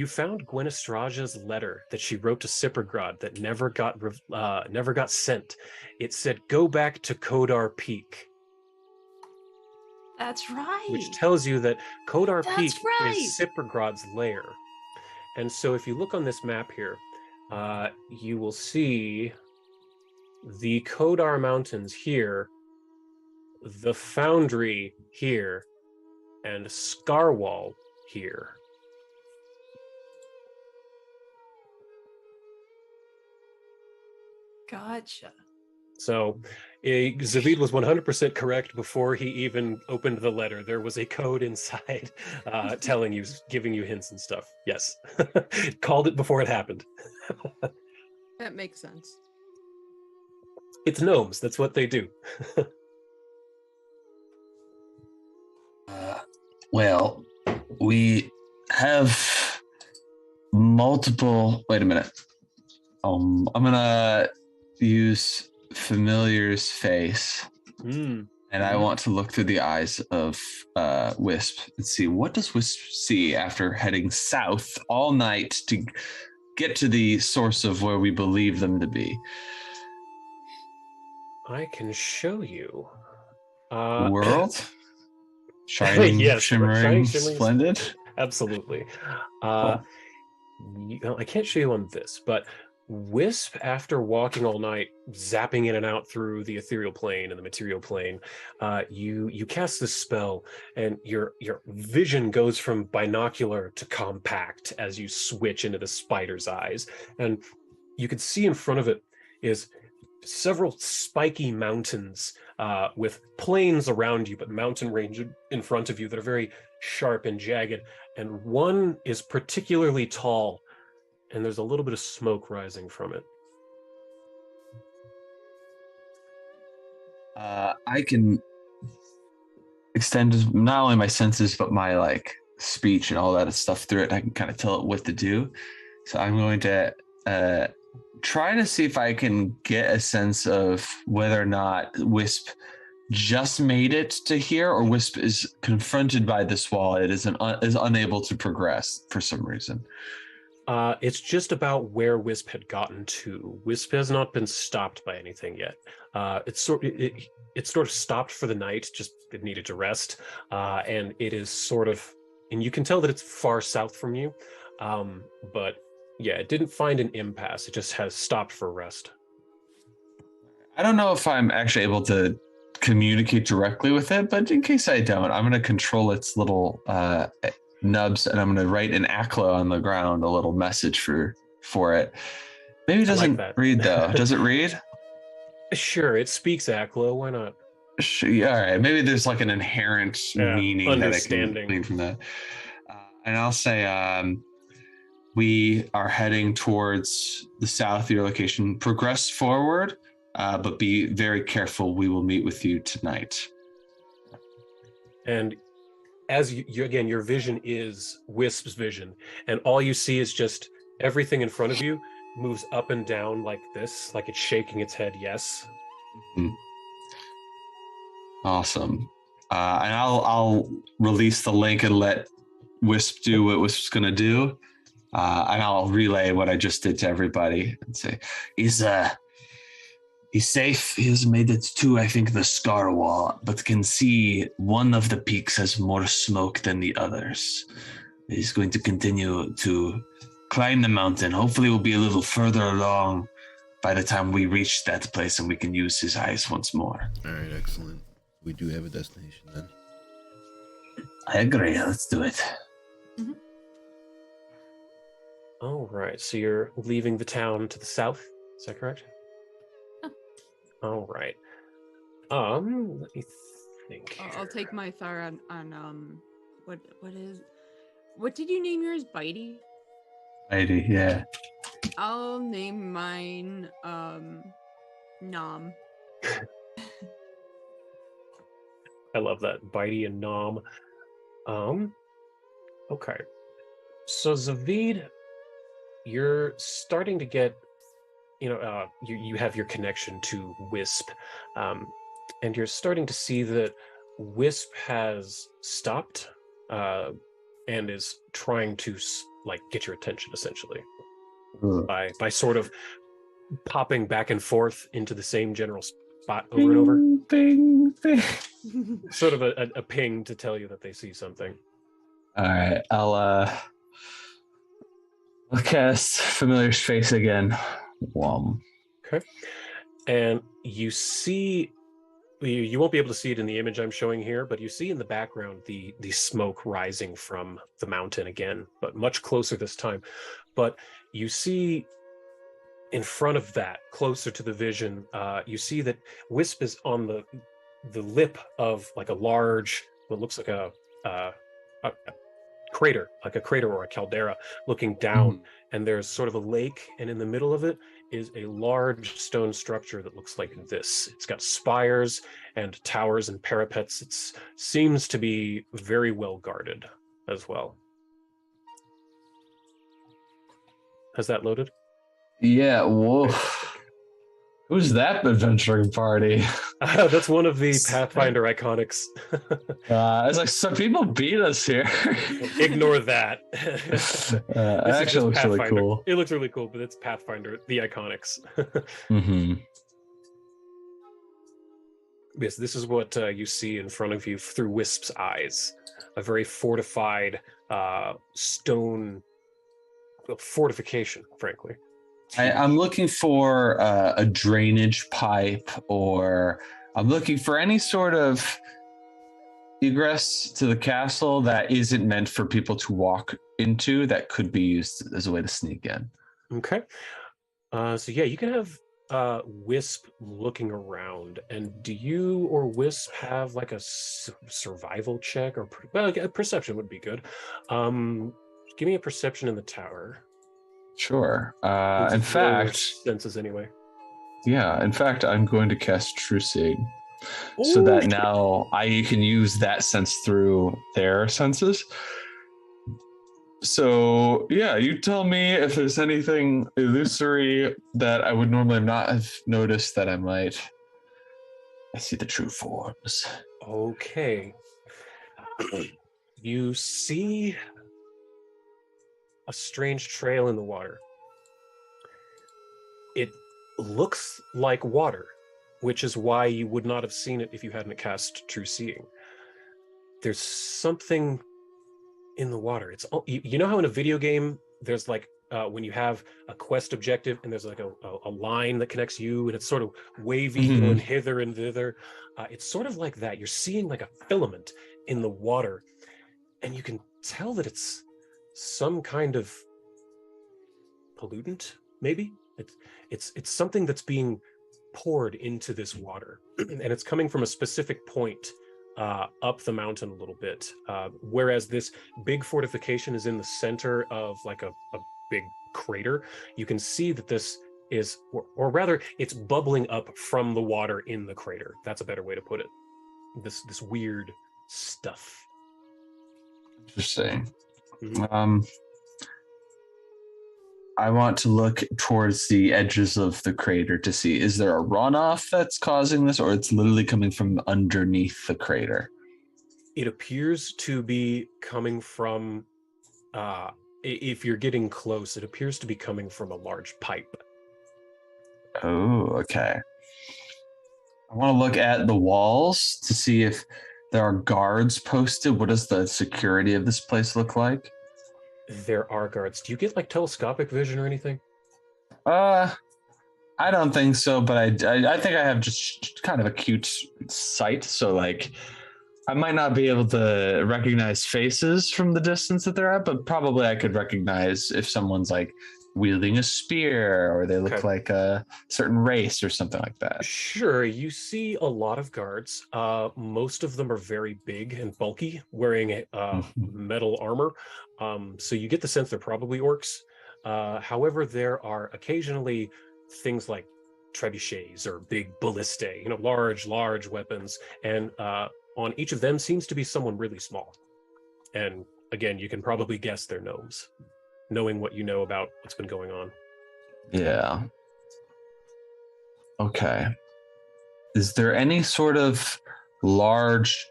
[SPEAKER 12] found Gwenestraja's letter that she wrote to Sipergrad that never got sent. It said, "Go back to Kodar Peak."
[SPEAKER 6] That's right.
[SPEAKER 12] Which tells you that Kodar Peak is Sipergrad's lair. And so if you look on this map here, you will see the Kodar Mountains here, the Foundry here, and Scarwall here.
[SPEAKER 6] Gotcha.
[SPEAKER 12] So Zavid was 100% correct before he even opened the letter. There was a code inside telling you, giving you hints and stuff. Yes. Called it before it happened.
[SPEAKER 16] That makes sense.
[SPEAKER 12] It's gnomes. That's what they do.
[SPEAKER 5] Well, we have multiple. Wait a minute. I'm gonna use Familiar's face, and I want to look through the eyes of Wisp and see, what does Wisp see after heading south all night to get to the source of where we believe them to be.
[SPEAKER 12] I can show you.
[SPEAKER 5] World? Shining,
[SPEAKER 12] yes,
[SPEAKER 5] shimmering, splendid?
[SPEAKER 12] Absolutely. I can't show you on this, but Wisp, after walking all night, zapping in and out through the ethereal plane and the material plane, you cast this spell, and your vision goes from binocular to compact as you switch into the spider's eyes, and you can see in front of it is several spiky mountains with plains around you, but mountain range in front of you that are very sharp and jagged. And one is particularly tall, and there's a little bit of smoke rising from it.
[SPEAKER 5] I can extend not only my senses, but my like speech and all that stuff through it. I can kind of tell it what to do. So I'm going to try to see if I can get a sense of whether or not Wisp just made it to here, or Wisp is confronted by this wall. It is unable to progress for some reason.
[SPEAKER 12] It's just about where Wisp had gotten to. Wisp has not been stopped by anything yet. It sort of stopped for the night, just it needed to rest, and it is sort of, and you can tell that it's far south from you, but yeah, it didn't find an impasse. It just has stopped for rest.
[SPEAKER 5] I don't know if I'm actually able to communicate directly with it, but in case I don't, I'm going to control its little nubs, and I'm going to write an ACLO on the ground, a little message for it. Maybe it doesn't read though. Does it read?
[SPEAKER 12] Sure, it speaks ACLO. Why not?
[SPEAKER 5] Sure, yeah, all right. Maybe there's like an inherent meaning that I can glean from that. And I'll say, we are heading towards the south of your location. Progress forward, but be very careful. We will meet with you tonight.
[SPEAKER 12] And as you again, your vision is Wisp's vision, and all you see is just everything in front of you moves up and down like this, like it's shaking its head yes.
[SPEAKER 5] Mm-hmm. Awesome. And I'll release the link and let Wisp do what Wisp's going to do. And I'll relay what I just did to everybody and say, he's safe. He has made it to, I think, the Scar Wall, but can see one of the peaks has more smoke than the others. He's going to continue to climb the mountain. Hopefully we'll be a little further along by the time we reach that place and we can use his eyes once more.
[SPEAKER 15] All right, excellent. We do have a destination then.
[SPEAKER 5] I agree. Let's do it.
[SPEAKER 16] Mm-hmm.
[SPEAKER 12] All right, so you're leaving the town to the south. Is that correct? All right. Let me think.
[SPEAKER 16] I'll take my thought on what did you name yours? Bitey?
[SPEAKER 5] Bitey, yeah.
[SPEAKER 16] I'll name mine Nom.
[SPEAKER 12] I love that. Bitey and Nom. Okay. So Zavid, you're starting to get, you have your connection to Wisp, and you're starting to see that Wisp has stopped and is trying to get your attention essentially by sort of popping back and forth into the same general spot over and over.
[SPEAKER 5] Bing, bing.
[SPEAKER 12] Sort of a ping to tell you that they see something.
[SPEAKER 5] All right, I'll cast Familiar Space again.
[SPEAKER 12] Okay. And you see, you won't be able to see it in the image I'm showing here, but you see in the background the smoke rising from the mountain again, but much closer this time. But you see in front of that, closer to the vision, you see that Wisp is on the lip of like a large, what looks like a crater, or a caldera looking down, and there's sort of a lake, and in the middle of it is a large stone structure that looks like this. It's got spires and towers and parapets. It seems to be very well guarded as well. Has that loaded?
[SPEAKER 5] Yeah, whoa. Who's that adventuring party?
[SPEAKER 12] That's one of the Pathfinder iconics.
[SPEAKER 5] It's like some people beat us here.
[SPEAKER 12] Ignore that.
[SPEAKER 5] Actually looks really cool.
[SPEAKER 12] It looks really cool, but it's Pathfinder, the iconics.
[SPEAKER 5] Mm-hmm.
[SPEAKER 12] Yes, this is what you see in front of you through Wisp's eyes. A very fortified stone fortification, frankly.
[SPEAKER 5] I'm looking for a drainage pipe, or I'm looking for any sort of egress to the castle that isn't meant for people to walk into, that could be used as a way to sneak in.
[SPEAKER 12] Okay. So yeah, you can have Wisp looking around, and do you or Wisp have like a survival check or a perception would be good? Give me a perception in the tower.
[SPEAKER 5] Sure.
[SPEAKER 12] Using
[SPEAKER 5] In
[SPEAKER 12] your
[SPEAKER 5] fact,
[SPEAKER 12] senses anyway.
[SPEAKER 5] yeah. In fact, I'm going to cast True Seeing, so that now I can use that sense through their senses. So yeah, you tell me if there's anything illusory that I would normally not have noticed that I might. I see the true forms.
[SPEAKER 12] Okay. You see a strange trail in the water. It looks like water, which is why you would not have seen it if you hadn't cast True Seeing. There's something in the water. It's you know how in a video game there's like when you have a quest objective and there's like a line that connects you and it's sort of wavy going hither and thither. It's sort of like that. You're seeing like a filament in the water, and you can tell that it's some kind of pollutant. Maybe it's something that's being poured into this water, and it's coming from a specific point up the mountain a little bit, whereas this big fortification is in the center of like a big crater. You can see that this is, or rather, it's bubbling up from the water in the crater. That's a better way to put it. This weird stuff.
[SPEAKER 5] Interesting. I want to look towards the edges of the crater to see, is there a runoff that's causing this, or it's literally coming from underneath the crater?
[SPEAKER 12] It appears to be coming from, if you're getting close, it appears to be coming from a large pipe.
[SPEAKER 5] Oh, okay. I want to look at the walls to see if there are guards posted. What does the security of this place look like?
[SPEAKER 12] There are guards. Do you get like telescopic vision or anything?
[SPEAKER 5] I don't think so, but I think I have just kind of acute sight. So like, I might not be able to recognize faces from the distance that they're at, but probably I could recognize if someone's like wielding a spear or they look like a certain race or something like that.
[SPEAKER 12] Sure, you see a lot of guards. Most of them are very big and bulky, wearing metal armor. So you get the sense they're probably orcs. However, there are occasionally things like trebuchets or big ballistae, large weapons. And on each of them seems to be someone really small. And again, you can probably guess they're gnomes, knowing what you know about what's been going on.
[SPEAKER 5] Yeah. Okay. Is there any sort of large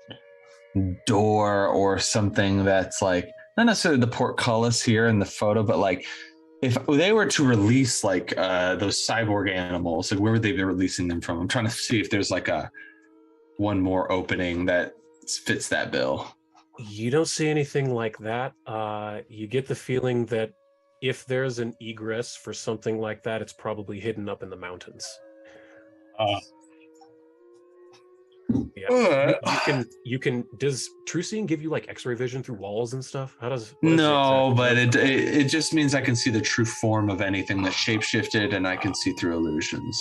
[SPEAKER 5] door or something that's like, not necessarily the portcullis here in the photo, but like if they were to release like those cyborg animals, like where would they be releasing them from? I'm trying to see if there's like one more opening that fits that bill.
[SPEAKER 12] You don't see anything like that. You get the feeling that if there's an egress for something like that, it's probably hidden up in the mountains. Yeah, you can. Does True Seeing give you like X-ray vision through walls and stuff?
[SPEAKER 5] No, but it just means I can see the true form of anything that's shapeshifted, and I can see through illusions.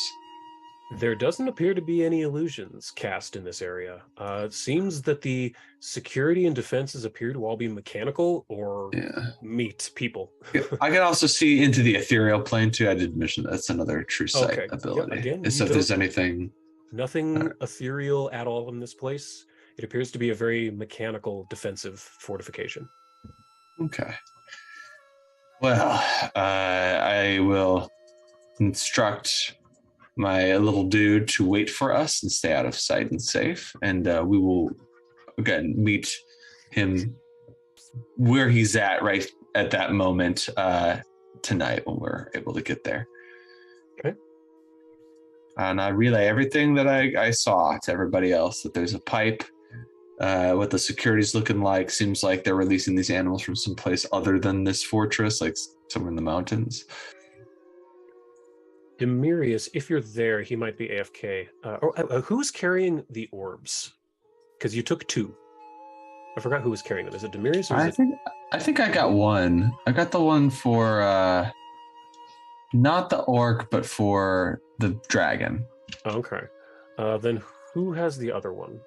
[SPEAKER 12] There doesn't appear to be any illusions cast in this area. It seems that the security and defenses appear to all be mechanical or meat people.
[SPEAKER 5] I can also see into the ethereal plane too. I did mention that's another true sight ability.
[SPEAKER 12] Yeah, again,
[SPEAKER 5] if there's anything.
[SPEAKER 12] Nothing ethereal at all in this place. It appears to be a very mechanical defensive fortification.
[SPEAKER 5] Okay. Well, I will instruct my little dude to wait for us and stay out of sight and safe. And we will, again, meet him where he's at right at that moment tonight when we're able to get there.
[SPEAKER 12] Okay.
[SPEAKER 5] And I relay everything that I saw to everybody else, that there's a pipe, what the security's looking like. Seems like they're releasing these animals from someplace other than this fortress, like somewhere in the mountains.
[SPEAKER 12] Demirius, if you're there, he might be AFK. Who's carrying the orbs? Because you took 2. I forgot who was carrying them. Is it Demirius? Or
[SPEAKER 5] I think I got one. I got the one for Not the orc, but for the dragon.
[SPEAKER 12] Okay. Then who has the other one?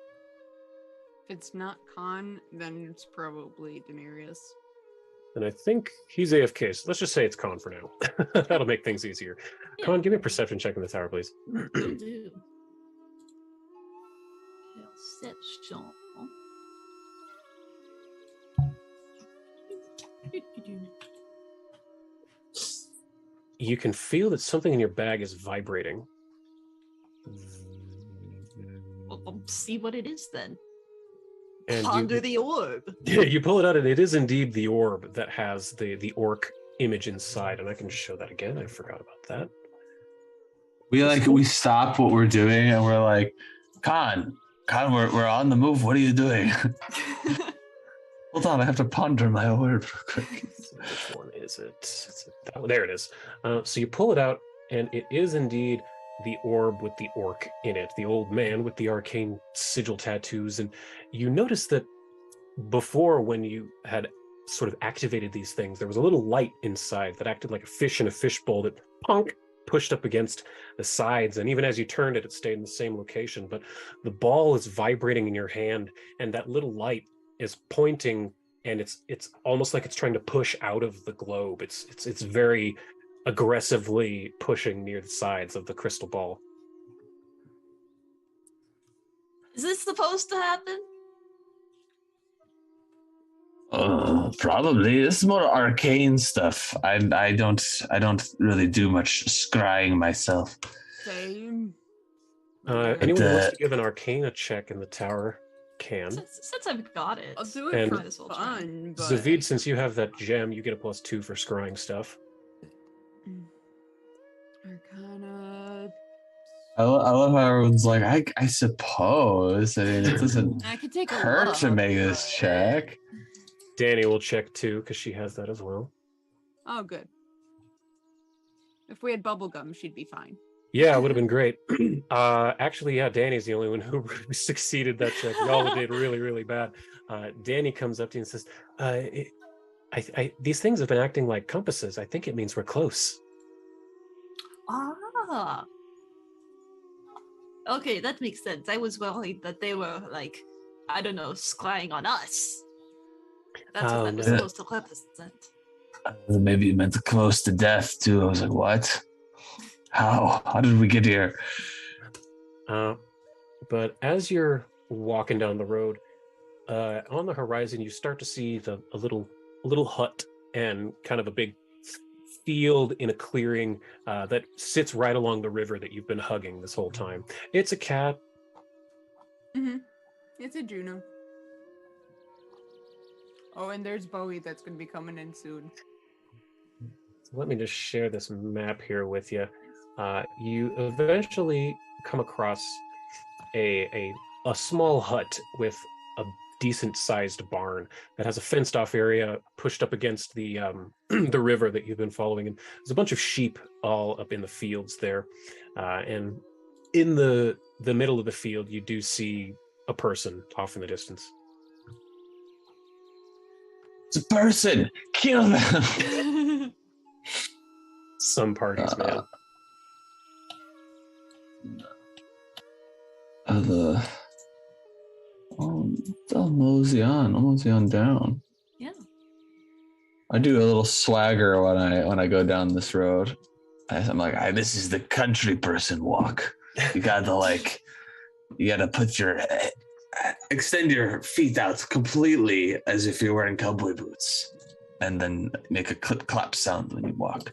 [SPEAKER 16] If it's not Khan, then it's probably Demarius.
[SPEAKER 12] And I think he's AFK, so let's just say it's Khan for now. That'll make things easier.
[SPEAKER 6] Yeah.
[SPEAKER 12] Khan, give me a perception check in the tower, please.
[SPEAKER 6] Will do. Perception.
[SPEAKER 12] You can feel that something in your bag is vibrating.
[SPEAKER 6] We'll see what it is then.
[SPEAKER 12] And
[SPEAKER 6] Ponder the orb.
[SPEAKER 12] You pull it out, and it is indeed the orb that has the orc image inside. And I can show that again. I forgot about that.
[SPEAKER 5] We stop what we're doing and we're like, Khan, we're on the move. What are you doing? Hold on, I have to ponder my orb real quick.
[SPEAKER 12] Which one is it? There it is. So you pull it out, and it is indeed the orb with the orc in it, the old man with the arcane sigil tattoos. And you notice that before, when you had sort of activated these things, there was a little light inside that acted like a fish in a fishbowl that pushed up against the sides. And even as you turned it, it stayed in the same location. But the ball is vibrating in your hand, and that little light is pointing, and it's almost like it's trying to push out of the globe. It's very aggressively pushing near the sides of the crystal ball.
[SPEAKER 6] Is this supposed to happen?
[SPEAKER 5] Probably. This is more arcane stuff. I don't really do much scrying myself.
[SPEAKER 16] Same.
[SPEAKER 12] Anyone who wants to give an arcana check in the tower can.
[SPEAKER 6] Since I've got it.
[SPEAKER 16] I'll do it
[SPEAKER 12] And
[SPEAKER 16] for fun, but...
[SPEAKER 12] Zavid, since you have that gem, you get a +2 for scrying stuff.
[SPEAKER 16] Arcana...
[SPEAKER 5] I love how everyone's like, I suppose. I mean, it doesn't
[SPEAKER 16] I could take a
[SPEAKER 5] hurt
[SPEAKER 16] look,
[SPEAKER 5] to make this check.
[SPEAKER 12] Danny will check too, because she has that as well.
[SPEAKER 16] Oh, good. If we had bubblegum, she'd be fine.
[SPEAKER 12] Yeah, it would have been great. Actually, yeah, Danny's the only one who succeeded that check. Y'all did really, really bad. Danny comes up to you and says, these things have been acting like compasses. I think it means we're close.
[SPEAKER 6] Ah. Okay, that makes sense. I was worried that they were like, I don't know, scrying on us. That's what that was supposed to represent.
[SPEAKER 5] Maybe it meant close to death too. I was like, what? How did we get here?
[SPEAKER 12] But as you're walking down the road, on the horizon, you start to see a little hut and kind of a big field in a clearing that sits right along the river that you've been hugging this whole time. It's a cat.
[SPEAKER 16] Mm-hmm. It's a Juno. Oh, and there's Bowie that's going to be coming in soon.
[SPEAKER 12] So let me just share this map here with you. You eventually come across a small hut with a decent-sized barn that has a fenced-off area pushed up against the the river that you've been following, and there's a bunch of sheep all up in the fields there. And in the middle of the field, you do see a person off in the distance.
[SPEAKER 5] It's a person! Kill them!
[SPEAKER 12] Some parties, man.
[SPEAKER 5] I'll mosey on down.
[SPEAKER 6] Yeah.
[SPEAKER 5] I do a little swagger when I go down this road. I'm like, this is the country person walk. You gotta put extend your feet out completely as if you're wearing cowboy boots, and then make a clip clap sound when you walk.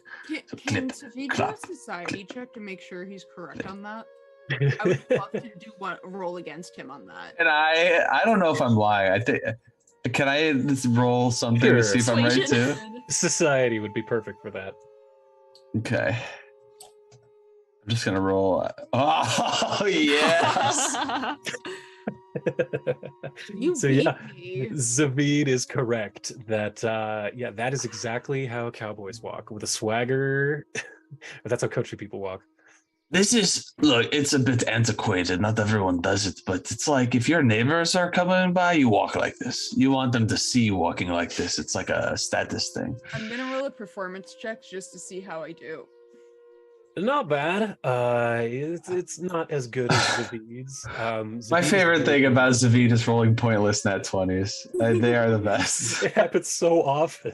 [SPEAKER 16] Can Safi do a society check to make sure he's correct on that? I would love to do roll against him on that.
[SPEAKER 5] And I don't know if I'm lying. I think, can I just roll something to see if I'm right too?
[SPEAKER 12] Society would be perfect for that.
[SPEAKER 5] Okay. I'm just gonna roll. Oh yes.
[SPEAKER 12] So yeah, Zavid is correct that that is exactly how cowboys walk, with a swagger. That's how country people walk.
[SPEAKER 5] It's a bit antiquated. Not everyone does it, but it's like if your neighbors are coming by, you walk like this. You want them to see you walking like this. It's like a status thing.
[SPEAKER 16] I'm gonna roll a performance check just to see how I do.
[SPEAKER 12] Not bad. It's not as good as Zavid's.
[SPEAKER 5] My
[SPEAKER 12] Zavid's
[SPEAKER 5] favorite
[SPEAKER 12] really
[SPEAKER 5] thing
[SPEAKER 12] good.
[SPEAKER 5] about Zavid is rolling pointless nat 20s. They are the best.
[SPEAKER 12] It happens so often.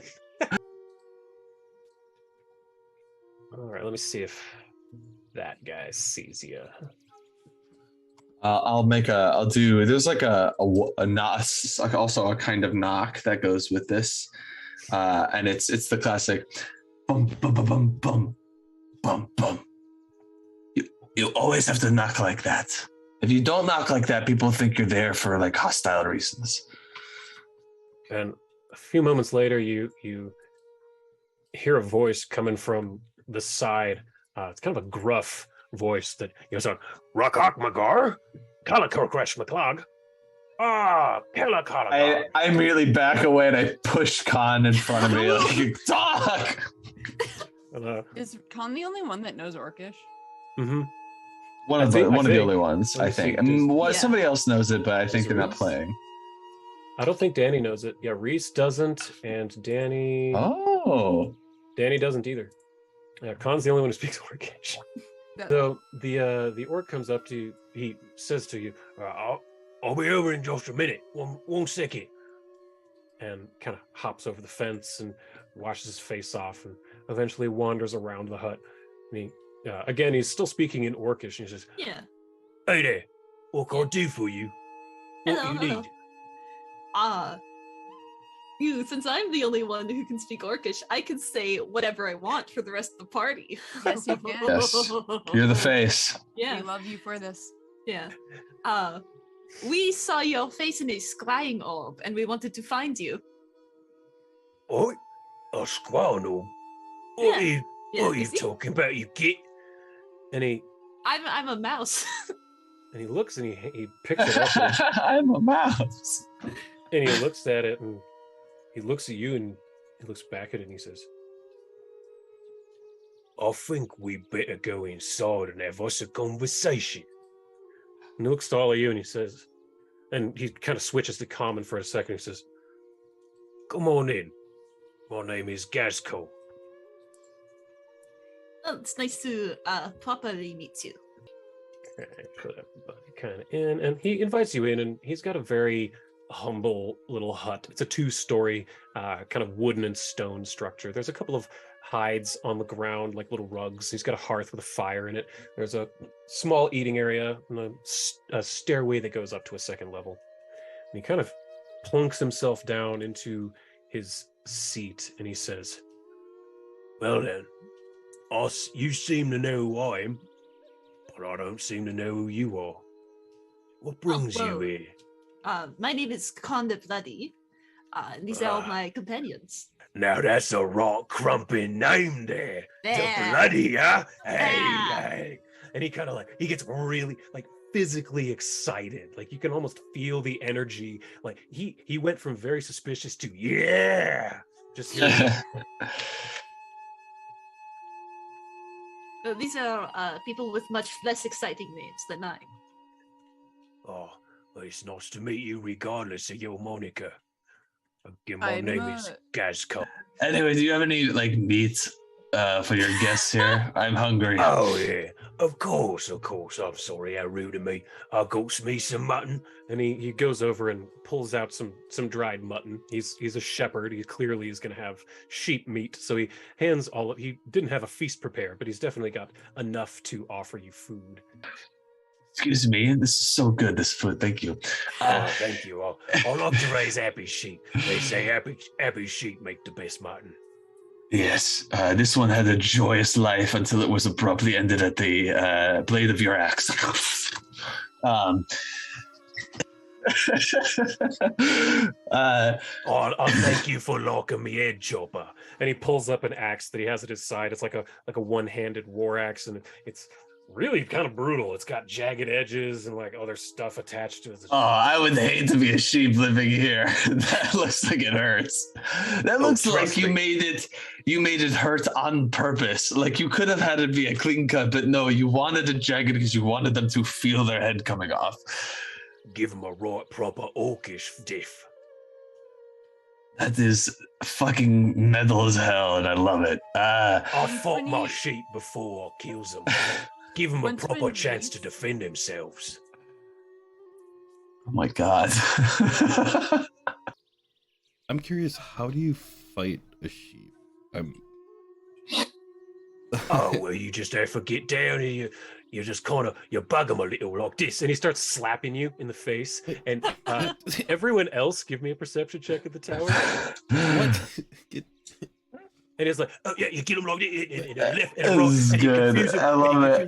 [SPEAKER 12] All right, let me see if that guy sees you.
[SPEAKER 5] I'll do, there's like a knock, like also a kind of knock that goes with this. And it's the classic bum, bum, bum, bum, bum, bum, bum. You always have to knock like that. If you don't knock like that, people think you're there for like hostile reasons.
[SPEAKER 12] And a few moments later, you hear a voice coming from the side. It's kind of a gruff voice that goes on, Rockok Magar, Calico-Crash McClog.
[SPEAKER 5] I immediately back away and I push Khan in front of me like, talk!
[SPEAKER 16] Is Khan the only one that knows Orcish?
[SPEAKER 12] Mm-hmm.
[SPEAKER 5] One of the only ones, I think. I mean, somebody else knows it, but I think they're not playing.
[SPEAKER 12] I don't think Danny knows it. Yeah, Reese doesn't, and Danny.
[SPEAKER 5] Oh.
[SPEAKER 12] Danny doesn't either. Khan's the only one who speaks Orcish. So the orc comes up to you. He says to you, "I'll be over in just a minute. One second." And kind of hops over the fence and washes his face off, and eventually wanders around the hut. And he, again, he's still speaking in Orcish. And he says,
[SPEAKER 6] Yeah.
[SPEAKER 8] Hey there, what can I do for you? What
[SPEAKER 6] Hello,
[SPEAKER 8] do you need?
[SPEAKER 6] Since I'm the only one who can speak Orcish, I can say whatever I want for the rest of the party.
[SPEAKER 16] Yes, you can.
[SPEAKER 5] Yes, you're the face.
[SPEAKER 6] Yeah.
[SPEAKER 16] We love you for this.
[SPEAKER 6] Yeah. We saw your face in a scrying orb, and we wanted to find you.
[SPEAKER 8] Oh, a scrying orb? What are you talking about, you git?
[SPEAKER 12] And he
[SPEAKER 6] I'm a mouse.
[SPEAKER 12] and he looks and he picks it up.
[SPEAKER 5] I'm a mouse.
[SPEAKER 12] And he looks at it and he looks at you and he looks back at it and he says,
[SPEAKER 8] I think we better go inside and have us a conversation.
[SPEAKER 12] And he looks to all of you and he says, and he kind of switches to common for a second. He says,
[SPEAKER 8] Come on in. My name is Gazco.
[SPEAKER 6] Oh, it's nice to properly meet you.
[SPEAKER 12] Put everybody kind of in, and he invites you in, and he's got a very humble little hut. It's a 2-story kind of wooden and stone structure. There's a couple of hides on the ground, like little rugs. He's got a hearth with a fire in it. There's a small eating area and a stairway that goes up to a second level. And he kind of plunks himself down into his seat, and he says,
[SPEAKER 8] Well then, you seem to know who I am, but I don't seem to know who you are. What brings you here?
[SPEAKER 6] My name is Con the Bloody. These are all my companions.
[SPEAKER 8] Now that's a right crumping name there. The
[SPEAKER 6] There.
[SPEAKER 8] Bloody, huh?
[SPEAKER 6] There.
[SPEAKER 8] Hey.
[SPEAKER 12] and he kind of like, he gets really like physically excited. Like you can almost feel the energy. Like he went from very suspicious to yeah. Just
[SPEAKER 6] These are people with much less exciting names than mine.
[SPEAKER 8] Oh, well, it's nice to meet you regardless of your moniker. Again, my name is Gazco.
[SPEAKER 5] Anyway, do you have any like meat for your guests here? I'm hungry.
[SPEAKER 8] Oh yeah, of course. I'm sorry, how rude of me. I got me some mutton.
[SPEAKER 12] And he goes over and pulls out some dried mutton. He's a shepherd. He clearly is going to have sheep meat. So he hands he didn't have a feast prepared, but he's definitely got enough to offer you food.
[SPEAKER 5] Excuse me, this is so good, this food. Thank you.
[SPEAKER 8] Thank you. I like to raise happy sheep. They say happy sheep make the best mutton.
[SPEAKER 5] Yes, this one had a joyous life until it was abruptly ended at the blade of your axe.
[SPEAKER 8] I thank you for locking me head, Chopper.
[SPEAKER 12] And he pulls up an axe that he has at his side. It's like a one-handed war axe, and it's really kind of brutal. It's got jagged edges and like other stuff attached to it.
[SPEAKER 5] Oh, I would hate to be a sheep living here. That looks like it hurts. That looks like you made it hurt on purpose. Like you could have had it be a clean cut, but no, you wanted it jagged because you wanted them to feel their head coming off.
[SPEAKER 8] Give them a right proper orcish diff.
[SPEAKER 5] That is fucking metal as hell, and I love it.
[SPEAKER 14] I fought my sheep before I kills them. Give them a
[SPEAKER 16] Once
[SPEAKER 14] proper
[SPEAKER 16] when
[SPEAKER 14] chance to
[SPEAKER 16] Reese-
[SPEAKER 14] defend themselves.
[SPEAKER 5] Oh my god.
[SPEAKER 15] I'm curious, how do you fight a sheep?
[SPEAKER 14] Oh, well, you just have to get down and you just kind of, you bug them a little like this.
[SPEAKER 1] And he starts slapping you in the face. And everyone else, give me a perception check at the tower.
[SPEAKER 15] What?
[SPEAKER 1] And he's like, oh yeah, you get him locked in left and
[SPEAKER 5] This
[SPEAKER 1] right.
[SPEAKER 5] is
[SPEAKER 1] And you
[SPEAKER 5] good.
[SPEAKER 1] confuse him.
[SPEAKER 5] I love it.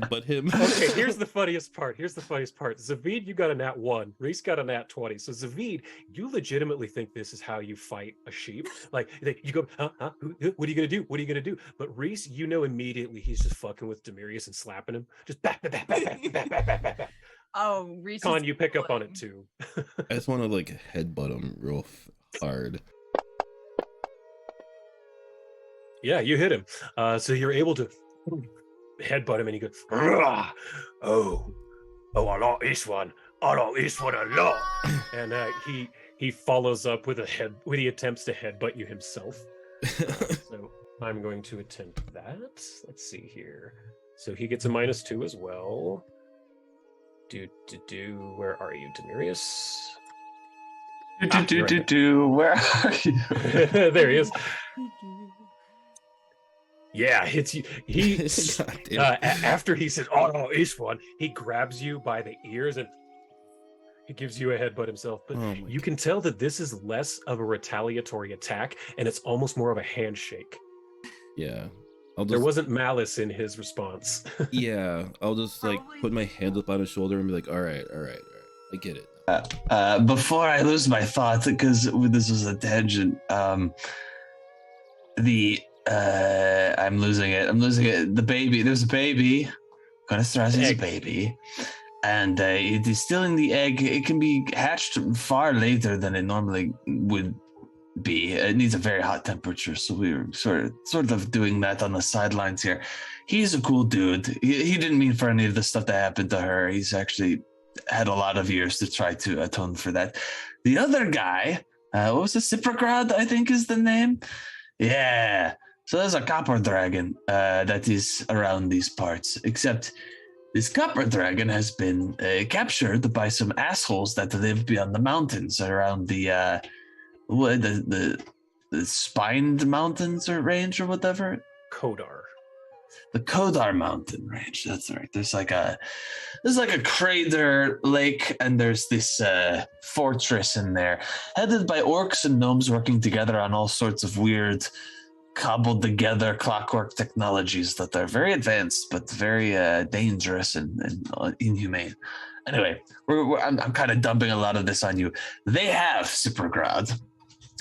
[SPEAKER 15] Headbutt him.
[SPEAKER 1] Okay, here's the funniest part. Zavid, you got a nat 1. Reese got a nat 20. So Zavid, you legitimately think this is how you fight a sheep. Like you go, huh? What are you gonna do? What are you gonna do? But Reese, you know immediately he's just fucking with Demirius and slapping him. Just back.
[SPEAKER 16] Oh, Reese.
[SPEAKER 1] Con, you pick up on it too.
[SPEAKER 15] I just want to like headbutt him real hard.
[SPEAKER 1] Yeah, you hit him. So you're able to headbutt him, and he goes, "Rah! Oh, I like this one. I like this one a lot." And he follows up with when he attempts to headbutt you himself. So I'm going to attempt that. Let's see here. So he gets a -2 as well. Where are you, Demirius?
[SPEAKER 5] Where are you?
[SPEAKER 1] There he is. Yeah, hits you. He after he says, "Oh no, this one," he grabs you by the ears and he gives you a headbutt himself. But you can tell that this is less of a retaliatory attack, and it's almost more of a handshake.
[SPEAKER 15] Yeah,
[SPEAKER 1] there wasn't malice in his response.
[SPEAKER 15] Yeah, I'll just like put my hand up on his shoulder and be like, all right, I get it.
[SPEAKER 5] Before I lose my thoughts, because this was a tangent, I'm losing it. The baby, there's a baby. Gonna stress it's a baby. And it is still in the egg. It can be hatched far later than it normally would be. It needs a very hot temperature, so we were sort of doing that on the sidelines here. He's a cool dude. He didn't mean for any of the stuff that happened to her. He's actually had a lot of years to try to atone for that. The other guy, what was it? Ciprograd, I think is the name. Yeah. So there's a copper dragon that is around these parts, except this copper dragon has been captured by some assholes that live beyond the mountains around the spined mountains or range or whatever.
[SPEAKER 1] Kodar.
[SPEAKER 5] The Kodar mountain range. That's right. There's like a crater lake, and there's this fortress in there, headed by orcs and gnomes working together on all sorts of weird, cobbled together clockwork technologies that are very advanced but very dangerous and inhumane. Anyway, I'm kind of dumping a lot of this on you. They have Ciprograd,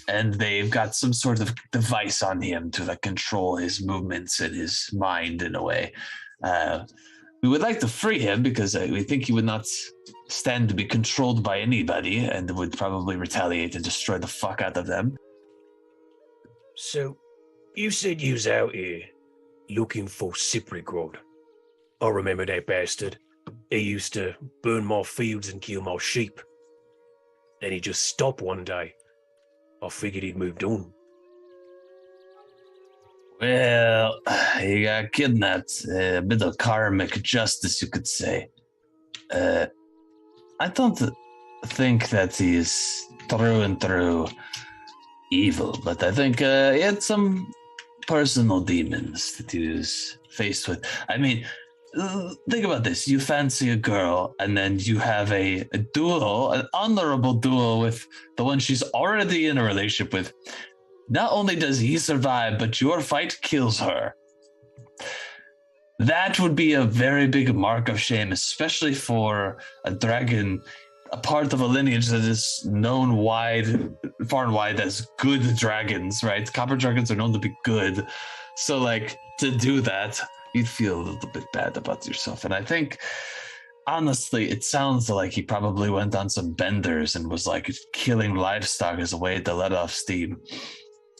[SPEAKER 5] and they've got some sort of device on him to like control his movements and his mind in a way. We would like to free him because we think he would not stand to be controlled by anybody and would probably retaliate and destroy the fuck out of them.
[SPEAKER 14] So, you said you was out here looking for Ciprograd. I remember that bastard. He used to burn my fields and kill my sheep. Then he just stopped one day. I figured he'd moved on.
[SPEAKER 5] Well, he got kidnapped. A bit of karmic justice, you could say. I don't think that he's through and through evil, but I think he had some personal demons that he was faced with. I mean, think about this. You fancy a girl, and then you have a duel, an honorable duel with the one she's already in a relationship with. Not only does he survive, but your fight kills her. That would be a very big mark of shame, especially for a dragon, a part of a lineage that is known far and wide as good dragons, right? Copper dragons are known to be good. So, like, to do that, you'd feel a little bit bad about yourself. And I think, honestly, it sounds like he probably went on some benders and was, like, killing livestock as a way to let off steam.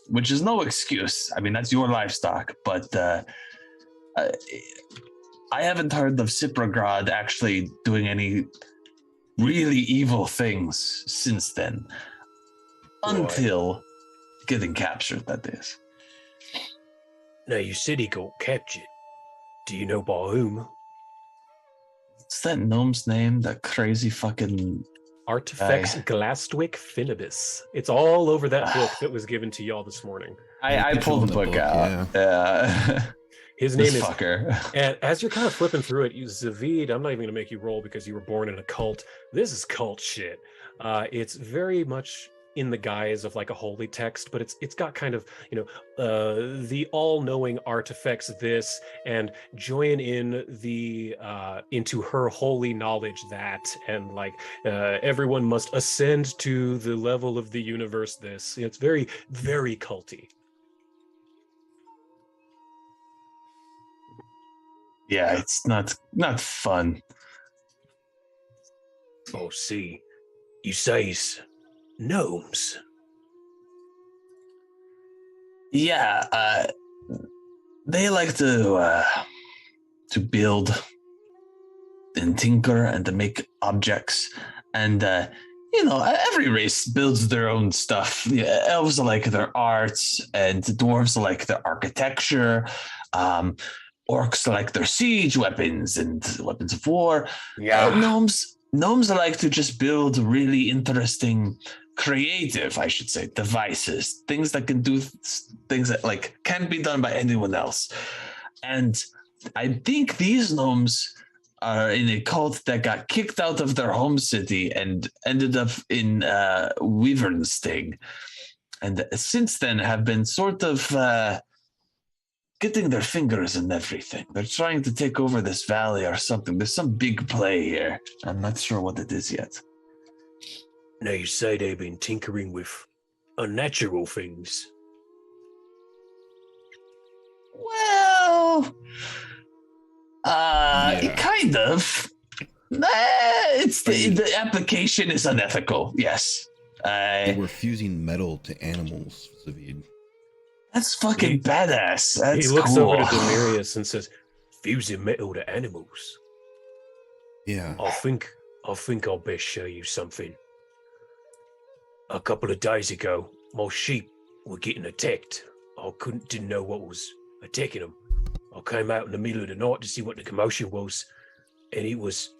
[SPEAKER 5] Which is no excuse. I mean, that's your livestock, but I haven't heard of Ciprograd actually doing any really evil things since then. Until getting captured, that is.
[SPEAKER 14] Now, you said he got captured. Do you know by whom?
[SPEAKER 5] What's that gnome's name? That crazy fucking
[SPEAKER 12] Artifex Glastwick Finibus. It's all over that book that was given to y'all this morning.
[SPEAKER 5] I pulled the book out. Yeah.
[SPEAKER 12] His name is
[SPEAKER 5] fucker.
[SPEAKER 12] And as you're kind of flipping through it, Zavid, I'm not even going to make you roll because you were born in a cult. This is cult shit. It's very much in the guise of like a holy text, but it's got kind of, the all-knowing artifacts this, and join in the into her holy knowledge that, and like everyone must ascend to the level of the universe this. It's very, very culty.
[SPEAKER 5] Yeah, it's not fun.
[SPEAKER 14] Oh, see, you says gnomes.
[SPEAKER 5] Yeah, they like to build and tinker and to make objects, and every race builds their own stuff. Yeah, elves like their arts, and dwarves like their architecture. Orcs like their siege weapons and weapons of war.
[SPEAKER 14] Yeah.
[SPEAKER 5] Gnomes like to just build really interesting, creative, I should say, devices. Things that can do things that like can't be done by anyone else. And I think these gnomes are in a cult that got kicked out of their home city and ended up in Wyvernsting. And since then have been sort of getting their fingers in everything. They're trying to take over this valley or something. There's some big play here. I'm not sure what it is yet.
[SPEAKER 14] Now, you say they've been tinkering with unnatural things.
[SPEAKER 5] Well, kind of. It's the application is unethical. Yes.
[SPEAKER 15] They were fusing metal to animals, Zavid.
[SPEAKER 5] That's fucking badass. That's
[SPEAKER 14] he looks
[SPEAKER 5] cool.
[SPEAKER 14] over to Demirius and says, fusing metal to animals.
[SPEAKER 15] Yeah.
[SPEAKER 14] I think I'll best show you something. A couple of days ago, my sheep were getting attacked. I didn't know what was attacking them. I came out in the middle of the night to see what the commotion was, and it was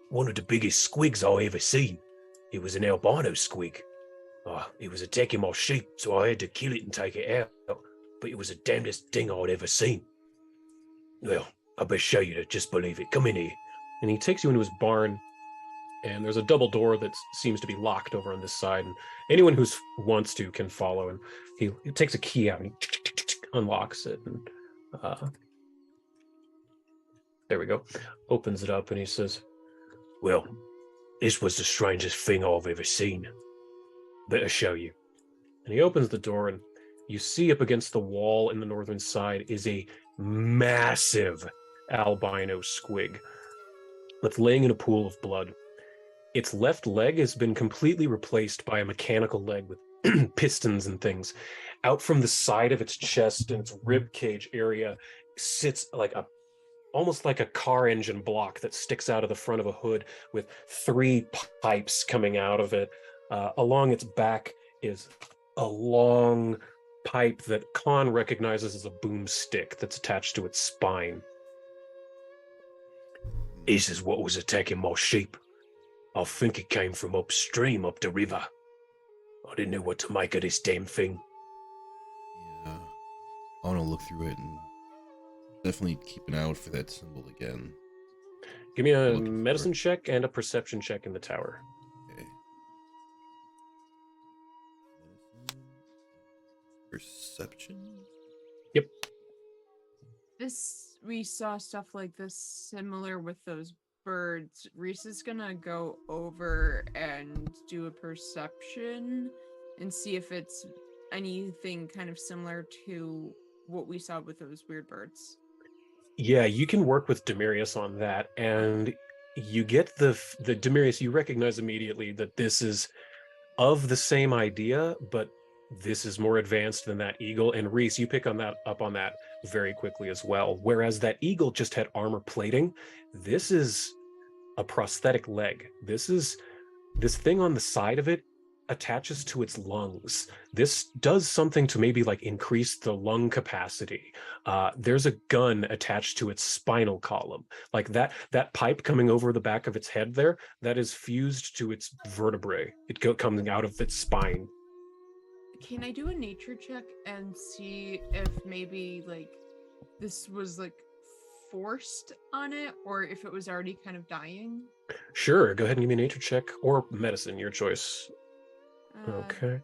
[SPEAKER 14] one of the biggest squigs I ever seen. It was an albino squig. It was attacking my sheep, so I had to kill it and take it out. But it was the damnedest thing I'd ever seen. Well, I best show you to just believe it. Come in here.
[SPEAKER 12] And he takes you into his barn, and there's a double door that seems to be locked over on this side, and anyone who wants to can follow. And he takes a key out and he unlocks it, and there we go. Opens it up, and he says,
[SPEAKER 14] well, this was the strangest thing I've ever seen. Better show you.
[SPEAKER 12] And he opens the door, and you see up against the wall in the northern side is a massive albino squig that's laying in a pool of blood. Its left leg has been completely replaced by a mechanical leg with pistons and things. Out from the side of its chest and its rib cage area sits almost like a car engine block that sticks out of the front of a hood with 3 pipes coming out of it. Along its back is a long pipe that Khan recognizes as a boomstick that's attached to its spine.
[SPEAKER 14] This is what was attacking my sheep. I think it came from upstream, up the river. I didn't know what to make of this damn thing.
[SPEAKER 15] Yeah. I want to look through it and definitely keep an eye out for that symbol again.
[SPEAKER 12] Give me a medicine check and a perception check in the tower.
[SPEAKER 15] Okay. Perception?
[SPEAKER 12] Yep.
[SPEAKER 16] We saw stuff like this similar with those birds. Reese is gonna go over and do a perception and see if it's anything kind of similar to what we saw with those weird birds.
[SPEAKER 12] Yeah, you can work with Demirius on that, and you get the Demirius, you recognize immediately that this is of the same idea, but this is more advanced than that eagle. And Reese, you pick up on that very quickly as well. Whereas that eagle just had armor plating, this is a prosthetic leg. This thing on the side of it attaches to its lungs. This does something to maybe like increase the lung capacity. There's a gun attached to its spinal column. Like that pipe coming over the back of its head there, that is fused to its vertebrae. Coming out of its spine.
[SPEAKER 16] Can I do a nature check and see if maybe like this was like forced on it or if it was already kind of dying?
[SPEAKER 12] Sure, go ahead and give me a nature check or medicine, your choice. Okay.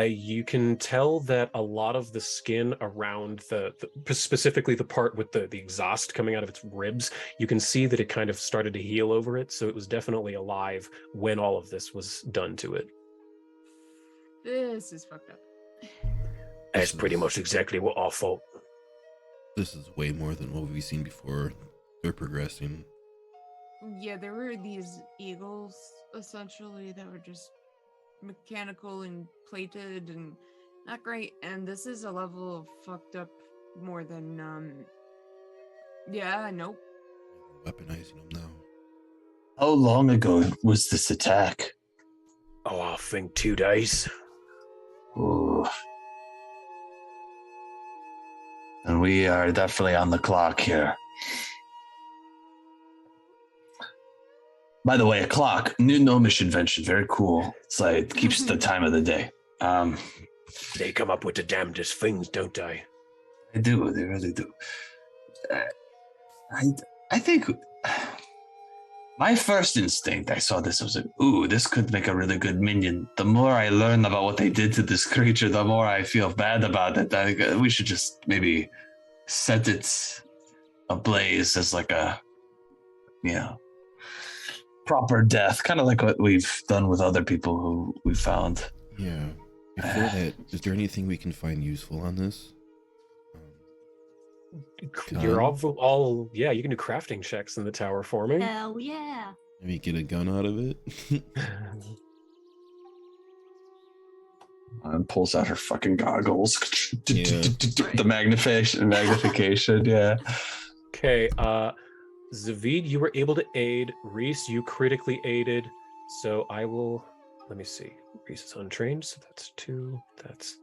[SPEAKER 12] You can tell that a lot of the skin around the specifically the part with the exhaust coming out of its ribs, you can see that it kind of started to heal over it, so it was definitely alive when all of this was done to it.
[SPEAKER 16] This is fucked up.
[SPEAKER 14] That's pretty much exactly what I thought.
[SPEAKER 15] This is way more than what we've seen before. They're progressing.
[SPEAKER 16] Yeah, there were these eagles essentially that were just mechanical and plated and not great, and this is a level of fucked up more than yeah, nope.
[SPEAKER 15] Weaponizing them now.
[SPEAKER 5] How long ago was this attack?
[SPEAKER 14] Oh, I think 2 days.
[SPEAKER 5] Ooh. And we are definitely on the clock here. By the way, a clock, new gnomish invention, very cool. It's like it keeps the time of the day.
[SPEAKER 14] They come up with the damnedest things, don't they?
[SPEAKER 5] They do, they really do. I think my first instinct, I saw this, I was like, ooh, this could make a really good minion. The more I learn about what they did to this creature, the more I feel bad about it. We should just maybe set it ablaze as like a, proper death, kind of like what we've done with other people who we found.
[SPEAKER 15] Yeah. Before that, is there anything we can find useful on this?
[SPEAKER 12] You're all yeah, you can do crafting checks in the tower for me.
[SPEAKER 6] Hell yeah.
[SPEAKER 15] Maybe get a gun out of it?
[SPEAKER 5] And pulls out her fucking goggles.
[SPEAKER 15] Yeah.
[SPEAKER 5] The magnification, yeah.
[SPEAKER 12] Okay, Zavid, you were able to aid. Reese, you critically aided. So I will, let me see. Reese is untrained, so that's 2. That's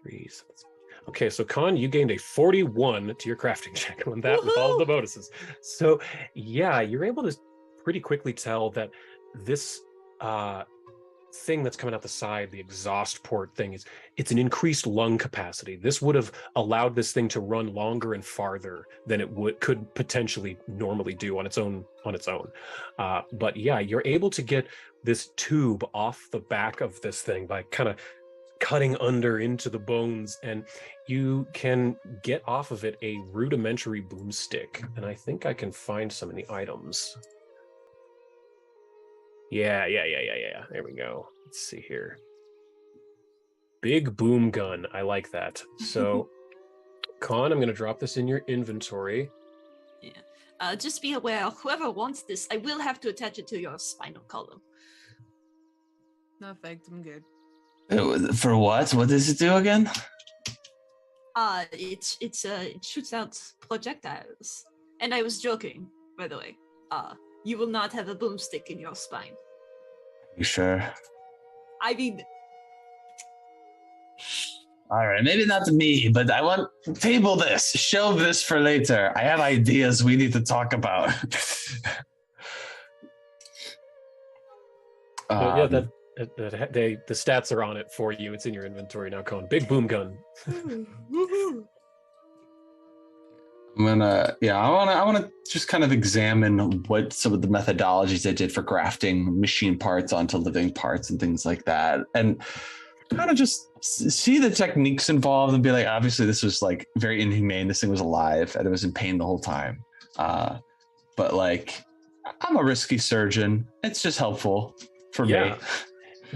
[SPEAKER 12] 3. So that's, okay, so Khan, you gained a 41 to your crafting check on that. Woohoo! With all the bonuses. So yeah, you're able to pretty quickly tell that this thing that's coming out the side, the exhaust port thing, it's an increased lung capacity. This would have allowed this thing to run longer and farther than it could potentially normally do on its own. But yeah, you're able to get this tube off the back of this thing by kind of cutting under into the bones, and you can get off of it a rudimentary boomstick. And I think I can find some of the items. Yeah. There we go. Let's see here. Big boom gun. I like that. So, Con, I'm going to drop this in your inventory.
[SPEAKER 6] Yeah. Just be aware, whoever wants this, I will have to attach it to your spinal column.
[SPEAKER 16] No thanks, I'm good.
[SPEAKER 5] For what? What does it do again?
[SPEAKER 6] It shoots out projectiles. And I was joking, by the way. You will not have a boomstick in your spine.
[SPEAKER 5] You sure?
[SPEAKER 6] I mean...
[SPEAKER 5] All right, maybe not me, but I want to table this, shelve this for later. I have ideas we need to talk about.
[SPEAKER 12] Yeah, the stats are on it for you. It's in your inventory now, Con. Big boom gun.
[SPEAKER 5] I want to just kind of examine what some of the methodologies I did for grafting machine parts onto living parts and things like that, and kind of just see the techniques involved and be like, obviously this was like very inhumane. This thing was alive and it was in pain the whole time. But like, I'm a risky surgeon. It's just helpful for me.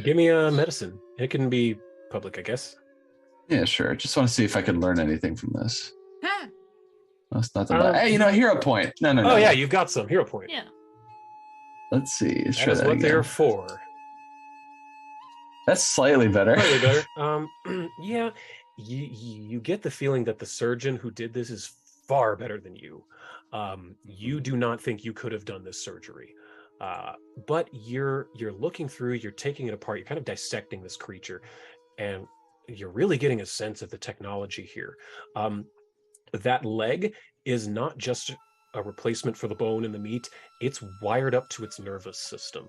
[SPEAKER 12] Give me a medicine. It can be public, I guess.
[SPEAKER 5] Yeah, sure. Just want to see if I can learn anything from this.
[SPEAKER 16] Huh.
[SPEAKER 5] That's not the hey, hero point. No.
[SPEAKER 12] Oh yeah, you've got some hero point.
[SPEAKER 6] Yeah.
[SPEAKER 5] Let's see.
[SPEAKER 12] That's what
[SPEAKER 5] again.
[SPEAKER 12] they're for.
[SPEAKER 5] That's slightly better.
[SPEAKER 12] Slightly better. Yeah, you get the feeling that the surgeon who did this is far better than you. You do not think you could have done this surgery. But you're looking through, you're taking it apart, you're kind of dissecting this creature, and you're really getting a sense of the technology here. That leg is not just a replacement for the bone and the meat, it's wired up to its nervous system.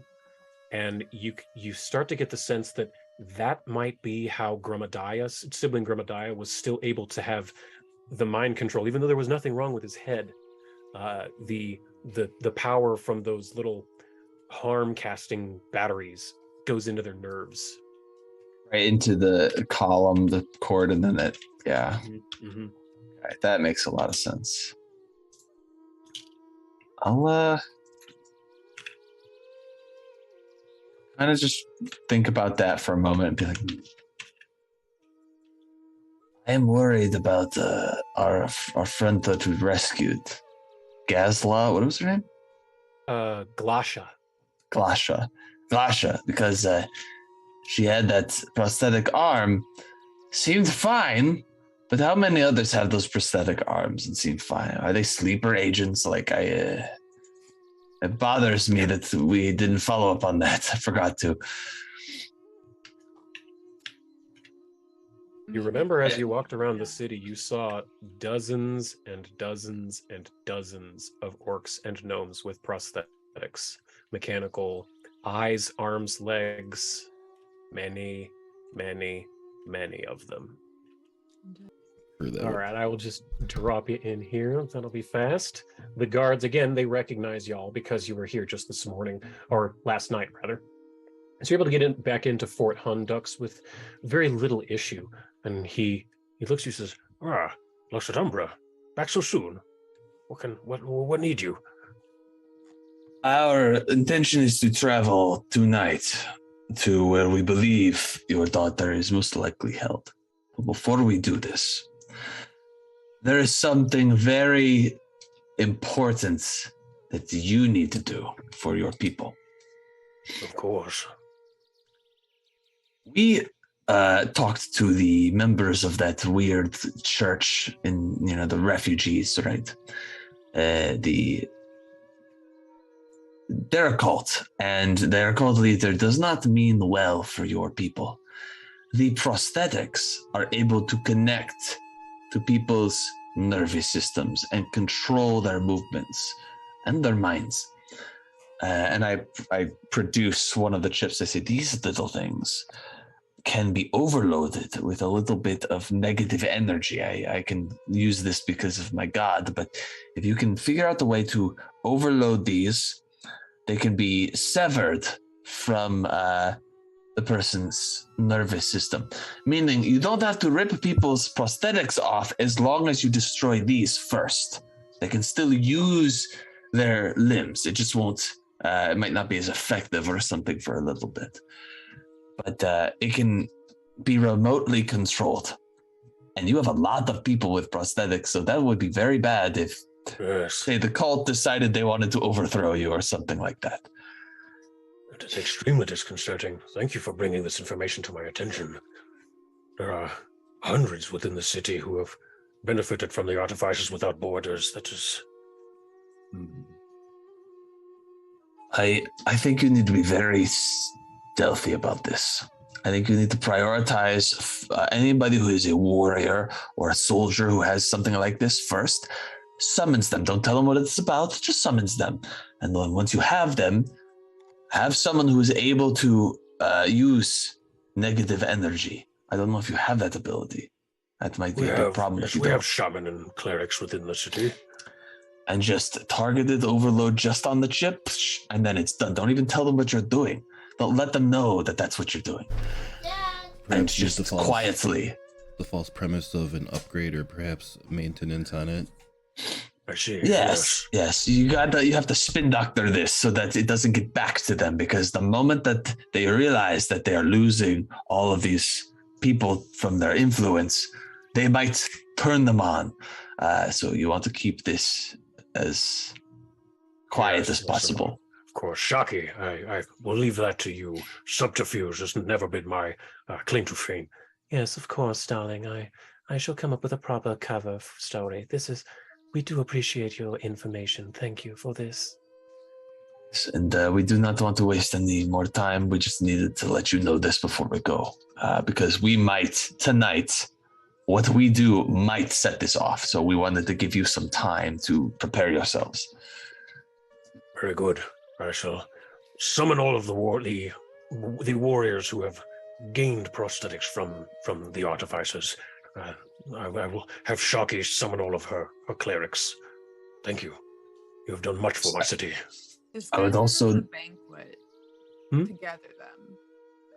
[SPEAKER 12] And you start to get the sense that that might be how sibling Grummadiah, was still able to have the mind control, even though there was nothing wrong with his head. The power from those little harm casting batteries goes into their nerves.
[SPEAKER 5] Right into the column, the cord, and then it, yeah.
[SPEAKER 12] Mm-hmm.
[SPEAKER 5] Right, that makes a lot of sense. I'll kind of just think about that for a moment and be like, I am worried about our friend that we rescued. Gazla, what was her name?
[SPEAKER 12] Glasha.
[SPEAKER 5] Glasha, because she had that prosthetic arm, seemed fine, but how many others have those prosthetic arms and seem fine? Are they sleeper agents? Like, it bothers me that we didn't follow up on that. I forgot to.
[SPEAKER 12] You remember as you walked around the city, you saw dozens and dozens and dozens of orcs and gnomes with prosthetics, mechanical eyes, arms, legs, many, many, many of them. All right, I will just drop you in here. That'll be fast. The guards, again, they recognize y'all because you were here just this morning, or last night, rather. So you're able to get back into Fort Hundux with very little issue. And he looks at you and says, Lux Et Umbra, back so soon. What need you?
[SPEAKER 5] Our intention is to travel tonight to where we believe your daughter is most likely held. But before we do this, there is something very important that you need to do for your people.
[SPEAKER 12] Of course.
[SPEAKER 5] We talked to the members of that weird church in, the refugees, right? They're a cult, and their cult leader does not mean well for your people. The prosthetics are able to connect to people's nervous systems and control their movements and their minds. And I produce one of the chips. I say, these little things can be overloaded with a little bit of negative energy. I can use this because of my god, but if you can figure out the way to overload these, they can be severed from the person's nervous system. Meaning you don't have to rip people's prosthetics off as long as you destroy these first. They can still use their limbs. It just won't, it might not be as effective or something for a little bit. But it can be remotely controlled. And you have a lot of people with prosthetics, so that would be very bad if, say, the cult decided they wanted to overthrow you or something like that.
[SPEAKER 14] It is extremely disconcerting. Thank you for bringing this information to my attention. There are hundreds within the city who have benefited from the Artificers Without Borders. That is...
[SPEAKER 5] I think you need to be very stealthy about this. I think you need to prioritize anybody who is a warrior or a soldier who has something like this first. Summons them. Don't tell them what it's about. Just summons them. And then once you have them, have someone who is able to use negative energy. I don't know if you have that ability. That might be a big problem.
[SPEAKER 14] Yes, we have shaman and clerics within the city.
[SPEAKER 5] And just targeted overload just on the chip, and then it's done. Don't even tell them what you're doing. Don't let them know that that's what you're doing. And just quietly.
[SPEAKER 15] The false premise of an upgrade or perhaps maintenance on it.
[SPEAKER 14] I see.
[SPEAKER 5] Yes. You have to spin doctor this so that it doesn't get back to them, because the moment that they realize that they are losing all of these people from their influence, they might turn them on. So you want to keep this as quiet as possible.
[SPEAKER 14] Of course, Shaki, I will leave that to you. Subterfuge has never been my claim to fame.
[SPEAKER 2] Yes, of course, darling. I shall come up with a proper cover story. We do appreciate your information. Thank you for this.
[SPEAKER 5] And we do not want to waste any more time. We just needed to let you know this before we go. Because we might, tonight, what we do might set this off. So we wanted to give you some time to prepare yourselves.
[SPEAKER 14] Very good. I shall summon all of the warriors who have gained prosthetics from the Artificers. I will have Shaki summon all of her clerics. Thank you. You have done much for my city.
[SPEAKER 5] I would also
[SPEAKER 16] a banquet to gather them.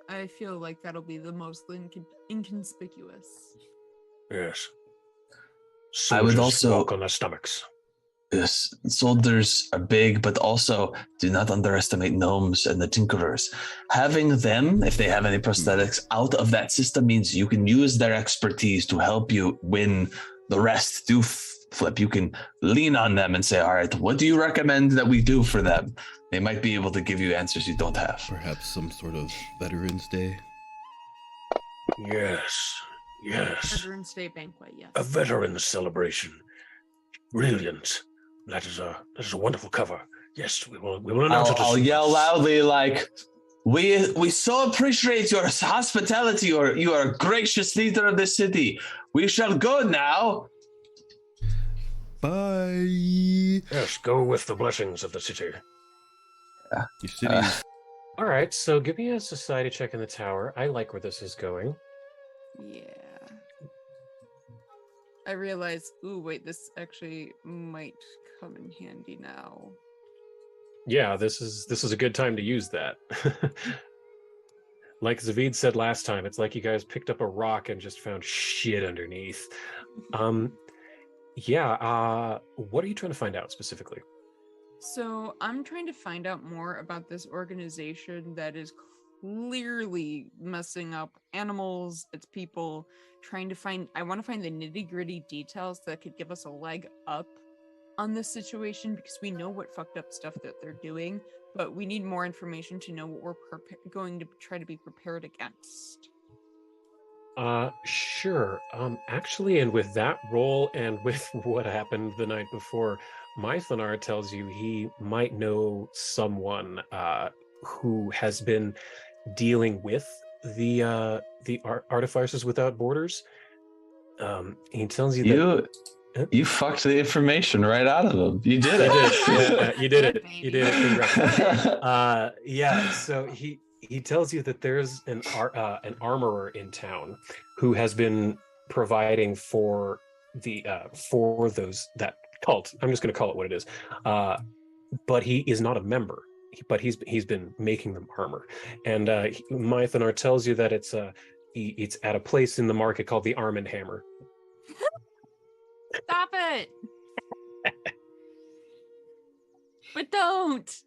[SPEAKER 16] I feel like that'll be the most inconspicuous.
[SPEAKER 14] Yes.
[SPEAKER 5] I would
[SPEAKER 14] Soldiers
[SPEAKER 5] also
[SPEAKER 14] walk on their stomachs.
[SPEAKER 5] Yes, soldiers are big, but also do not underestimate gnomes and the tinkerers. Having them, if they have any prosthetics, out of that system means you can use their expertise to help you when the rest do flip. You can lean on them and say, all right, what do you recommend that we do for them? They might be able to give you answers you don't have.
[SPEAKER 15] Perhaps some sort of Veterans Day?
[SPEAKER 14] Yes.
[SPEAKER 16] Veterans Day banquet, yes.
[SPEAKER 14] A veterans celebration. Brilliant. That is a wonderful cover. Yes, we will announce it.
[SPEAKER 5] I'll yell loudly like, we so appreciate your hospitality. You are a gracious leader of the city. We shall go now.
[SPEAKER 15] Bye.
[SPEAKER 14] Yes, go with the blessings of the city.
[SPEAKER 15] Your city's...
[SPEAKER 12] All right, so give me a society check in the tower. I like where this is going.
[SPEAKER 16] Yeah. I realize, ooh, wait, this actually might come in handy now.
[SPEAKER 12] Yeah, this is a good time to use that. Like Zavid said last time, it's like you guys picked up a rock and just found shit underneath. What are you trying to find out specifically?
[SPEAKER 16] So I'm trying to find out more about this organization that is clearly messing up animals, its people, I want to find the nitty-gritty details that could give us a leg up on this situation, because we know what fucked up stuff that they're doing, but we need more information to know what we're going to try to be prepared against.
[SPEAKER 12] Sure. Actually, and with that roll and with what happened the night before, Mythonar tells you he might know someone who has been dealing with the Artificers Without Borders. He tells you that
[SPEAKER 5] you fucked the information right out of him. You did it.
[SPEAKER 12] You did it. You did it. Congrats. So he tells you that there's an armorer in town who has been providing for that cult. I'm just going to call it what it is. But he is not a member. But he's been making them armor, and Mythonar tells you that it's at a place in the market called the Arm and Hammer.
[SPEAKER 16] Stop it! But don't!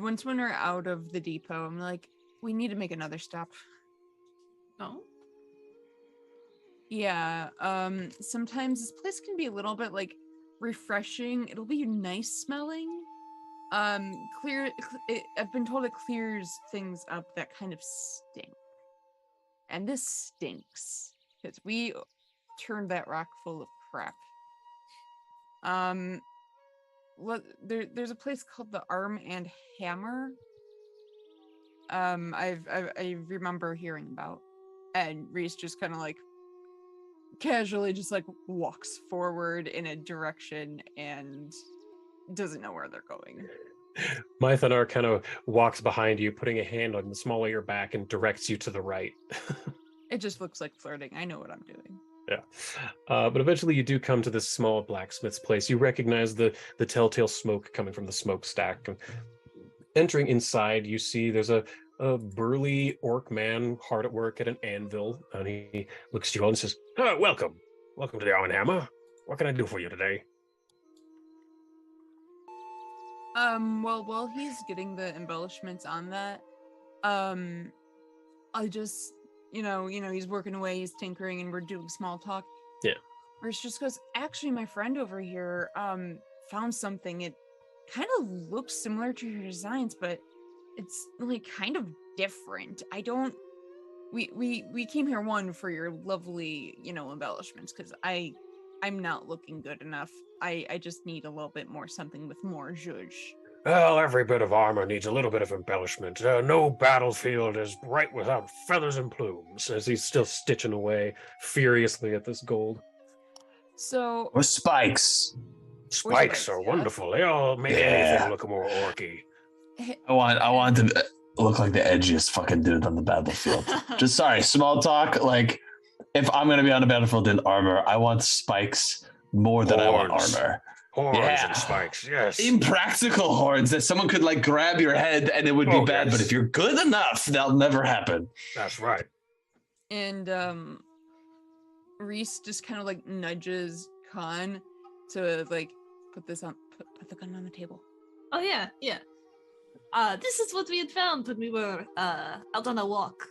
[SPEAKER 16] Once when we're out of the depot, I'm like, we need to make another stop.
[SPEAKER 6] No?
[SPEAKER 16] Yeah, sometimes this place can be a little bit, like, refreshing. It'll be nice smelling. I've been told it clears things up that kind of stink. And this stinks. Because we turned that rock full of crap. There's a place called the Arm and Hammer. I remember hearing about. And Reese just kind of like casually just like walks forward in a direction and doesn't know where they're going.
[SPEAKER 12] Mythonar kind of walks behind you, putting a hand on the small of your back and directs you to the right.
[SPEAKER 16] It just looks like flirting. I know what I'm doing.
[SPEAKER 12] Yeah. But eventually you do come to this small blacksmith's place. You recognize the telltale smoke coming from the smokestack. Entering inside, you see there's a burly orc man hard at work at an anvil, and he looks at you all and says, welcome to the Arm and Hammer. What can I do for you today?
[SPEAKER 16] Well, while he's getting the embellishments on that, I just, he's working away, he's tinkering, and we're doing small talk.
[SPEAKER 12] Yeah.
[SPEAKER 16] Rich just goes, actually, my friend over here, found something. It kind of looks similar to your designs, but it's like kind of different. We came here for your lovely, embellishments, because I I'm not looking good enough. I just need a little bit more something with more zhuzh.
[SPEAKER 14] Well, every bit of armor needs a little bit of embellishment. No battlefield is bright without feathers and plumes, as he's still stitching away furiously at this gold.
[SPEAKER 16] So...
[SPEAKER 5] Or spikes.
[SPEAKER 14] Spikes are wonderful. They all make anything look more orky.
[SPEAKER 5] I want to look like the edgiest fucking dude on the battlefield. Just sorry, small talk. Like, if I'm gonna be on the battlefield in armor, I want spikes more than I want armor.
[SPEAKER 14] Horns and spikes, yes.
[SPEAKER 5] Impractical horns that someone could like grab your head and it would be bad.
[SPEAKER 14] Yes.
[SPEAKER 5] But if you're good enough, that'll never happen.
[SPEAKER 14] That's right.
[SPEAKER 16] And Reese just kind of like nudges Khan to like put the gun on the table.
[SPEAKER 6] Oh yeah. This is what we had found when we were out on a walk.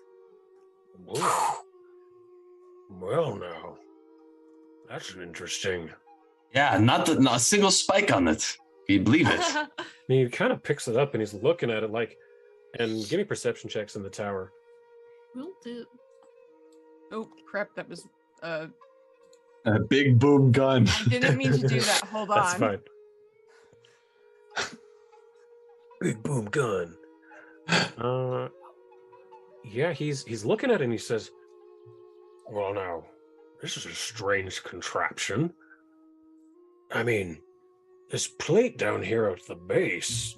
[SPEAKER 14] Well, now, that's interesting.
[SPEAKER 5] Yeah, not a single spike on it. Can you believe it?
[SPEAKER 12] And he kind of picks it up and he's looking at it like, and give me perception checks in the tower.
[SPEAKER 6] Will do.
[SPEAKER 16] Oh crap! That was
[SPEAKER 5] a big boom gun.
[SPEAKER 16] I didn't mean to do that. Hold on.
[SPEAKER 12] That's fine.
[SPEAKER 14] Big boom gun.
[SPEAKER 12] Yeah, he's looking at it and he says, "Well, now, this is a strange contraption. I mean, this plate down here at the base,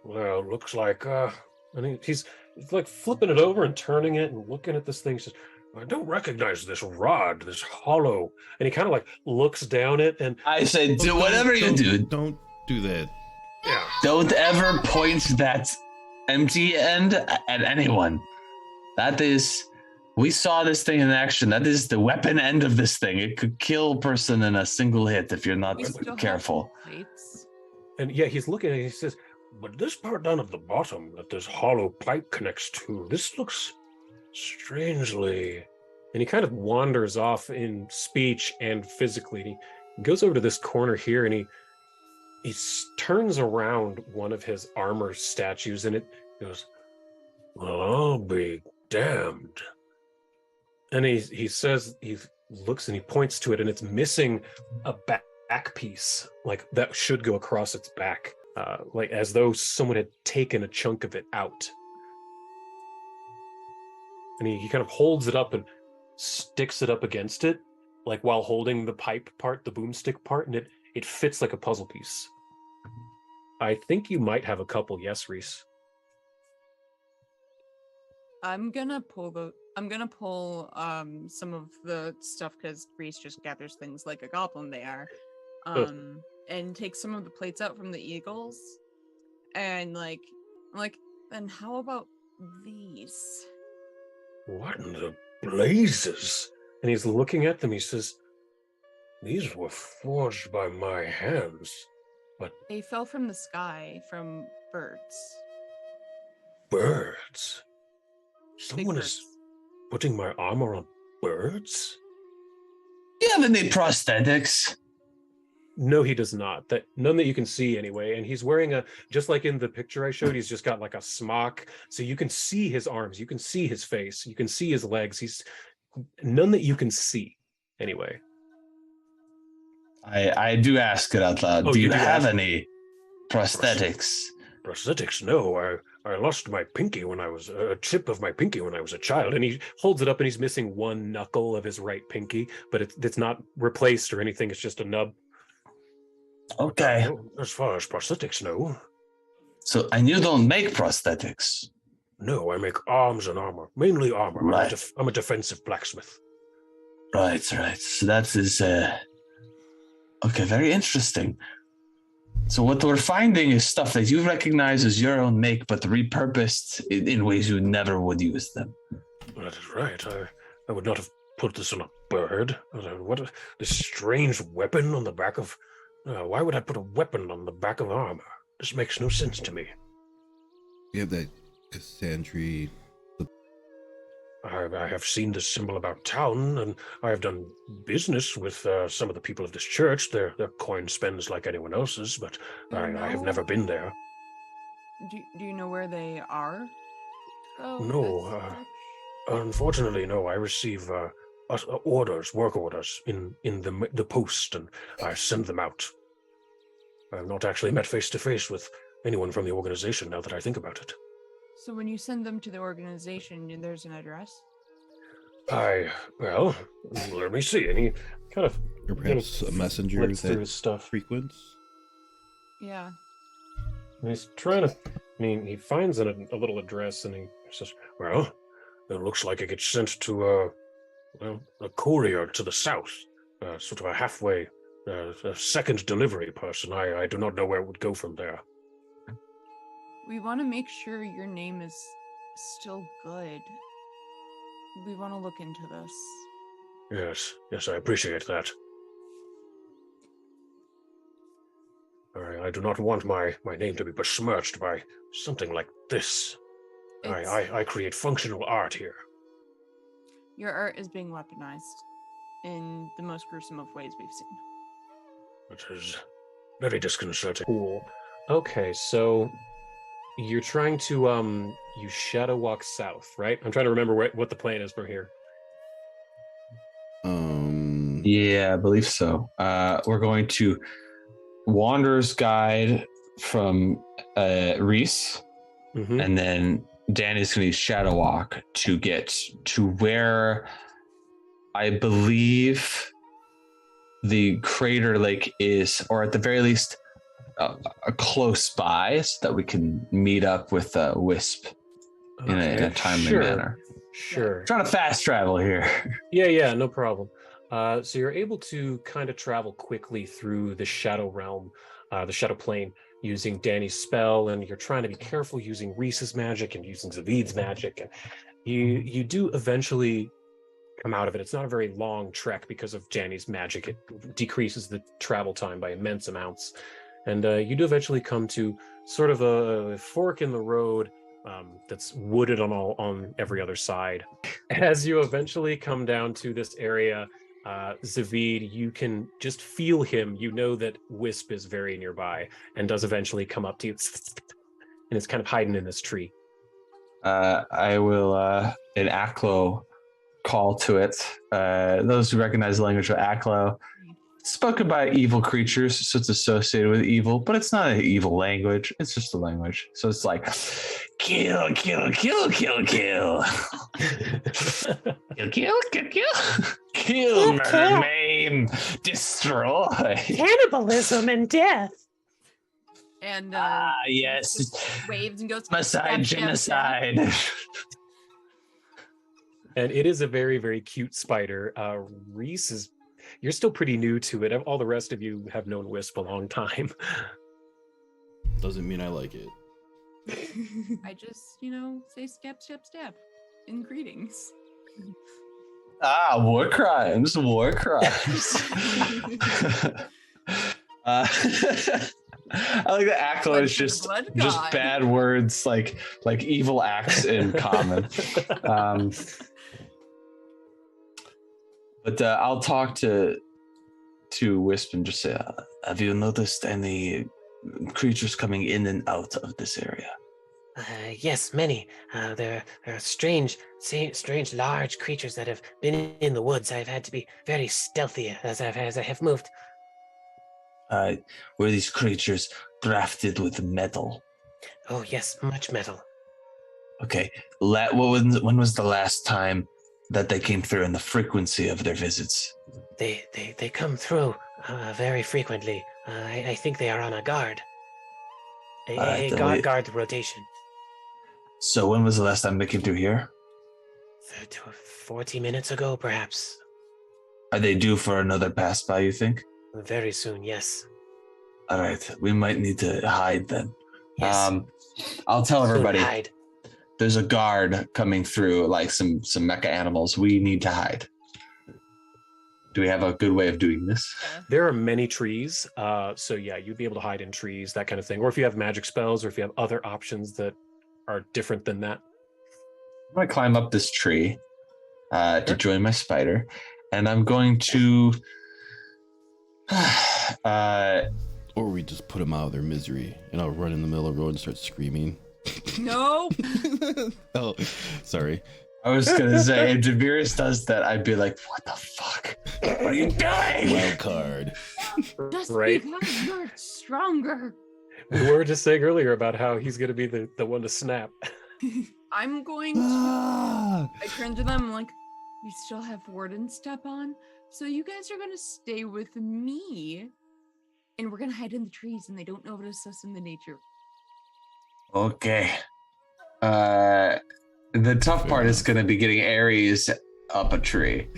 [SPEAKER 12] looks like, and he's like flipping it over and turning it and looking at this thing. He says, I don't recognize this rod, this hollow. And he kind of like looks down it and
[SPEAKER 5] I say, do whatever you do.
[SPEAKER 15] Don't do that.
[SPEAKER 12] Yeah.
[SPEAKER 5] Don't ever point that empty end at anyone. That is, we saw this thing in action. That is the weapon end of this thing. It could kill a person in a single hit if you're not careful.
[SPEAKER 12] And yeah, he's looking at it. He says, but this part down at the bottom that this hollow pipe connects to, this looks strangely. And he kind of wanders off in speech and physically. And he goes over to this corner here and he turns around one of his armor statues and it goes, well, I'll be damned. And he says, he looks and he points to it and it's missing a back piece, like that should go across its back, like as though someone had taken a chunk of it out. And he kind of holds it up and sticks it up against it, like while holding the pipe part, the boomstick part, and it fits like a puzzle piece. I think you might have a couple, yes, Reese.
[SPEAKER 16] I'm gonna pull some of the stuff because Reese just gathers things like a goblin they are. And take some of the plates out from the eagles. And like, then how about these?
[SPEAKER 14] What in the blazes? And he's looking at them. He says, these were forged by my hands, but
[SPEAKER 16] They fell from the sky from birds.
[SPEAKER 14] birds? Someone is putting my armor on birds?
[SPEAKER 5] Do you have any prosthetics?
[SPEAKER 12] No, he does not. None that you can see anyway. And he's wearing just like in the picture I showed, he's just got like a smock. So you can see his arms, you can see his face, you can see his legs. He's none that you can see anyway.
[SPEAKER 5] I do ask it out loud. Do you have any prosthetics?
[SPEAKER 14] Prosthetics? No, I lost my pinky when I was a chip of my pinky when I was a child. And he holds it up and he's missing one knuckle of his right pinky, but it's not replaced or anything. It's just a nub.
[SPEAKER 5] Okay.
[SPEAKER 14] As far as prosthetics, no.
[SPEAKER 5] So, and you don't make prosthetics?
[SPEAKER 14] No, I make arms and armor, mainly armor.
[SPEAKER 5] Right.
[SPEAKER 14] I'm a defensive blacksmith.
[SPEAKER 5] Right. So that is, okay, very interesting. So what we're finding is stuff that you recognize as your own make, but repurposed in ways you never would use them.
[SPEAKER 14] That is right. I would not have put this on a bird. This strange weapon on the back of... why would I put a weapon on the back of armor? This makes no sense to me.
[SPEAKER 15] You have that Cassandri.
[SPEAKER 14] I have seen this symbol about town, and I have done business with some of the people of this church. Their coin spends like anyone else's, but I have never been there.
[SPEAKER 16] Do you know where they are?
[SPEAKER 14] No, unfortunately, no. I receive work orders in the post, and I send them out. I have not actually met face to face with anyone from the organization now that I think about it.
[SPEAKER 16] So when you send them to the organization, there's an address?
[SPEAKER 14] Well, let me see. And he kind of,
[SPEAKER 15] or perhaps a messenger
[SPEAKER 14] flips through
[SPEAKER 15] that
[SPEAKER 14] his stuff.
[SPEAKER 15] frequents.
[SPEAKER 16] Yeah.
[SPEAKER 14] And he's trying to. He finds a little address, and he says, "Well, it looks like it gets sent to a courier to the south, sort of a halfway, a second delivery person. I do not know where it would go from there."
[SPEAKER 16] We want to make sure your name is still good. We want to look into this.
[SPEAKER 14] Yes, I appreciate that. I do not want my name to be besmirched by something like this. I create functional art here.
[SPEAKER 16] Your art is being weaponized in the most gruesome of ways we've seen.
[SPEAKER 14] It is very disconcerting.
[SPEAKER 12] Cool. Okay, so you're trying to you shadow walk south, right? I'm trying to remember what the plan is from here.
[SPEAKER 5] Yeah, I believe so. We're going to Wanderer's Guide from Reese, and then Danny's going to use Shadow Walk to get to where I believe the Crater Lake is, or at the very least, close by, so that we can meet up with Wisp in a timely manner.
[SPEAKER 12] Sure.
[SPEAKER 5] I'm trying to fast travel here.
[SPEAKER 12] Yeah, no problem. So you're able to kind of travel quickly through the Shadow Realm, the Shadow Plane, using Danny's spell, and you're trying to be careful using Reese's magic and using Zavid's magic. And you do eventually come out of it. It's not a very long trek because of Danny's magic. It decreases the travel time by immense amounts. And you do eventually come to sort of a fork in the road that's wooded on every other side. As you eventually come down to this area, Zavid, you can just feel him. You know that Wisp is very nearby and does eventually come up to you, and is kind of hiding in this tree.
[SPEAKER 5] I will, in Aklo, call to it. Those who recognize the language of Aklo, spoken by evil creatures, so it's associated with evil, but it's not an evil language. It's just a language. So it's like, kill, kill, kill, kill, kill. Kill, kill, kill. Kill, murder, maim, destroy.
[SPEAKER 2] Cannibalism and death.
[SPEAKER 16] And
[SPEAKER 5] yes,
[SPEAKER 16] waves and goes
[SPEAKER 5] homicide, genocide.
[SPEAKER 12] And it is a very, very cute spider. Reese is, you're still pretty new to it. All the rest of you have known Wisp a long time.
[SPEAKER 15] Doesn't mean I like it.
[SPEAKER 16] I just, say stab, stab, stab in greetings.
[SPEAKER 5] War crimes. I like that Aklo is just bad words, like evil acts in common. But I'll talk to Wisp and just say, have you noticed any creatures coming in and out of this area?
[SPEAKER 2] Yes, many. There are strange, large creatures that have been in the woods. I've had to be very stealthy as I have moved.
[SPEAKER 5] Were these creatures grafted with metal?
[SPEAKER 2] Oh yes, much metal.
[SPEAKER 5] Okay. When was the last time that they came through and the frequency of their visits?
[SPEAKER 2] They come through very frequently. I think they are on a guard. Guard rotation.
[SPEAKER 5] So when was the last time they came through here?
[SPEAKER 2] 40 minutes ago, perhaps.
[SPEAKER 5] Are they due for another pass by, you think?
[SPEAKER 2] Very soon, yes.
[SPEAKER 5] All right, we might need to hide then.
[SPEAKER 2] Yes.
[SPEAKER 5] I'll tell everybody.
[SPEAKER 2] Hide.
[SPEAKER 5] There's a guard coming through, like some mecha animals. We need to hide. Do we have a good way of doing this?
[SPEAKER 12] There are many trees, so yeah, you'd be able to hide in trees, that kind of thing. Or if you have magic spells, or if you have other options that are different than that.
[SPEAKER 5] I'm going to climb up this tree to join my spider, and I'm going to...
[SPEAKER 15] or we just put them out of their misery, and I'll run in the middle of the road and start screaming.
[SPEAKER 16] No!
[SPEAKER 15] Oh, sorry.
[SPEAKER 5] I was gonna say, if Javiris does that, I'd be like, what the fuck? What are you doing?
[SPEAKER 15] Wild card.
[SPEAKER 16] Just
[SPEAKER 12] Right.
[SPEAKER 16] because you're stronger.
[SPEAKER 12] We were just saying earlier about how he's going to be the one to snap.
[SPEAKER 16] I'm going to. I turn to them like, we still have Warden step on, so you guys are gonna stay with me, and we're gonna hide in the trees, and they don't notice us in the nature.
[SPEAKER 5] Okay. The tough part is going to be getting Ares up a tree.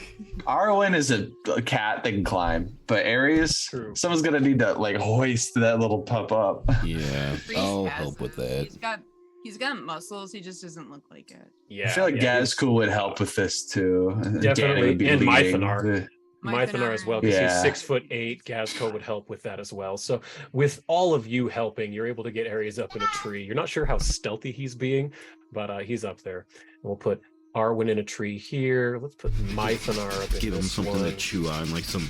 [SPEAKER 5] Arwen is a cat that can climb, but Ares, someone's going to need to like hoist that little pup up.
[SPEAKER 15] Yeah,
[SPEAKER 16] Reese
[SPEAKER 15] I'll
[SPEAKER 16] has
[SPEAKER 15] help with
[SPEAKER 16] it.
[SPEAKER 15] that.
[SPEAKER 16] He's got muscles. He just doesn't look like it.
[SPEAKER 12] Yeah,
[SPEAKER 5] I feel like Gazcool would help with this too. Danny
[SPEAKER 12] Definitely,
[SPEAKER 5] would be
[SPEAKER 12] and
[SPEAKER 5] leading.
[SPEAKER 12] Mythanar. Mythanar as well, because
[SPEAKER 5] Yeah.
[SPEAKER 12] he's 6'8". Gazco would help with that as well. So with all of you helping, you're able to get Ares up in a tree. You're not sure how stealthy he's being, but he's up there. And we'll put Arwen in a tree here. Let's put Mythanar up in
[SPEAKER 15] Give him
[SPEAKER 12] this
[SPEAKER 15] something
[SPEAKER 12] one.
[SPEAKER 15] to chew on, like some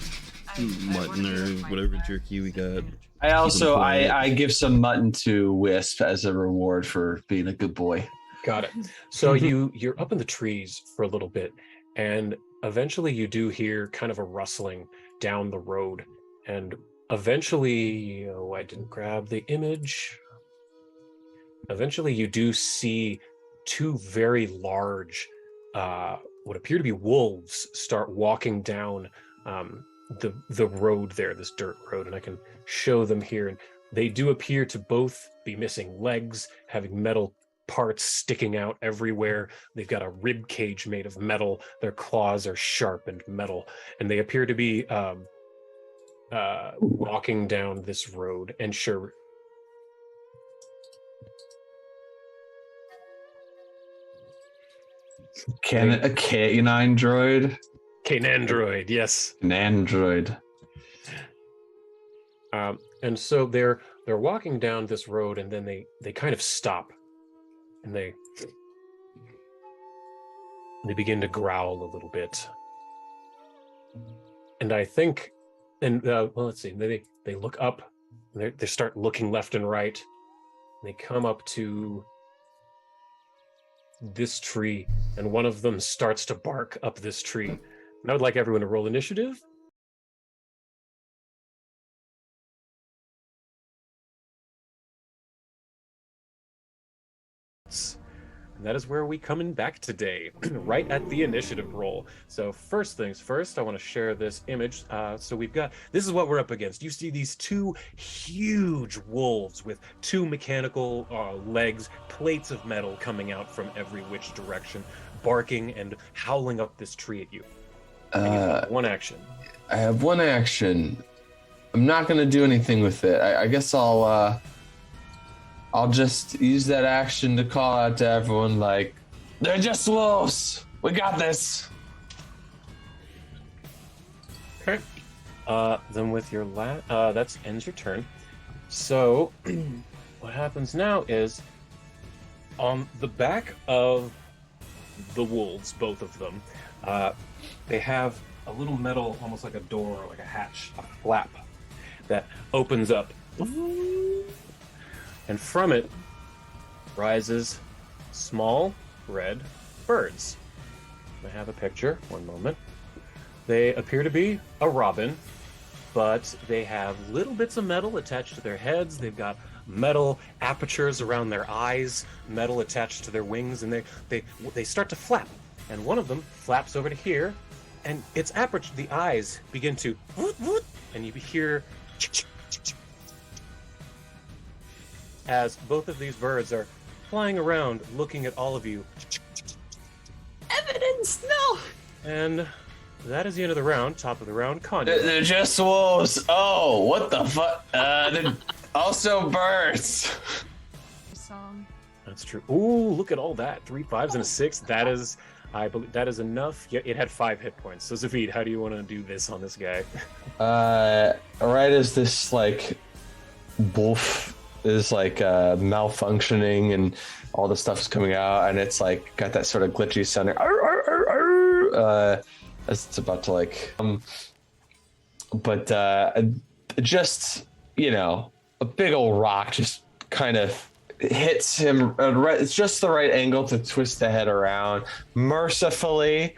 [SPEAKER 15] mutton or whatever jerky we got.
[SPEAKER 5] I also I give some mutton to Wisp as a reward for being a good boy.
[SPEAKER 12] Got it. So you're up in the trees for a little bit, and eventually you do hear kind of a rustling down the road, and eventually, I didn't grab the image. Eventually you do see two very large, what appear to be wolves, start walking down the road there, this dirt road, and I can show them here. And they do appear to both be missing legs, having metal parts sticking out everywhere. They've got a rib cage made of metal. Their claws are sharp and metal, and they appear to be walking down this road. And sure,
[SPEAKER 5] Can a canine droid?
[SPEAKER 12] Canandroid, yes.
[SPEAKER 5] An android.
[SPEAKER 12] And so they're walking down this road, and then they kind of stop, and they begin to growl a little bit. And I think, well, let's see. They look up. They start looking left and right. They come up to this tree, and one of them starts to bark up this tree. And I would like everyone to roll initiative. And that is where we come in back today, right at the initiative roll. So first things first, I want to share this image. So this is what we're up against. You see these two huge wolves with two mechanical legs, plates of metal coming out from every which direction, barking and howling up this tree at you. And you have one action.
[SPEAKER 5] I have one action. I'm not going to do anything with it. I guess I'll just use that action to call out to everyone like, they're just wolves. We got this.
[SPEAKER 12] Okay. Then with your that ends your turn. So what happens now is on the back of the wolves, both of them, they have a little metal, almost like a door, like a hatch, a flap that opens up. And from it rises small red birds. I have a picture, one moment. They appear to be a robin, but they have little bits of metal attached to their heads. They've got metal apertures around their eyes, metal attached to their wings, and they start to flap. And one of them flaps over to here, and its aperture, the eyes begin to woot, woot, and you hear as both of these birds are flying around looking at all of you.
[SPEAKER 6] Evidence, no!
[SPEAKER 12] And that is the end of the round. Top of the round, Kanye.
[SPEAKER 5] They're just wolves. Oh, what the fuck? They're also birds.
[SPEAKER 16] Song.
[SPEAKER 12] That's true. Ooh, look at all that. 3 5s and a 6. That is, I believe, that is enough. Yeah, it had 5 hit points. So Zafid, how do you want to do this on this guy?
[SPEAKER 5] Right as this like wolf is like malfunctioning and all the stuff's coming out, and it's like got that sort of glitchy sound as it's about to like but just, you know, a big old rock just kind of hits him. It's just the right angle to twist the head around, mercifully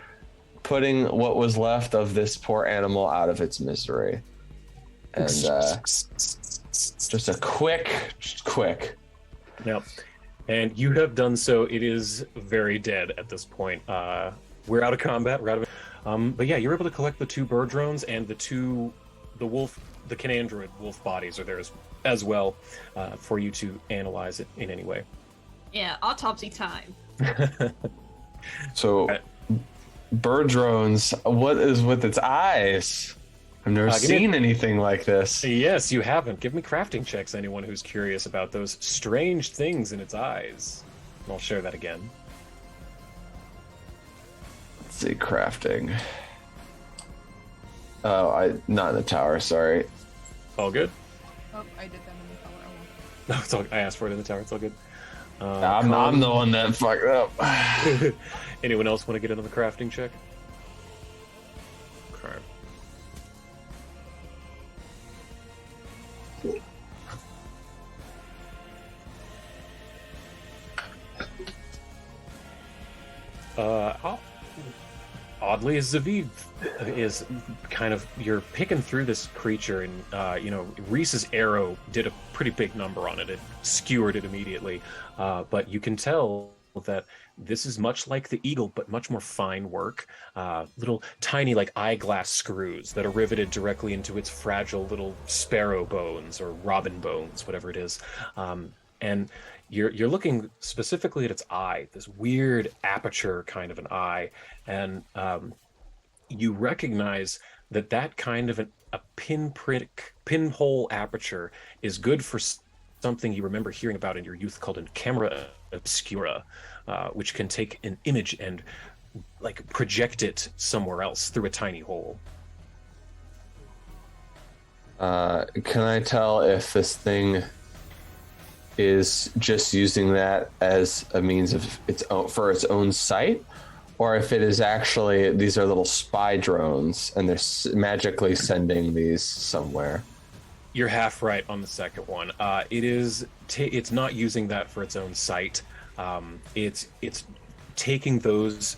[SPEAKER 5] putting what was left of this poor animal out of its misery. And just a quick.
[SPEAKER 1] Yep. And you have done so. It is very dead at this point. We're out of combat. But yeah, you're able to collect the 2 bird drones, and the Canandroid wolf bodies are there as well for you to analyze it in any way.
[SPEAKER 6] Yeah, autopsy time.
[SPEAKER 5] So, bird drones, what is with its eyes? I've never seen anything like this.
[SPEAKER 1] Yes, you haven't. Give me crafting checks, anyone who's curious about those strange things in its eyes. And I'll share that again.
[SPEAKER 5] Let's see, crafting. Oh, not in the tower, sorry.
[SPEAKER 1] All good?
[SPEAKER 16] Oh, I did that in the tower.
[SPEAKER 1] No, it's all, I asked for it in the tower, it's all good.
[SPEAKER 5] I'm the one that fucked up.
[SPEAKER 1] Anyone else want to get another crafting check? Okay. Oddly, Zaviv is kind of, you're picking through this creature, and Reese's arrow did a pretty big number on it. It skewered it immediately, but you can tell that this is much like the eagle, but much more fine work. Little tiny like eyeglass screws that are riveted directly into its fragile little sparrow bones or robin bones, whatever it is. And you're looking specifically at its eye, this weird aperture kind of an eye, and you recognize that kind of a pinhole aperture is good for something you remember hearing about in your youth called a camera obscura, which can take an image and like project it somewhere else through a tiny hole.
[SPEAKER 5] Can I tell if this thing is just using that as a means of its own sight, or if it is actually, these are little spy drones and they're magically sending these somewhere?
[SPEAKER 1] You're half right on the second one. It's not using that for its own sight. It's taking those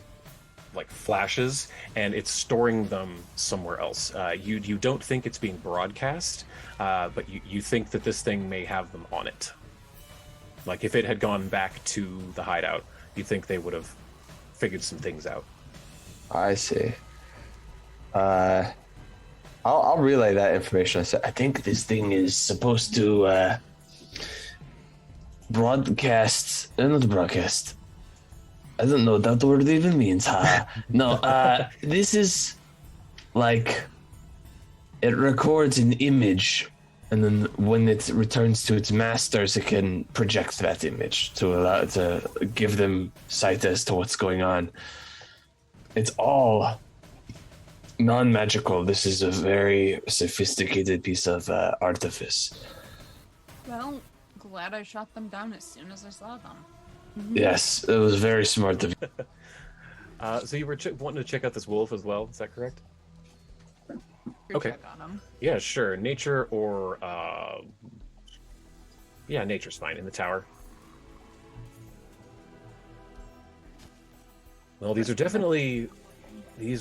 [SPEAKER 1] like flashes and it's storing them somewhere else. You don't think it's being broadcast, but you think that this thing may have them on it. Like if it had gone back to the hideout, you think they would have figured some things out.
[SPEAKER 5] I see. I'll relay that information. I think this thing is supposed to broadcast. Not broadcast. I don't know what that word even means. No, this is like it records an image, and then when it returns to its masters, it can project that image to give them sight as to what's going on. It's all non-magical. This is a very sophisticated piece of artifice.
[SPEAKER 16] Well, glad I shot them down as soon as I saw them.
[SPEAKER 5] Yes, it was very smart of you.
[SPEAKER 1] So you were wanting to check out this wolf as well, is that correct? Okay.
[SPEAKER 16] Check on them.
[SPEAKER 1] Yeah, sure. Nature or yeah, nature's fine in the tower. Well, these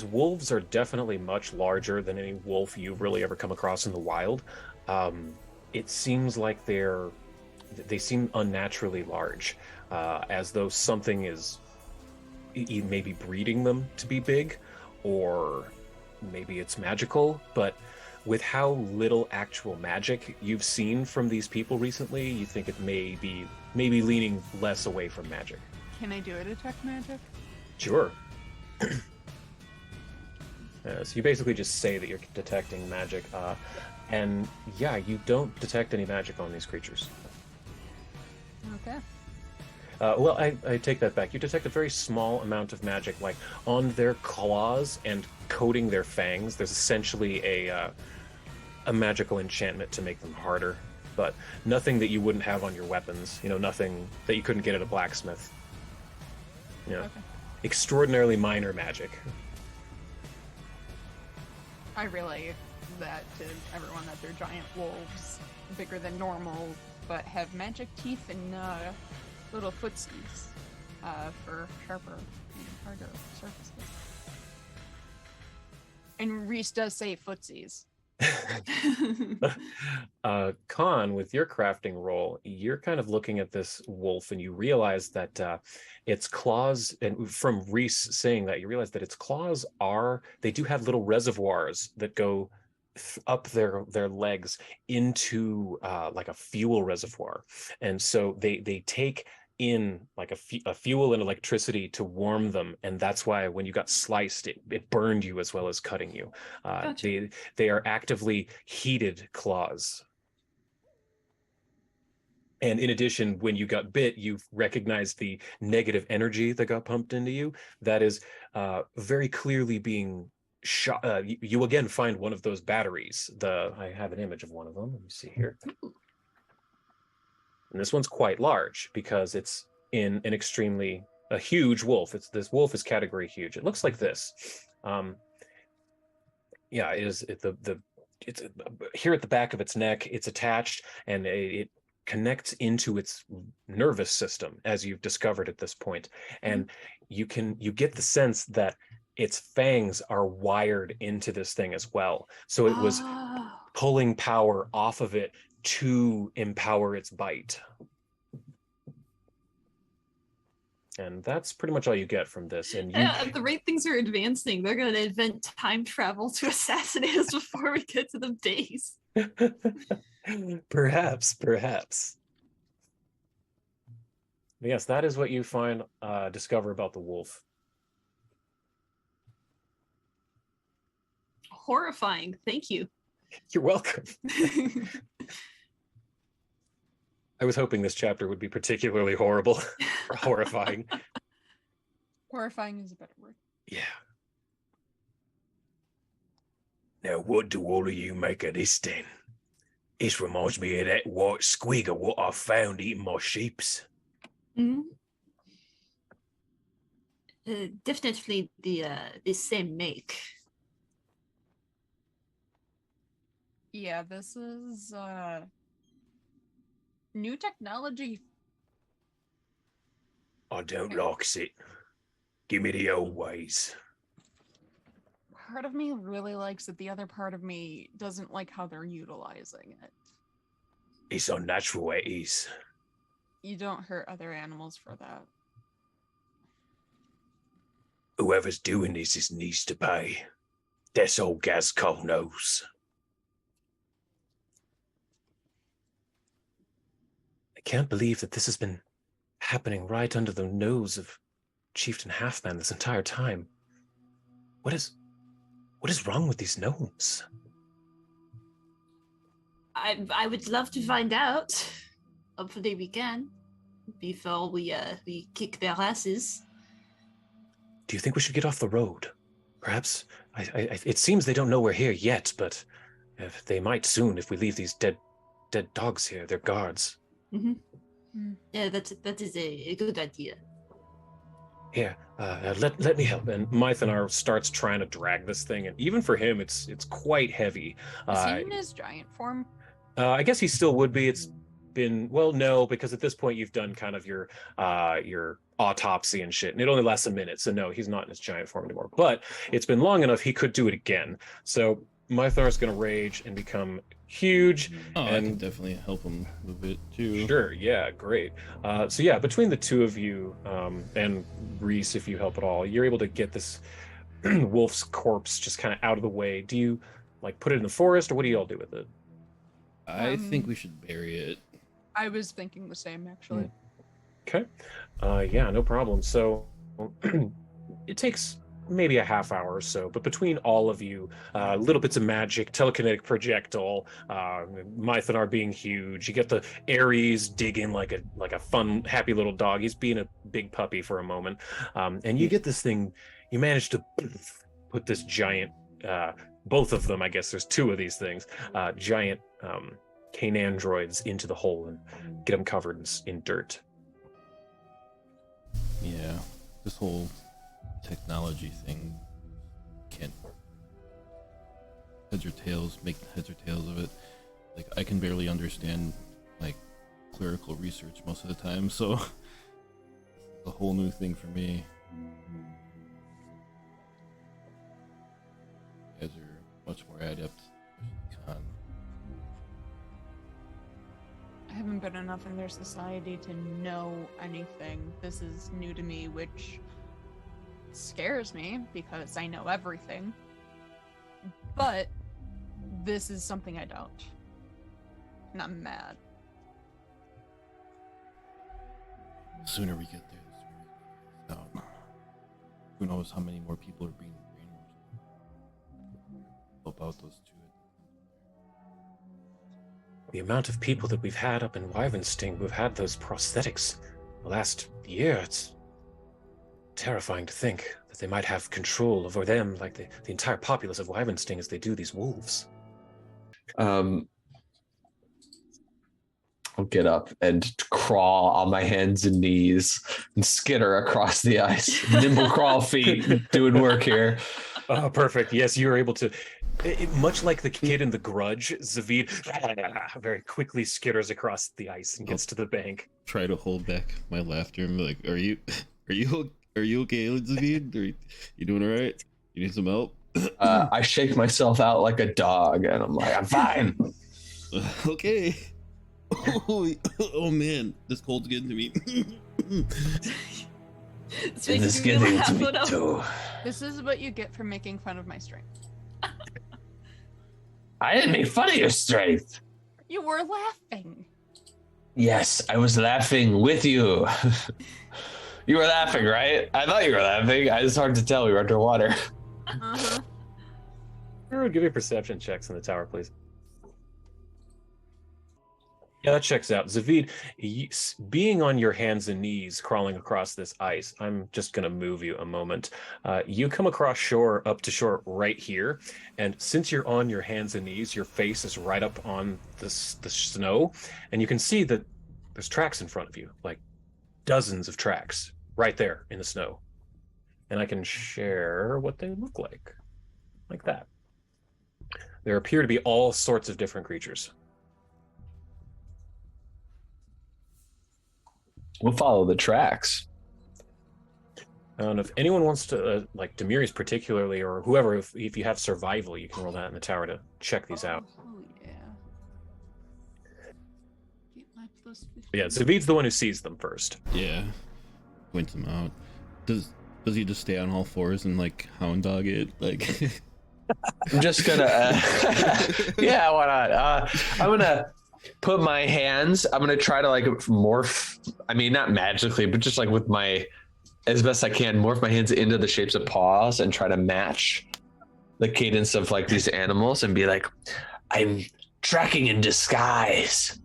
[SPEAKER 1] wolves are definitely much larger than any wolf you've really ever come across in the wild. It seems like they seem unnaturally large, as though something is maybe breeding them to be big, or maybe it's magical. But with how little actual magic you've seen from these people recently, you think it may be leaning less away from magic.
[SPEAKER 16] Can I do a detect magic?
[SPEAKER 1] Sure. So you basically just say that you're detecting magic, and yeah, you don't detect any magic on these creatures.
[SPEAKER 16] Okay.
[SPEAKER 1] Well, I take that back. You detect a very small amount of magic, like on their claws and coating their fangs. There's essentially a magical enchantment to make them harder, but nothing that you wouldn't have on your weapons. Nothing that you couldn't get at a blacksmith. Okay. Extraordinarily minor magic.
[SPEAKER 16] I really that to everyone, that they're giant wolves, bigger than normal, but have magic teeth and little footsies for sharper and harder surfaces. And Reese does say footsies.
[SPEAKER 1] Khan, with your crafting roll, you're kind of looking at this wolf and you realize that its claws, and from Reese saying that, you realize that its claws they do have little reservoirs that go up their legs into like a fuel reservoir. And so they take in like a fuel and electricity to warm them, and that's why when you got sliced, it burned you as well as cutting you.
[SPEAKER 6] Gotcha.
[SPEAKER 1] They are actively heated claws. And in addition, when you got bit, you recognized the negative energy that got pumped into you. That is very clearly being shot. You again find one of those batteries. I have an image of one of them. Let me see here. And this one's quite large because it's in a huge wolf. This wolf is category huge. It looks like this. Yeah, it is. It's here at the back of its neck. It's attached, and it connects into its nervous system, as you've discovered at this point. And you get the sense that its fangs are wired into this thing as well. So it was pulling power off of it to empower its bite. And that's pretty much all you get from this. And
[SPEAKER 6] At the rate things are advancing, they're going to invent time travel to assassinate us before we get to the base.
[SPEAKER 1] Perhaps. Yes, that is what you discover about the wolf.
[SPEAKER 6] Horrifying. Thank you.
[SPEAKER 1] You're welcome. I was hoping this chapter would be particularly horrible or horrifying.
[SPEAKER 16] Horrifying is a better word.
[SPEAKER 1] Yeah.
[SPEAKER 17] Now, what do all of you make of this then? This reminds me of that white squigger what I found eating my sheeps.
[SPEAKER 6] Definitely the same make.
[SPEAKER 16] Yeah, this is new technology.
[SPEAKER 17] I don't like it. Give me the old ways.
[SPEAKER 16] Part of me really likes it. The other part of me doesn't like how they're utilizing it.
[SPEAKER 17] It's unnatural, it is.
[SPEAKER 16] You don't hurt other animals for that.
[SPEAKER 17] Whoever's doing this needs to pay. That's all Gazcol knows.
[SPEAKER 1] I can't believe that this has been happening right under the nose of Chieftain Halfman this entire time. What is wrong with these gnomes?
[SPEAKER 6] I would love to find out. Hopefully we can before we kick their asses.
[SPEAKER 1] Do you think we should get off the road? Perhaps. It seems they don't know we're here yet, but they might soon if we leave these dead dogs here. They're guards.
[SPEAKER 6] Yeah, that is a good idea.
[SPEAKER 1] Here, let me help. And Mythanar starts trying to drag this thing, and even for him, it's quite heavy.
[SPEAKER 16] Is he in his giant form?
[SPEAKER 1] I guess he still would be. It's been, well, no, because at this point you've done kind of your autopsy and shit, and it only lasts a minute, so no, he's not in his giant form anymore. But it's been long enough; he could do it again. So Mythar's going to rage and become huge.
[SPEAKER 15] Oh,
[SPEAKER 1] and
[SPEAKER 15] I can definitely help him move it too.
[SPEAKER 1] Sure, yeah, great. So yeah, between the two of you, and Reese, if you help at all, you're able to get this wolf's corpse just kind of out of the way. Do you like put it in the forest, or what do you all do with it?
[SPEAKER 15] I think we should bury it.
[SPEAKER 16] I was thinking the same, actually.
[SPEAKER 1] Okay. Yeah, no problem. So it takes maybe a half hour or so, but between all of you, little bits of magic, telekinetic projectile, Mythanar being huge, you get the Ares digging like a fun, happy little dog. He's being a big puppy for a moment. And you get this thing, you manage to put this giant, both of them, I guess there's two of these things, giant cane androids into the hole and get them covered in dirt.
[SPEAKER 15] Yeah, this whole technology thing heads or tails, make heads or tails of it. Like, I can barely understand like clerical research most of the time, so it's a whole new thing for me. You guys are much more adept.
[SPEAKER 16] I haven't been enough in their society to know anything. This is new to me, which scares me because I know everything. But this is something I don't. And I'm mad.
[SPEAKER 15] The sooner we get there, the sooner we can figure this out. Who knows how many more people are being brainwashed. Help out those two.
[SPEAKER 14] The amount of people that we've had up in Wyvensting who've had those prosthetics the last year, it's terrifying to think that they might have control over them like the entire populace of Wyvensting as they do these wolves.
[SPEAKER 5] I'll get up and crawl on my hands and knees and skitter across the ice. Nimble crawl feet doing work here.
[SPEAKER 14] Oh, perfect. Yes, you're able to. Much like the kid in The Grudge, Zavid very quickly skitters across the ice and gets to the bank.
[SPEAKER 15] Try to hold back my laughter and be like, "Are you okay, Zavid? Are you doing all right? You need some help?"
[SPEAKER 5] I shake myself out like a dog, and I'm like, "I'm fine."
[SPEAKER 15] Okay. Oh man, this cold's getting to me.
[SPEAKER 5] This getting to me too.
[SPEAKER 16] This is what you get for making fun of my strength.
[SPEAKER 5] I didn't make fun of your strength.
[SPEAKER 16] You were laughing.
[SPEAKER 5] Yes, I was laughing with you. You were laughing, right? I thought you were laughing. It's hard to tell. We were underwater.
[SPEAKER 16] Uh-huh.
[SPEAKER 14] Everyone give me perception checks in the tower, please. Yeah, that checks out. Zavid, being on your hands and knees, crawling across this ice, I'm just going to move you a moment. You come across shore, up to shore right here, and since you're on your hands and knees, your face is right up on the snow, and you can see that there's tracks in front of you, like dozens of tracks right there in the snow. And I can share what they look like that. There appear to be all sorts of different creatures.
[SPEAKER 5] We'll follow the tracks.
[SPEAKER 14] And if anyone wants to, like Demirius particularly, or whoever, if you have survival, you can roll that in the tower to check these out.
[SPEAKER 16] Oh yeah. Get my plus 15.
[SPEAKER 14] Yeah, Zavid's the one who sees them first.
[SPEAKER 15] Yeah, points them out. Does he just stay on all fours and like hound dog it? Like,
[SPEAKER 5] I'm just gonna. Yeah, why not? I'm gonna put my hands. I'm gonna try to like morph. I mean, not magically, but just like with my, as best I can, morph my hands into the shapes of paws and try to match the cadence of like these animals and be like, I'm tracking in disguise,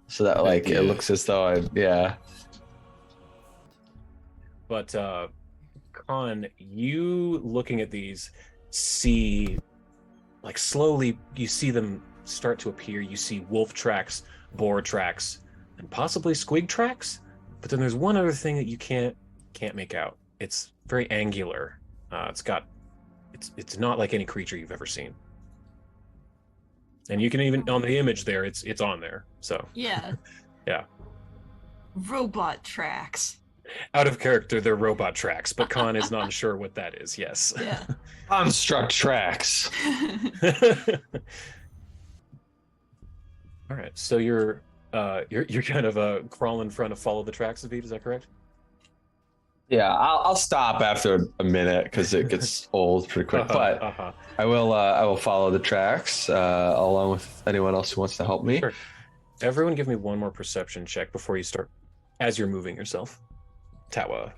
[SPEAKER 5] so that like it looks as though I'm
[SPEAKER 14] But Con, you looking at these, see, like slowly, you see them start to appear. You see wolf tracks, boar tracks, and possibly squig tracks. But then there's one other thing that you can't make out. It's very angular. It's not like any creature you've ever seen. And you can even on the image there, it's on there. So
[SPEAKER 6] Yeah.
[SPEAKER 14] yeah.
[SPEAKER 6] Robot tracks.
[SPEAKER 14] Out of character, they're robot tracks, but Khan is not sure what that is. Yes.
[SPEAKER 6] Yeah.
[SPEAKER 5] construct tracks.
[SPEAKER 14] All right, so you're kind of crawling in front of follow the tracks of Zavid, is that correct?
[SPEAKER 5] Yeah, I'll stop after a minute because it gets old pretty quick. But I will follow the tracks along with anyone else who wants to help me.
[SPEAKER 14] Sure. Everyone, give me one more perception check before you start, as you're moving yourself. Tawa.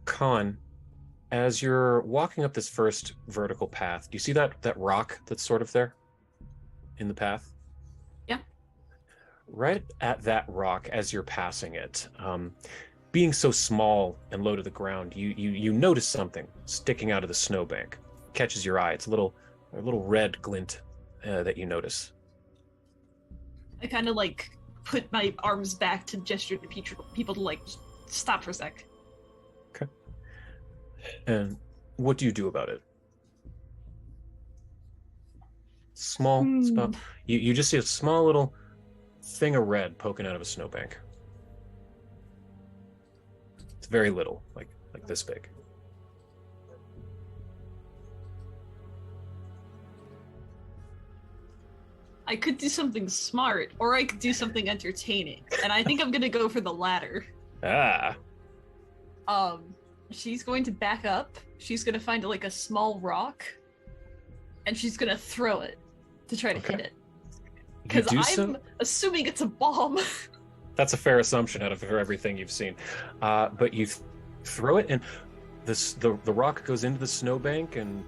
[SPEAKER 14] Khan, as you're walking up this first vertical path, do you see that rock that's sort of there in the path?
[SPEAKER 6] Yeah.
[SPEAKER 14] Right at that rock, as you're passing it, being so small and low to the ground, you notice something sticking out of the snowbank. Catches your eye. It's a little red glint that you notice.
[SPEAKER 6] I kind of like put my arms back to gesture to people to like stop for a sec.
[SPEAKER 1] Okay. And what do you do about it? Small spot. You just see a small little thing of red poking out of a snowbank. It's very little, like this big.
[SPEAKER 6] I could do something smart, or I could do something entertaining, and I think I'm gonna go for the latter.
[SPEAKER 1] Ah.
[SPEAKER 6] She's going to back up. She's gonna find like a small rock, and she's gonna throw it to try to hit it. Because I'm assuming it's a bomb.
[SPEAKER 1] That's a fair assumption out of everything you've seen. But you throw it, and the rock goes into the snowbank, and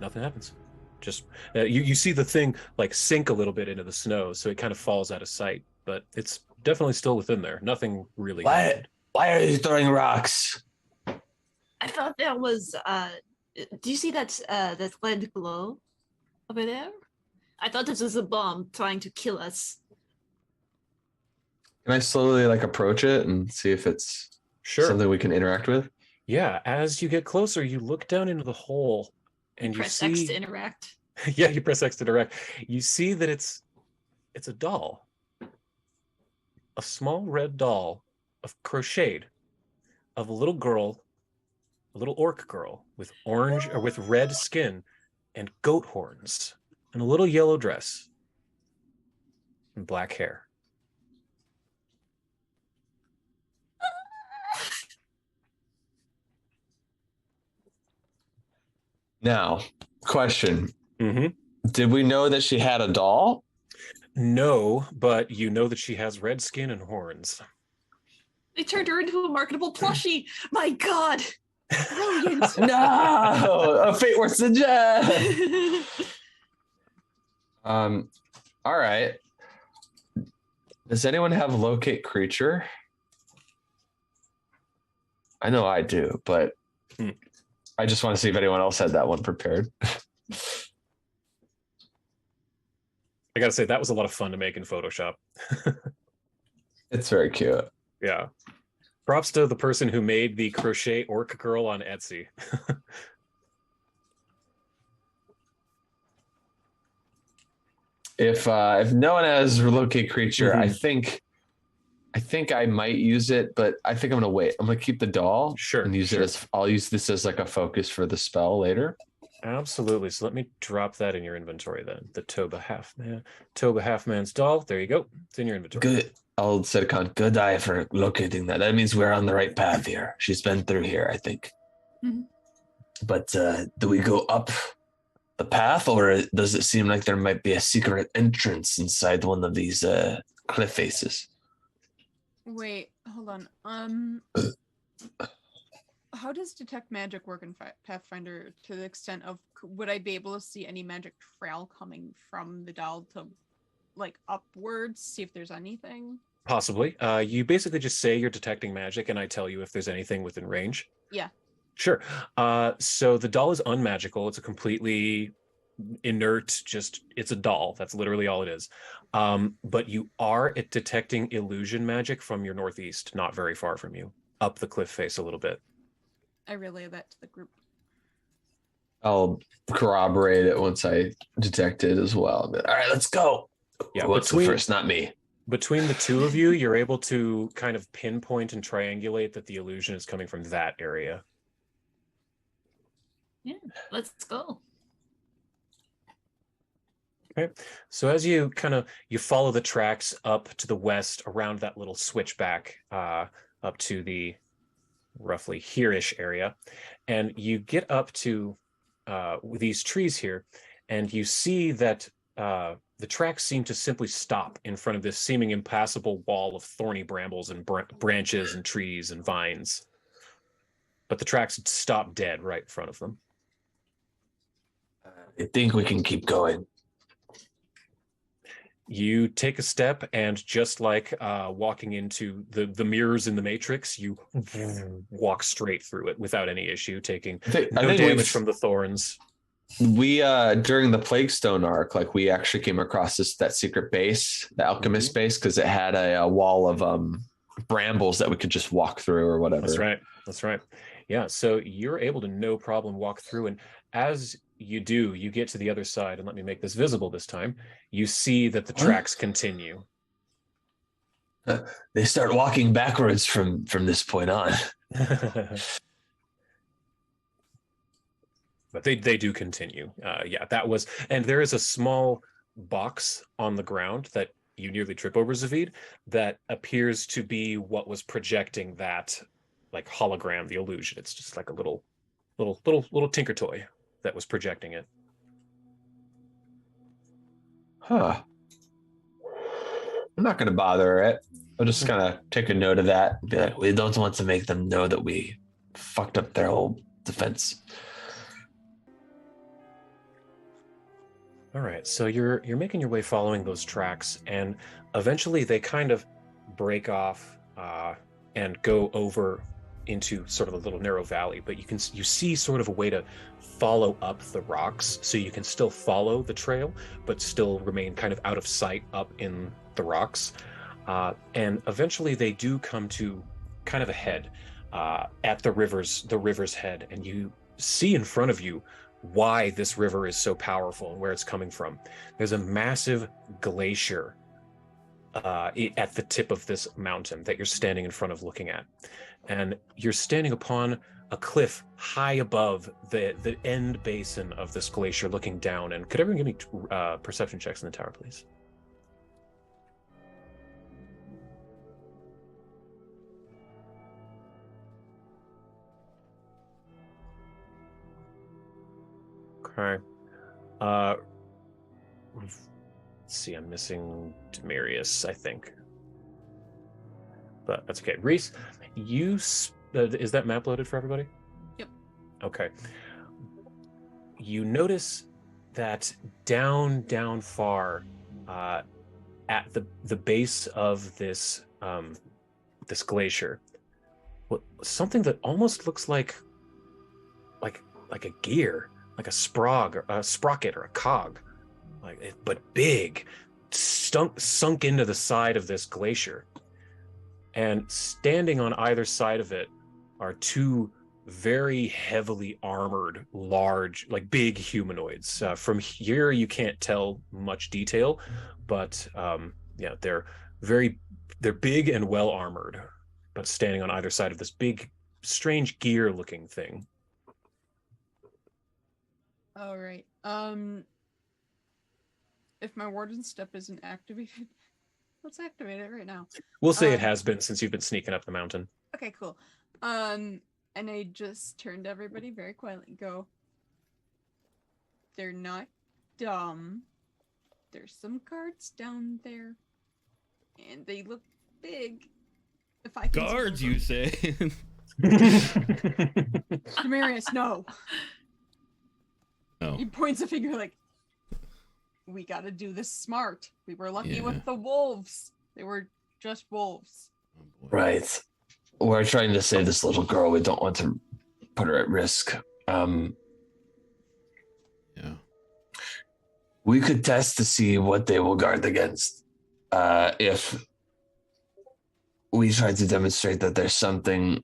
[SPEAKER 1] nothing happens. Just you see the thing like sink a little bit into the snow, so it kind of falls out of sight. But it's definitely still within there. Nothing really.
[SPEAKER 5] Why are you throwing rocks?
[SPEAKER 6] I thought that was. Do you see that red glow over there? I thought this was a bomb trying to kill us.
[SPEAKER 5] Can I slowly like approach it and see if it's something we can interact with?
[SPEAKER 1] Yeah, as you get closer, you look down into the hole, and you
[SPEAKER 6] press
[SPEAKER 1] see.
[SPEAKER 6] X to interact.
[SPEAKER 1] Yeah, you press X to interact. You see that it's a doll, a small red doll, of crocheted, of a little girl, a little orc girl with orange or with red skin, and goat horns, and a little yellow dress, and black hair.
[SPEAKER 5] Now, question.
[SPEAKER 1] Mm-hmm.
[SPEAKER 5] Did we know that she had a doll?
[SPEAKER 1] No, but you know that she has red skin and horns.
[SPEAKER 6] They turned her into a marketable plushie. My God. Brilliant.
[SPEAKER 5] No, a fate worse than death. All right. Does anyone have locate creature? I know I do, but I just want to see if anyone else had that one prepared.
[SPEAKER 1] I gotta say, that was a lot of fun to make in Photoshop.
[SPEAKER 5] It's very cute.
[SPEAKER 1] Yeah. Props to the person who made the crochet orc girl on Etsy.
[SPEAKER 5] If no one has locate creature, I think I might use it, but I think I'm gonna wait. I'm gonna keep the doll.
[SPEAKER 1] Sure.
[SPEAKER 5] And use it as I'll use this as like a focus for the spell later.
[SPEAKER 1] Absolutely. So let me drop that in your inventory then. The Toba Halfman's doll. There you go. It's in your inventory.
[SPEAKER 5] Good. I'll set a con. Good eye for locating that. That means we're on the right path here. She's been through here, I think.
[SPEAKER 6] Mm-hmm.
[SPEAKER 5] But do we go up the path, or does it seem like there might be a secret entrance inside one of these cliff faces?
[SPEAKER 16] Wait, hold on. How does detect magic work in Pathfinder to the extent of would I be able to see any magic trail coming from the doll to like upwards, see if there's anything?
[SPEAKER 1] Possibly. You basically just say you're detecting magic, and I tell you if there's anything within range.
[SPEAKER 16] Yeah.
[SPEAKER 1] Sure. So the doll is unmagical. It's a completely inert, it's a doll. That's literally all it is. But you are detecting illusion magic from your northeast, not very far from you, up the cliff face a little bit.
[SPEAKER 16] I relay that to the group.
[SPEAKER 5] I'll corroborate it once I detect it as well. All right, let's go.
[SPEAKER 1] Yeah,
[SPEAKER 5] what's the first? Not me.
[SPEAKER 1] Between the two of you, you're able to kind of pinpoint and triangulate that the illusion is coming from that area.
[SPEAKER 6] Yeah, let's go.
[SPEAKER 1] Okay, so as you you follow the tracks up to the west around that little switchback up to the roughly here-ish area, and you get up to these trees here, and you see that the tracks seem to simply stop in front of this seeming impassable wall of thorny brambles and branches and trees and vines. But the tracks stop dead right in front of them.
[SPEAKER 5] I think we can keep going.
[SPEAKER 1] You take a step, and just like walking into the mirrors in the Matrix, you walk straight through it without any issue, taking no damage from the thorns.
[SPEAKER 5] We during the Plague Stone arc, like we actually came across that secret base, the alchemist base, because it had a wall of brambles that we could just walk through or whatever.
[SPEAKER 1] That's right. Yeah, so you're able to no problem walk through, and as you do, you get to the other side, and let me make this visible this time. You see that the tracks continue.
[SPEAKER 5] They start walking backwards from this point on.
[SPEAKER 1] But they do continue. Yeah, that was, and there is a small box on the ground that you nearly trip over, Zavid, that appears to be what was projecting that, like, hologram, the illusion. It's just like a little tinker toy that was projecting it.
[SPEAKER 5] Huh. I'm not going to bother it. I'll just kind of take a note of that. Be like, we don't want to make them know that we fucked up their whole defense.
[SPEAKER 1] All right, so you're making your way following those tracks, and eventually they kind of break off and go over into sort of a little narrow valley. But you see sort of a way to follow up the rocks, so you can still follow the trail, but still remain kind of out of sight up in the rocks. And eventually they do come to kind of a head at the river's head, and you see in front of you why this river is so powerful and where it's coming from. There's a massive glacier at the tip of this mountain that you're standing in front of looking at. And you're standing upon a cliff high above the end basin of this glacier looking down. And could everyone give me perception checks in the tower, please? Okay. Let's see, I'm missing Demarius, I think. But that's okay. Reese, is that map loaded for everybody?
[SPEAKER 6] Yep.
[SPEAKER 1] Okay. You notice that down far at the base of this this glacier, something that almost looks like a gear, like a sprocket or a cog, but big, sunk into the side of this glacier. And standing on either side of it are two very heavily armored, large, like big humanoids. From here, you can't tell much detail, but yeah, they're big and well armored, but standing on either side of this big, strange gear-looking thing.
[SPEAKER 16] All right. If my warden step isn't activated, let's activate it right now.
[SPEAKER 1] We'll say it has been since you've been sneaking up the mountain.
[SPEAKER 16] Okay, cool. And I just turned to everybody very quietly and go, they're not dumb. There's some guards down there, and they look big. If I can
[SPEAKER 15] guards, you say?
[SPEAKER 16] Demarius, no.
[SPEAKER 15] Oh.
[SPEAKER 16] He points a finger like, we gotta do this smart. We were lucky with the wolves. They were just wolves.
[SPEAKER 5] Right. We're trying to save this little girl. We don't want to put her at risk.
[SPEAKER 15] Yeah.
[SPEAKER 5] We could test to see what they will guard against. If we try to demonstrate that there's something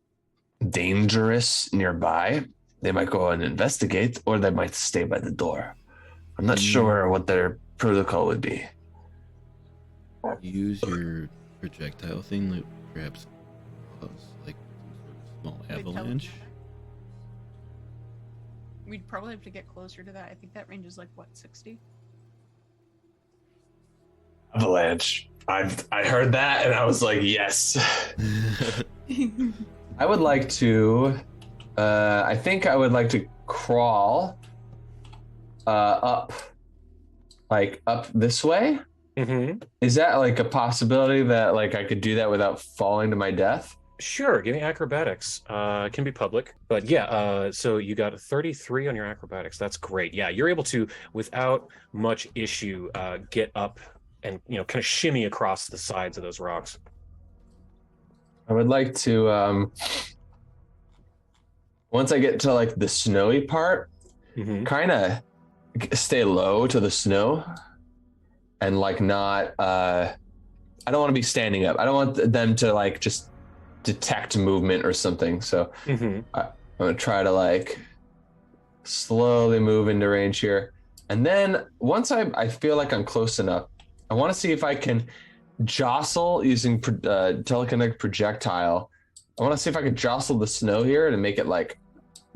[SPEAKER 5] dangerous nearby, they might go and investigate, or they might stay by the door. I'm not sure what their protocol would be.
[SPEAKER 15] Use your projectile thing that perhaps cause like some sort of small avalanche.
[SPEAKER 16] We'd probably have to get closer to that. I think that range is like what, 60?
[SPEAKER 5] Avalanche. I heard that and I was like, yes. I would like to. I think I would like to crawl up this way.
[SPEAKER 1] Mm-hmm.
[SPEAKER 5] Is that like a possibility that like I could do that without falling to my death?
[SPEAKER 1] Sure, give me acrobatics. It can be public, but yeah. So you got a 33 on your acrobatics. That's great. Yeah, you're able to, without much issue, get up and kind of shimmy across the sides of those rocks.
[SPEAKER 5] I would like to. Once I get to like the snowy part, kind of stay low to the snow and like not I don't want to be standing up. I don't want them to like just detect movement or something. So I'm gonna try to like slowly move into range here. And then once I feel like I'm close enough, I want to see if I can jostle using telekinetic projectile. I want to see if I can jostle the snow here and make it like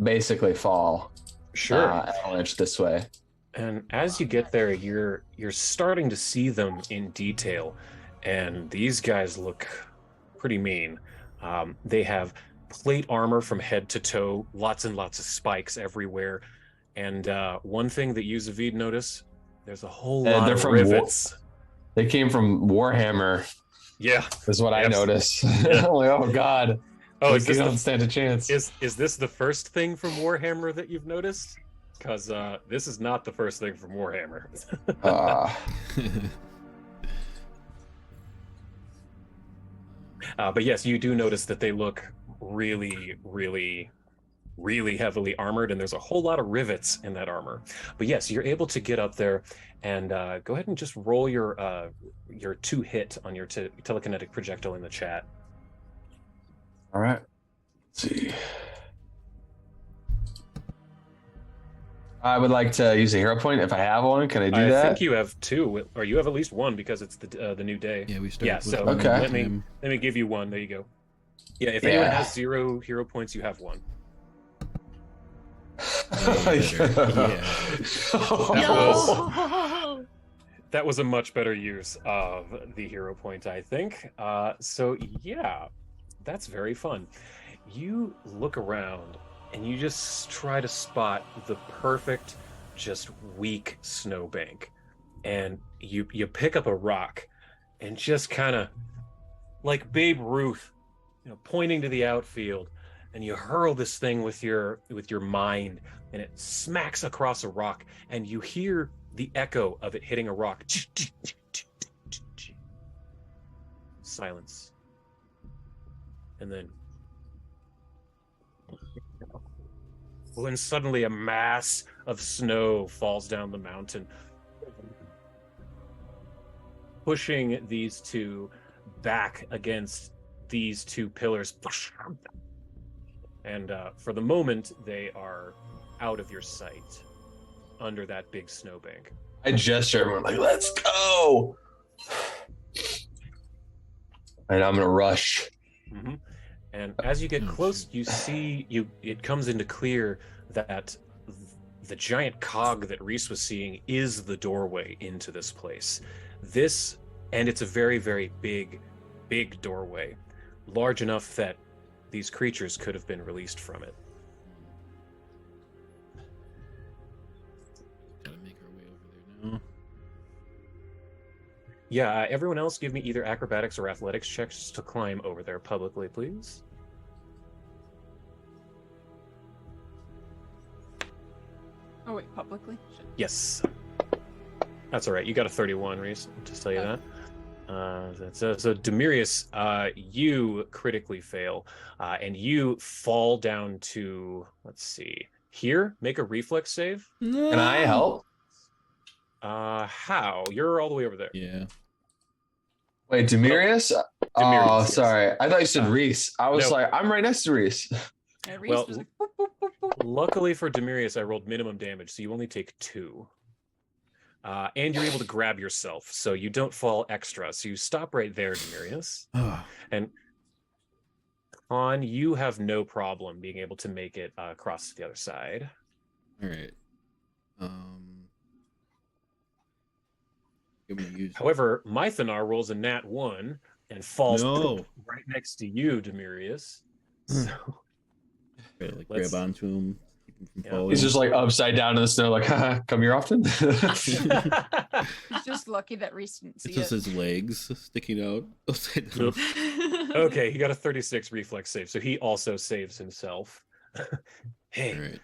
[SPEAKER 5] basically fall.
[SPEAKER 1] Sure.
[SPEAKER 5] Avalanche this way.
[SPEAKER 1] And as you get there, you're starting to see them in detail, and these guys look pretty mean. They have plate armor from head to toe, lots and lots of spikes everywhere. And one thing that you, Zavid, notice, there's a whole lot of rivets.
[SPEAKER 5] They came from Warhammer.
[SPEAKER 1] Yeah,
[SPEAKER 5] is what I noticed.
[SPEAKER 1] Yeah.
[SPEAKER 5] I'm like, oh god.
[SPEAKER 1] Oh,
[SPEAKER 5] like, you don't stand a chance.
[SPEAKER 1] Is this the first thing from Warhammer that you've noticed? Because this is not the first thing from Warhammer. But yes, you do notice that they look really, really, really heavily armored, and there's a whole lot of rivets in that armor. But yes, you're able to get up there and go ahead and just roll your 2 hit on your telekinetic projectile in the chat.
[SPEAKER 5] All right. Let's see. I would like to use a hero point if I have one. Can I do that?
[SPEAKER 1] I think you have 2, or you have at least 1 because it's the new day.
[SPEAKER 3] Yeah, we started.
[SPEAKER 1] Yeah, so
[SPEAKER 5] okay.
[SPEAKER 1] Let me give you 1. There you go. Yeah, if anyone has 0 hero points, you have 1. That was a much better use of the hero point, I think. So yeah, that's very fun. You look around and you just try to spot the perfect, just weak snowbank, and you pick up a rock and just kind of like Babe Ruth, pointing to the outfield, and you hurl this thing with your mind, and it smacks across a rock, and you hear the echo of it hitting a rock. Silence. And then when suddenly a mass of snow falls down the mountain, pushing these 2 back against these 2 pillars. And for the moment, they are out of your sight under that big snowbank.
[SPEAKER 5] I gesture, everyone like, let's go! And I'm gonna rush.
[SPEAKER 1] Mm-hmm. And as you get close, you see it comes into clear that the giant cog that Reese was seeing is the doorway into this place. And it's a very, very big doorway, large enough that these creatures could have been released from it.
[SPEAKER 3] Gotta make our way over there now.
[SPEAKER 1] Yeah, everyone else give me either acrobatics or athletics checks to climb over there publicly, please.
[SPEAKER 16] Oh wait, publicly? Shit.
[SPEAKER 1] Yes. That's all right. You got a 31, Reese. I'll just tell you that. So Demirius, you critically fail, and you fall down to, let's see, here. Make a reflex save.
[SPEAKER 3] No.
[SPEAKER 5] Can I help?
[SPEAKER 1] How? You're all the way over there.
[SPEAKER 3] Yeah.
[SPEAKER 5] Wait, Demirius?
[SPEAKER 1] Demirius,
[SPEAKER 5] Oh,
[SPEAKER 1] yes.
[SPEAKER 5] sorry. I thought you said Reese. I was like, I'm right next to Reese.
[SPEAKER 16] Yeah, Reese
[SPEAKER 1] Well,
[SPEAKER 16] was like, boop, boop, boop, boop.
[SPEAKER 1] Luckily for Demirius, I rolled minimum damage, so you only take 2. And you're able to grab yourself, so you don't fall extra. So you stop right there, Demirius. And Con, you have no problem being able to make it across to the other side.
[SPEAKER 3] All right.
[SPEAKER 1] However, Mythanar rolls a nat 1 and falls right next to you, Demirius. So
[SPEAKER 3] like grab onto him, keep him from falling.
[SPEAKER 5] He's just like upside down in the snow, like, haha, come here often.
[SPEAKER 16] He's just lucky that Reese didn't see
[SPEAKER 3] It's just
[SPEAKER 16] it.
[SPEAKER 3] his legs sticking out upside down.
[SPEAKER 1] Okay, he got a 36 reflex save, so he also saves himself. Hey,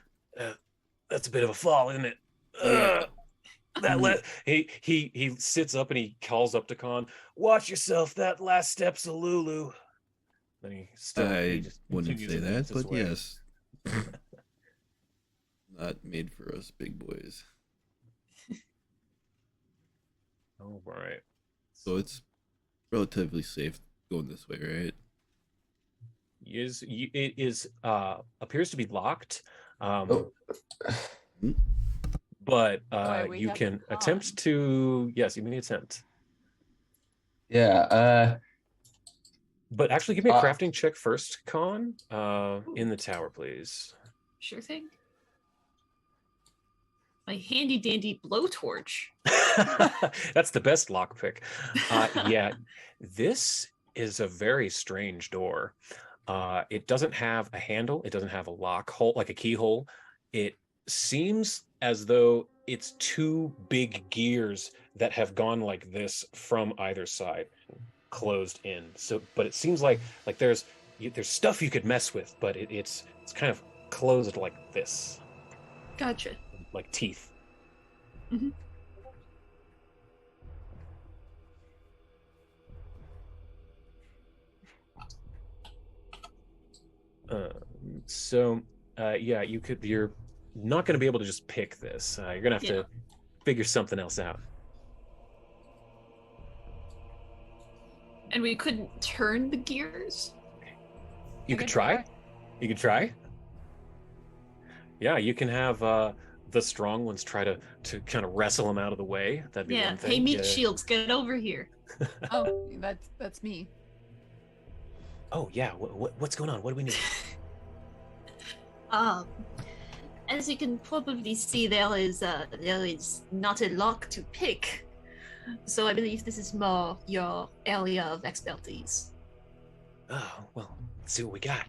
[SPEAKER 1] that's a bit of a fall, isn't it? He sits up and he calls up to Khan. Watch yourself. That last step's a Lulu. Then he just
[SPEAKER 3] wouldn't
[SPEAKER 1] continues
[SPEAKER 3] say
[SPEAKER 1] to
[SPEAKER 3] that,
[SPEAKER 1] move his
[SPEAKER 3] but
[SPEAKER 1] way.
[SPEAKER 3] yes. Not made for us big boys.
[SPEAKER 1] All right.
[SPEAKER 15] So it's relatively safe going this way, right?
[SPEAKER 1] It is appears to be locked. But
[SPEAKER 16] we
[SPEAKER 1] you
[SPEAKER 16] have
[SPEAKER 1] can
[SPEAKER 16] the
[SPEAKER 1] attempt to, yes, you may attempt.
[SPEAKER 5] Yeah.
[SPEAKER 1] But actually, give me a crafting check first, Con, in the tower, please.
[SPEAKER 6] Sure thing. My handy dandy blowtorch.
[SPEAKER 1] That's the best lockpick. Yeah, this is a very strange door. It doesn't have a handle. It doesn't have a lock hole, like a keyhole. It seems as though it's two big gears that have gone like this from either side, closed in. So, but it seems like there's stuff you could mess with, but it's kind of closed like this,
[SPEAKER 6] Gotcha.
[SPEAKER 1] like teeth.
[SPEAKER 6] Mm-hmm.
[SPEAKER 1] Yeah, you're not going to be able to just pick this. You're going to have to figure something else out.
[SPEAKER 6] And we couldn't turn the gears?
[SPEAKER 1] You could try. You could try. Yeah, you can have the strong ones try to kind of wrestle them out of the way. That'd be one thing.
[SPEAKER 6] Hey, meat shields, get over here.
[SPEAKER 16] Oh, that's me.
[SPEAKER 1] Oh yeah, what's going on? What do we need?
[SPEAKER 6] As you can probably see, there is not a lock to pick. So I believe this is more your area of expertise.
[SPEAKER 1] Oh, well, let's see what we got.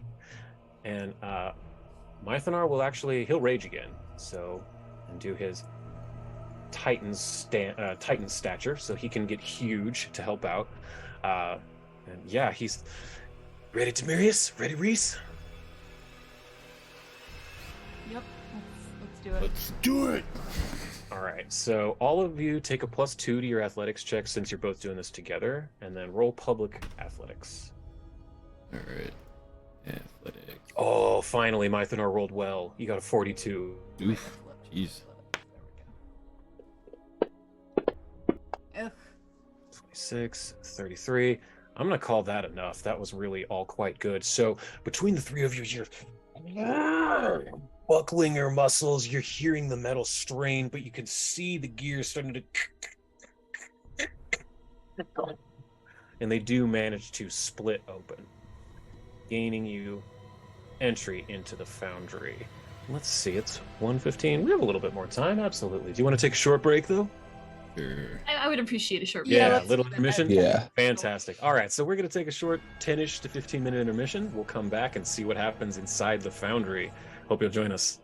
[SPEAKER 1] And Mythonar will he'll rage again. So, and do his Titan stature, so he can get huge to help out. And yeah, he's ready, Demirius? Ready, Reese?
[SPEAKER 16] Yep, let's do it.
[SPEAKER 15] Let's do it.
[SPEAKER 1] All right, so all of you take a +2 to your athletics check since you're both doing this together, and then roll public athletics.
[SPEAKER 15] All right, athletics.
[SPEAKER 1] Oh, finally, Mythonar rolled well. You got a 42.
[SPEAKER 15] Oof, jeez.
[SPEAKER 1] 26, 33. I'm going to call that enough. That was really all quite good. So between the three of you, you're buckling your muscles. You're hearing the metal strain, but you can see the gears starting to... And they do manage to split open, gaining you entry into the foundry. Let's see, it's 1:15. We have a little bit more time, absolutely. Do you want to take a short break, though?
[SPEAKER 15] Sure.
[SPEAKER 6] I would appreciate a short break.
[SPEAKER 1] Yeah, little intermission?
[SPEAKER 5] Yeah.
[SPEAKER 1] Fantastic. All right, so we're going to take a short 10-ish to 15-minute intermission. We'll come back and see what happens inside the foundry. Hope you'll join us.